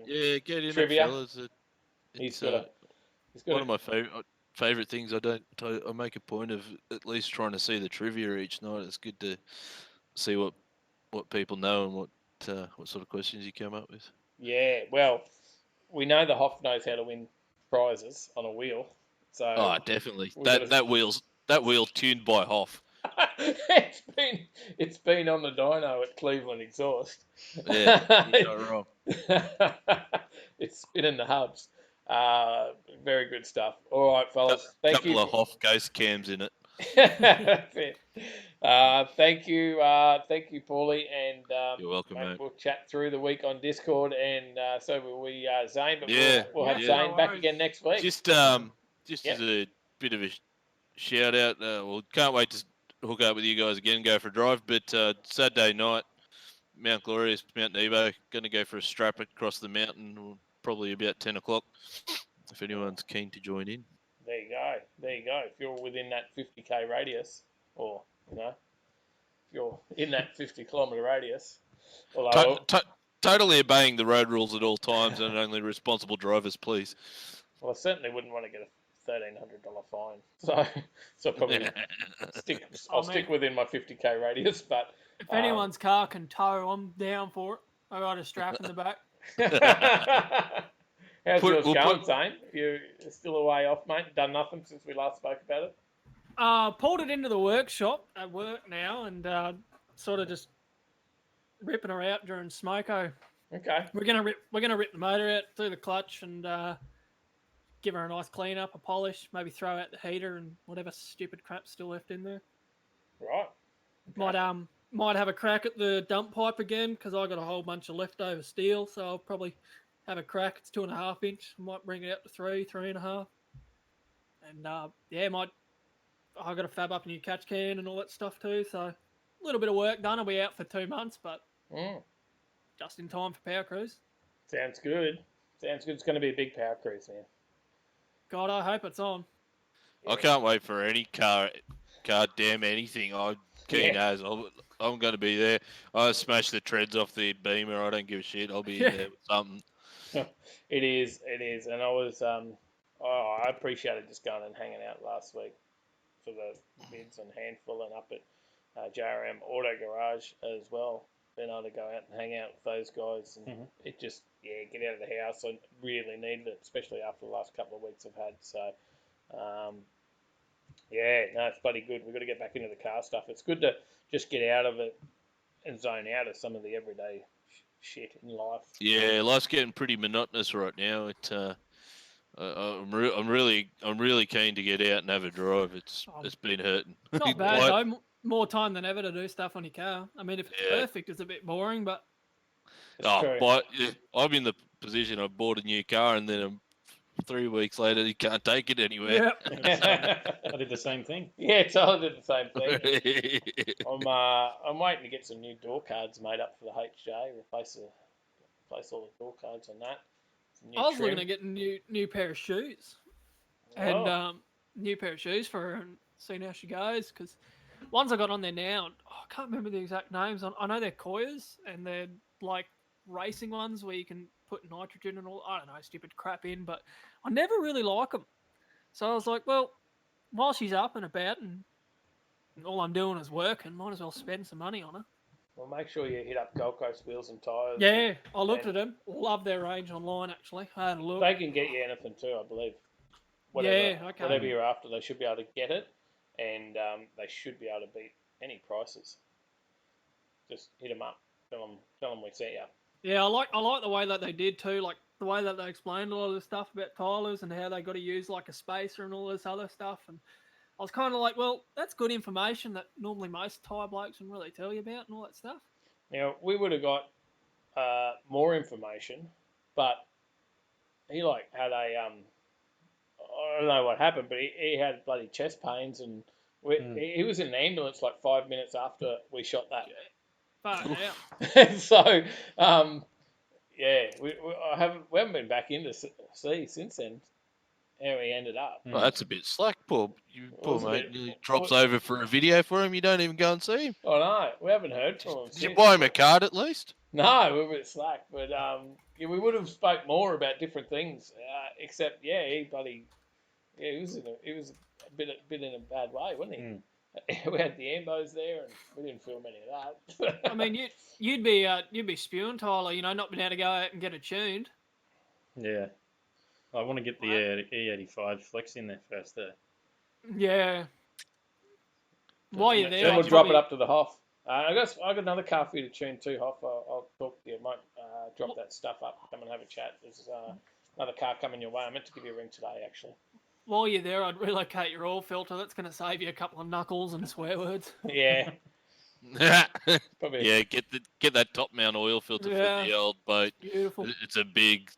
yeah, get in trivia. it, fellas. He's got one of my favorite things. I make a point of at least trying to see the trivia each night. It's good to see what people know and what sort of questions you come up with. Yeah, well, we know the Hoff knows how to win prizes on a wheel. So definitely. That wheel tuned by Hoff. it's been on the dyno at Cleveland Exhaust. Yeah, you're not wrong. It's spinning the hubs. Very good stuff. All right, fellas. Thank you. Couple of Hoff ghost cams in it. Thank you, Paulie, and you're welcome, mate. We'll chat through the week on Discord, and so will we, Zane. But we'll have yeah. Zane back again next week. Just as a bit of a shout out. Can't wait to hook up with you guys again, go for a drive. But Saturday night, Mount Glorious, Mount Nebo, going to go for a strap across the mountain, probably about 10 o'clock. If anyone's keen to join in. There you go. If you're within that 50k radius, or if you're in that 50-kilometre radius. Totally obeying the road rules at all times, and only responsible drivers, please. Well, I certainly wouldn't want to get a $1,300 fine, so probably I'll stick within my 50k radius. But if anyone's car can tow, I'm down for it. I got a strap in the back. How's yours going, Zane? You're still a way off, mate. Done nothing since we last spoke about it. Pulled it into the workshop at work now, and sort of just ripping her out during smoko. Okay. We're gonna rip the motor out through the clutch and give her a nice clean up, a polish, maybe throw out the heater and whatever stupid crap's still left in there. Right. Okay. Might have a crack at the dump pipe again because I got a whole bunch of leftover steel, so I'll probably have a crack. It's 2.5 inch. Might bring it out to 3.5. And I got to fab up a new catch can and all that stuff too. So a little bit of work done. I'll be out for 2 months, but just in time for Power Cruise. Sounds good. It's going to be a big Power Cruise, man. God, I hope it's on. I can't wait for any car damn anything. I'm keen Yeah. as. I'm going to be there. I smash the treads off the Beamer. I don't give a shit. I'll be in there with something. It is, and I was I appreciated just going and hanging out last week for the bids and handful and up at JRM Auto Garage as well. Being able to go out and hang out with those guys and it just get out of the house. I really needed it, especially after the last couple of weeks I've had. So no, it's bloody good. We've got to get back into the car stuff. It's good to just get out of it and zone out of some of the everyday shit in life. Yeah, life's getting pretty monotonous right now. I'm really keen to get out and have a drive. It's been hurting. Not bad though. More time than ever to do stuff on your car. I mean, if it's perfect, it's a bit boring, but. But I'm in the position I bought a new car and then 3 weeks later you can't take it anywhere. Yep. I did the same thing. Yeah, I did the same thing. I'm waiting to get some new door cards made up for the HJ. Replace all the door cards on that. I was looking at getting a new pair of shoes, and new pair of shoes for her and seeing how she goes. Because ones I got on there now, I can't remember the exact names. I know they're Koyas, and they're like racing ones where you can put nitrogen and all. I don't know, stupid crap in, but I never really like them. So I was like, well, while she's up and about, and all I'm doing is working, might as well spend some money on her. Well, make sure you hit up Gold Coast Wheels and Tyres. Yeah, I looked at them. Love their range online, actually. I had a look. They can get you anything too, I believe. Whatever you're after, they should be able to get it, and they should be able to beat any prices. Just hit them up. Tell them we sent you. Yeah, I like the way that they did too. Like the way that they explained a lot of the stuff about Tylers and how they got to use like a spacer and all this other stuff. And I was kind of like, well, that's good information that normally most tyre blokes wouldn't really tell you about and all that stuff. Now, we would have got more information, but he had a, I don't know what happened, but he had bloody chest pains and he was in an ambulance like 5 minutes after we shot that. So, we haven't been back in to see since then how he ended up. Well, that's a bit slack, poor mate. He drops over for a video for him. You don't even go and see him. Oh no, we haven't heard from him. Did you buy him a card at least? No, we're a bit slack, but we would have spoke more about different things. Except, he was a bit in a bad way, wasn't he? We had the ambos there, and we didn't feel any of that. I mean, you'd be spewing, Tyler. Not being able to go out and get it tuned. Yeah, I want to get the E85 Flex in there first. Yeah. While you're there, then we'll drop it up to the Hoff. I got another car for you to tune too, Hoff. I'll talk to you. Might drop that stuff up. Come and have a chat. There's another car coming your way. I meant to give you a ring today, actually. While you're there, I'd relocate your oil filter. That's going to save you a couple of knuckles and swear words. Yeah. Yeah, get that top mount oil filter for the old boat. Beautiful. It's a big.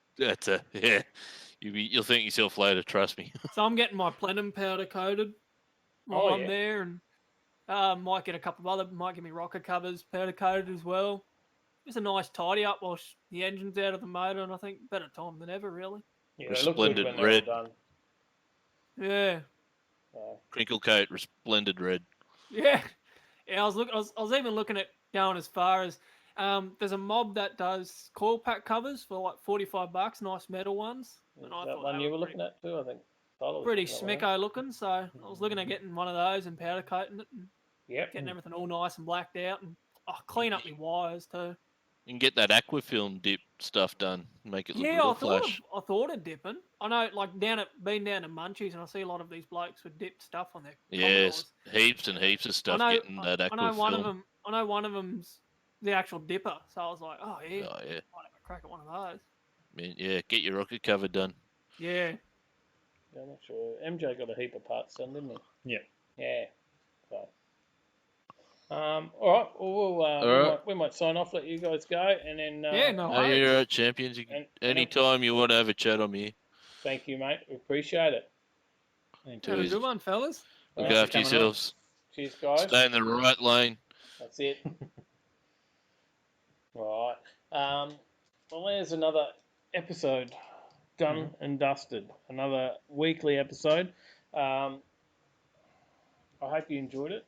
You'll thank yourself later. Trust me. So I'm getting my plenum powder coated while I'm there, and might get a couple of might give me rocker covers powder coated as well. Just a nice tidy up while the engine's out of the motor, and I think better time than ever, really. Yeah, resplendent red. Yeah. Crinkle coat, resplendent red. Yeah. I was even looking at going as far as there's a mob that does coil pack covers for like $45, nice metal ones. And I thought one you were looking at too, I think. Pretty smicko looking, so I was looking at getting one of those and powder coating it and getting everything all nice and blacked out and clean up my wires too. You can get that aquafilm dip stuff done, make it look real flash. I thought of dipping. I know, like been down to Munchies, and I see a lot of these blokes with dipped stuff on their. Yes, heaps and heaps of stuff getting that aquafilm. I know one of them's the actual dipper, so I was like, might have a crack at one of those. Get your rocket cover done. Yeah. I'm not sure. MJ got a heap of parts done, didn't he? Yeah. Yeah. So. All right. Well, we might sign off, let you guys go, and then. You're right, champions. Anytime you want to have a chat, I'm here. Thank you, mate. We appreciate it. Have a good one, fellas. Look after yourselves. Cheers, guys. Stay in the right lane. That's it. Right. Well, there's another episode done and dusted. Another weekly episode. I hope you enjoyed it.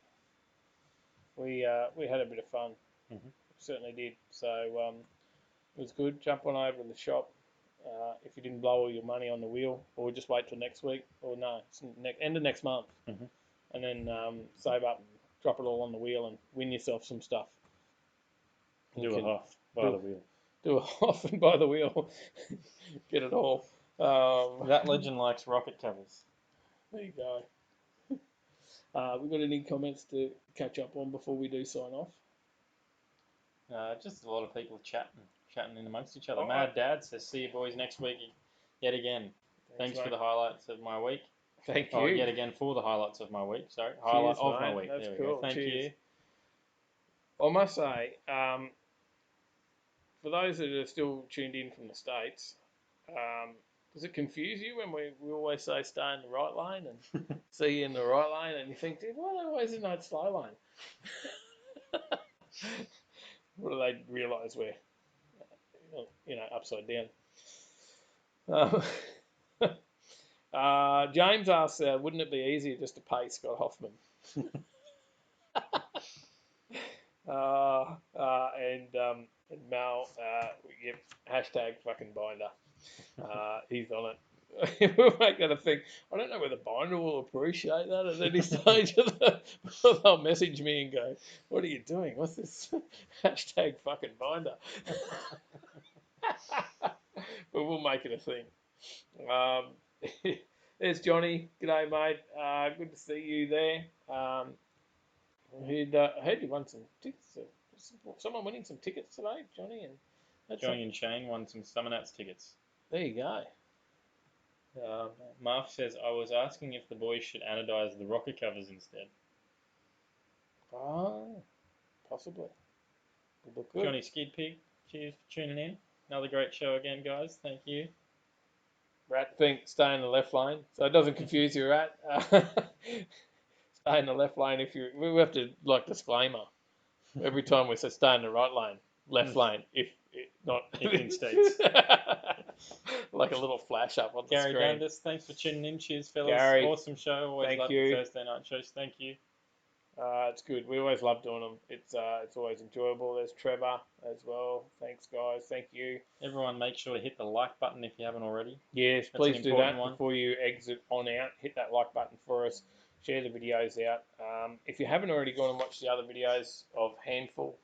We had a bit of fun. Mhm. Certainly did. So it was good. Jump on over to the shop. If you didn't blow all your money on the wheel, or just wait till next week, or no, it's end of next month, Mhm. and then save up and drop it all on the wheel and win yourself some stuff. Do a half by the wheel. Do a half and buy the wheel. Get it all. That legend likes rocket covers. There you go. We got any comments to catch up on before we do sign off? Just a lot of people chatting in amongst each other. Oh, Mad Dad says, "See you boys next week yet again. Thanks for mate. the highlights of my week." Thank Oh, you. yet again for the highlights of my week. Sorry, Cheers, highlight of my mate. week. That's There we cool. go. Thank Cheers. you. I must say, for those that are still tuned in from the States, does it confuse you when we always say stay in the right lane and see you in the right lane, and you think, dude, why are they always in that slow lane? What do they realise we're, upside down? James asks, wouldn't it be easier just to pay Scott Hoffman? And Mal, yep, hashtag fucking Binder. He's on it. We'll make that a thing. I don't know whether Binder will appreciate that at any stage of they'll message me and go, "What are you doing? What's this hashtag fucking Binder?" But we'll make it a thing. There's Johnny. G'day, mate. Good to see you there. I heard you won some tickets. Someone winning some tickets today, Johnny And Shane won some Summonats tickets. There you go. Marv says, "I was asking if the boys should anodize the rocket covers instead." Oh, possibly. Would look good. Johnny Skid Pig, cheers for tuning in. Another great show again, guys. Thank you. Rat think stay in the left lane, so it doesn't confuse you, Rat. Stay in the left lane we have to disclaimer every time we say stay in the right lane, left lane if in states. Like a little flash up on the Gary screen. Dundas, thanks for tuning in. Cheers, fellas. Gary, awesome show. Always thank love you. the Thursday night shows. Thank you. It's good. We always love doing them. It's always enjoyable. There's Trevor as well. Thanks, guys. Thank you. Everyone, make sure to hit the like button if you haven't already. Yes, That's please an do important that one. before you exit on out. Hit that like button for us. Share the videos out. If you haven't already gone and watched the other videos of Handful,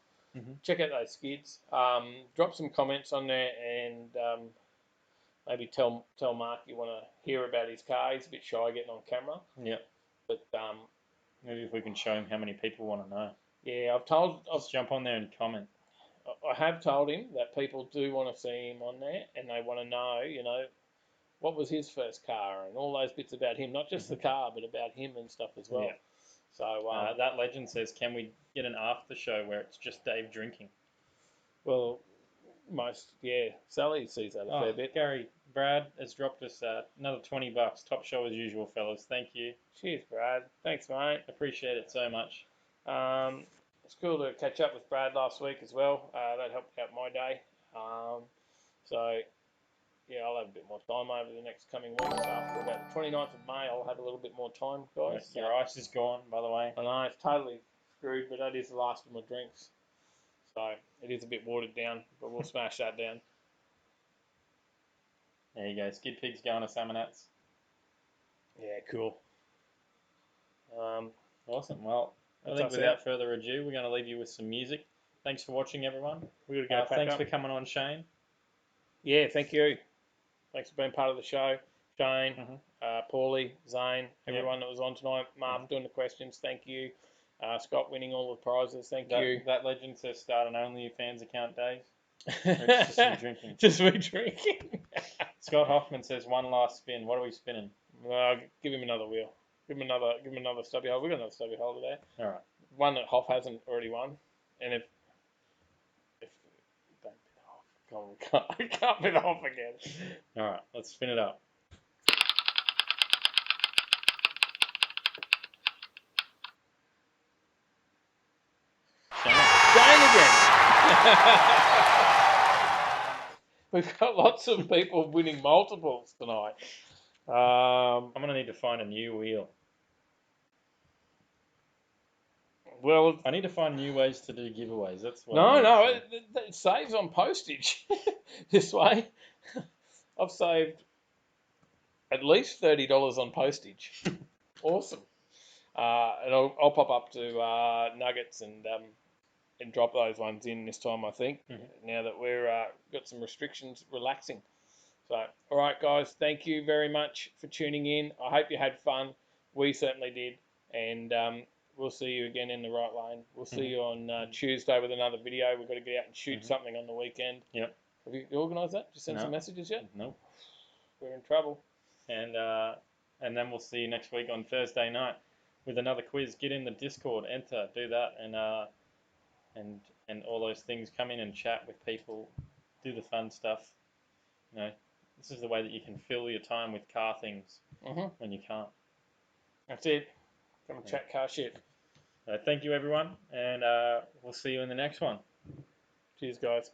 check out those skids. Drop some comments on there and maybe tell Mark you want to hear about his car. He's a bit shy getting on camera. Yeah. But maybe if we can show him how many people want to know. Yeah, Just jump on there and comment. I have told him that people do want to see him on there and they want to know, what was his first car and all those bits about him, not just the car, but about him and stuff as well. Yeah. So that legend says, can we get an after show where it's just Dave drinking? Well, Sally sees that a fair bit. Gary, Brad has dropped us another $20. Top show as usual, fellas. Thank you. Cheers, Brad. Thanks, mate. Appreciate it so much. It's cool to catch up with Brad last week as well. That helped out my day. So, yeah, I'll have a bit more time over the next coming weeks. After about the 29th of May, I'll have a little bit more time, guys. Your ice is gone, by the way. I know, it's totally screwed, but that is the last of my drinks. So, it is a bit watered down, but we'll smash that down. There you go. Skid Pig's going to Summonats. Yeah, cool. Awesome. Well, I think without further ado, we're going to leave you with some music. Thanks for watching, everyone. We're going to go thanks for coming on, Shane. Yeah, thank you. Thanks for being part of the show. Shane, Paulie, Zane, everyone that was on tonight. Mark doing the questions, thank you. Scott winning all the prizes, thank you. That legend says start an OnlyFans account, Dave. It's just me drinking. Just me drinking. Scott Hoffman says one last spin. What are we spinning? Give him another wheel. Give him another stubby hole. We've got another stubby hole there. All right. One that Hoff hasn't already won. And if don't bit off. I can't bit off again. All right, let's spin it up. Shane again. We've got lots of people winning multiples tonight. I'm going to need to find a new wheel. Well, I need to find new ways to do giveaways. That's what no, it saves on postage this way. I've saved at least $30 on postage. Awesome. And I'll pop up to Nuggets and drop those ones in this time, I think, now that we're got some restrictions relaxing. So, all right, guys, thank you very much for tuning in. I hope you had fun. We certainly did. And we'll see you again in the right lane. We'll see you on Tuesday with another video. We've got to get out and shoot something on the weekend. Yep. Have you organised that? Just send some messages yet? No. We're in trouble. And then we'll see you next week on Thursday night with another quiz. Get in the Discord, enter, do that, and all those things. Come in and chat with people, do the fun stuff. You know, this is the way that you can fill your time with car things when you can't. That's it. Come and chat car shit. Thank you, everyone, and we'll see you in the next one. Cheers, guys.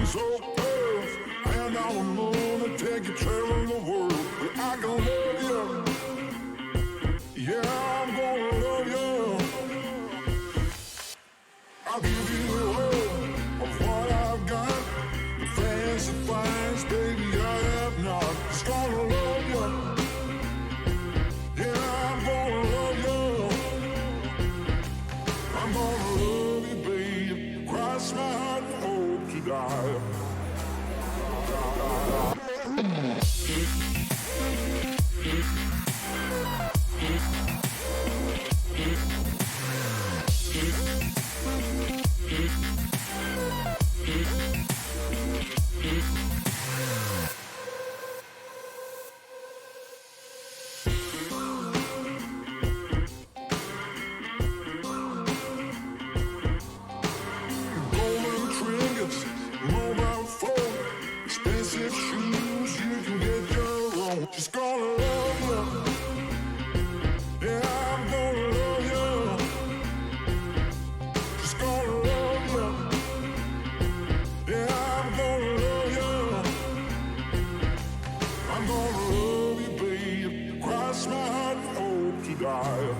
feeling so good, and I'm gonna take you traveling the world. But I can love you. Yeah, I'm gonna love you. I'll give you all of what I've got. The fancy finds, baby, I have not. Just gonna love you. Yeah, I'm gonna love you. I'm gonna love you, babe. Cross my heart and hope to die. Golden trinkets, mobile phone, expensive shoes, you can get your own. Just gonna love you. Yeah, I'm gonna love you. Just gonna love you. Yeah, I'm gonna love you. I'm gonna love you, babe. Cross my heart and hope to die.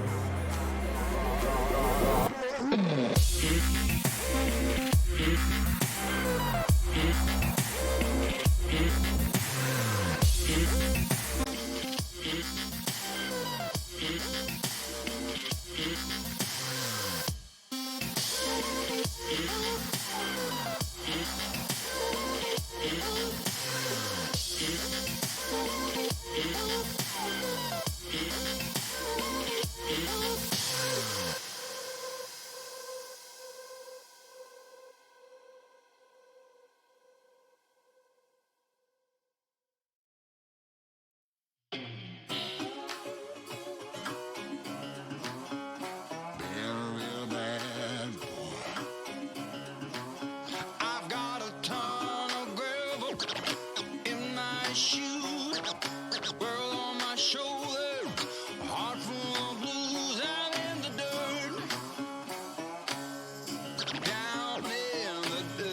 I've got a ton of gravel in my shoes, world on my shoulder, a heart full of blues. I'm in the dirt, down in the dirt.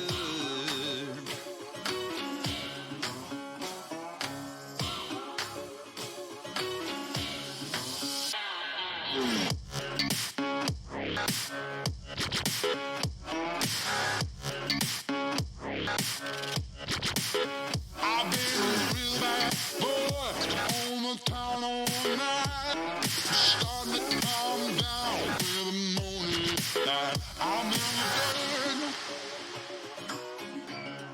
I've been a real bad boy on the town all night. Starting to calm down with the morning light. I'm in the dirt,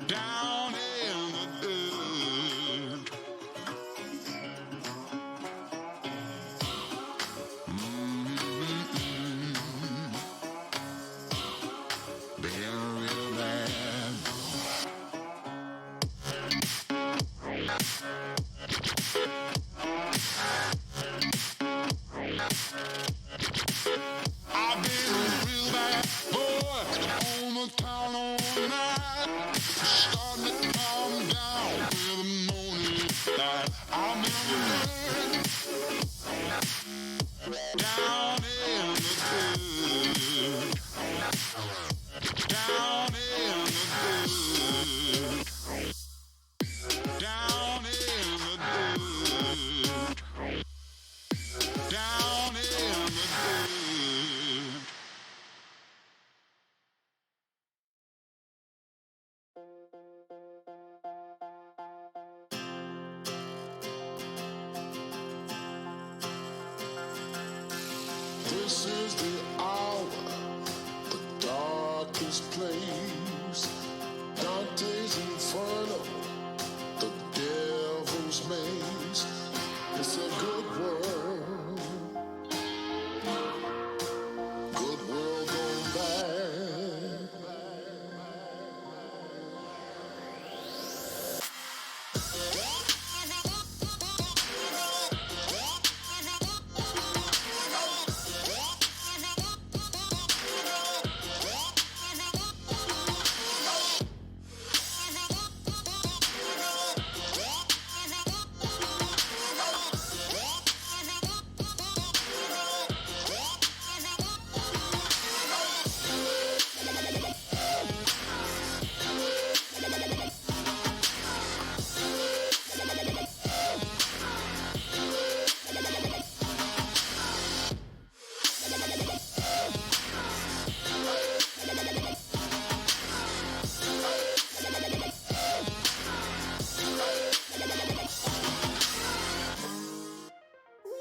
down in the dirt. Been a real bad boy. I've been a real bad boy on the town all night. Starting to calm down with the morning light. I'm in the dirt, down in the dirt, down in the dirt, down in the dirt, down in the dirt. This is the hour, the darkest place. Dante's Inferno, the devil's maze. It's a good world, good world gone bad.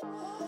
Ooh.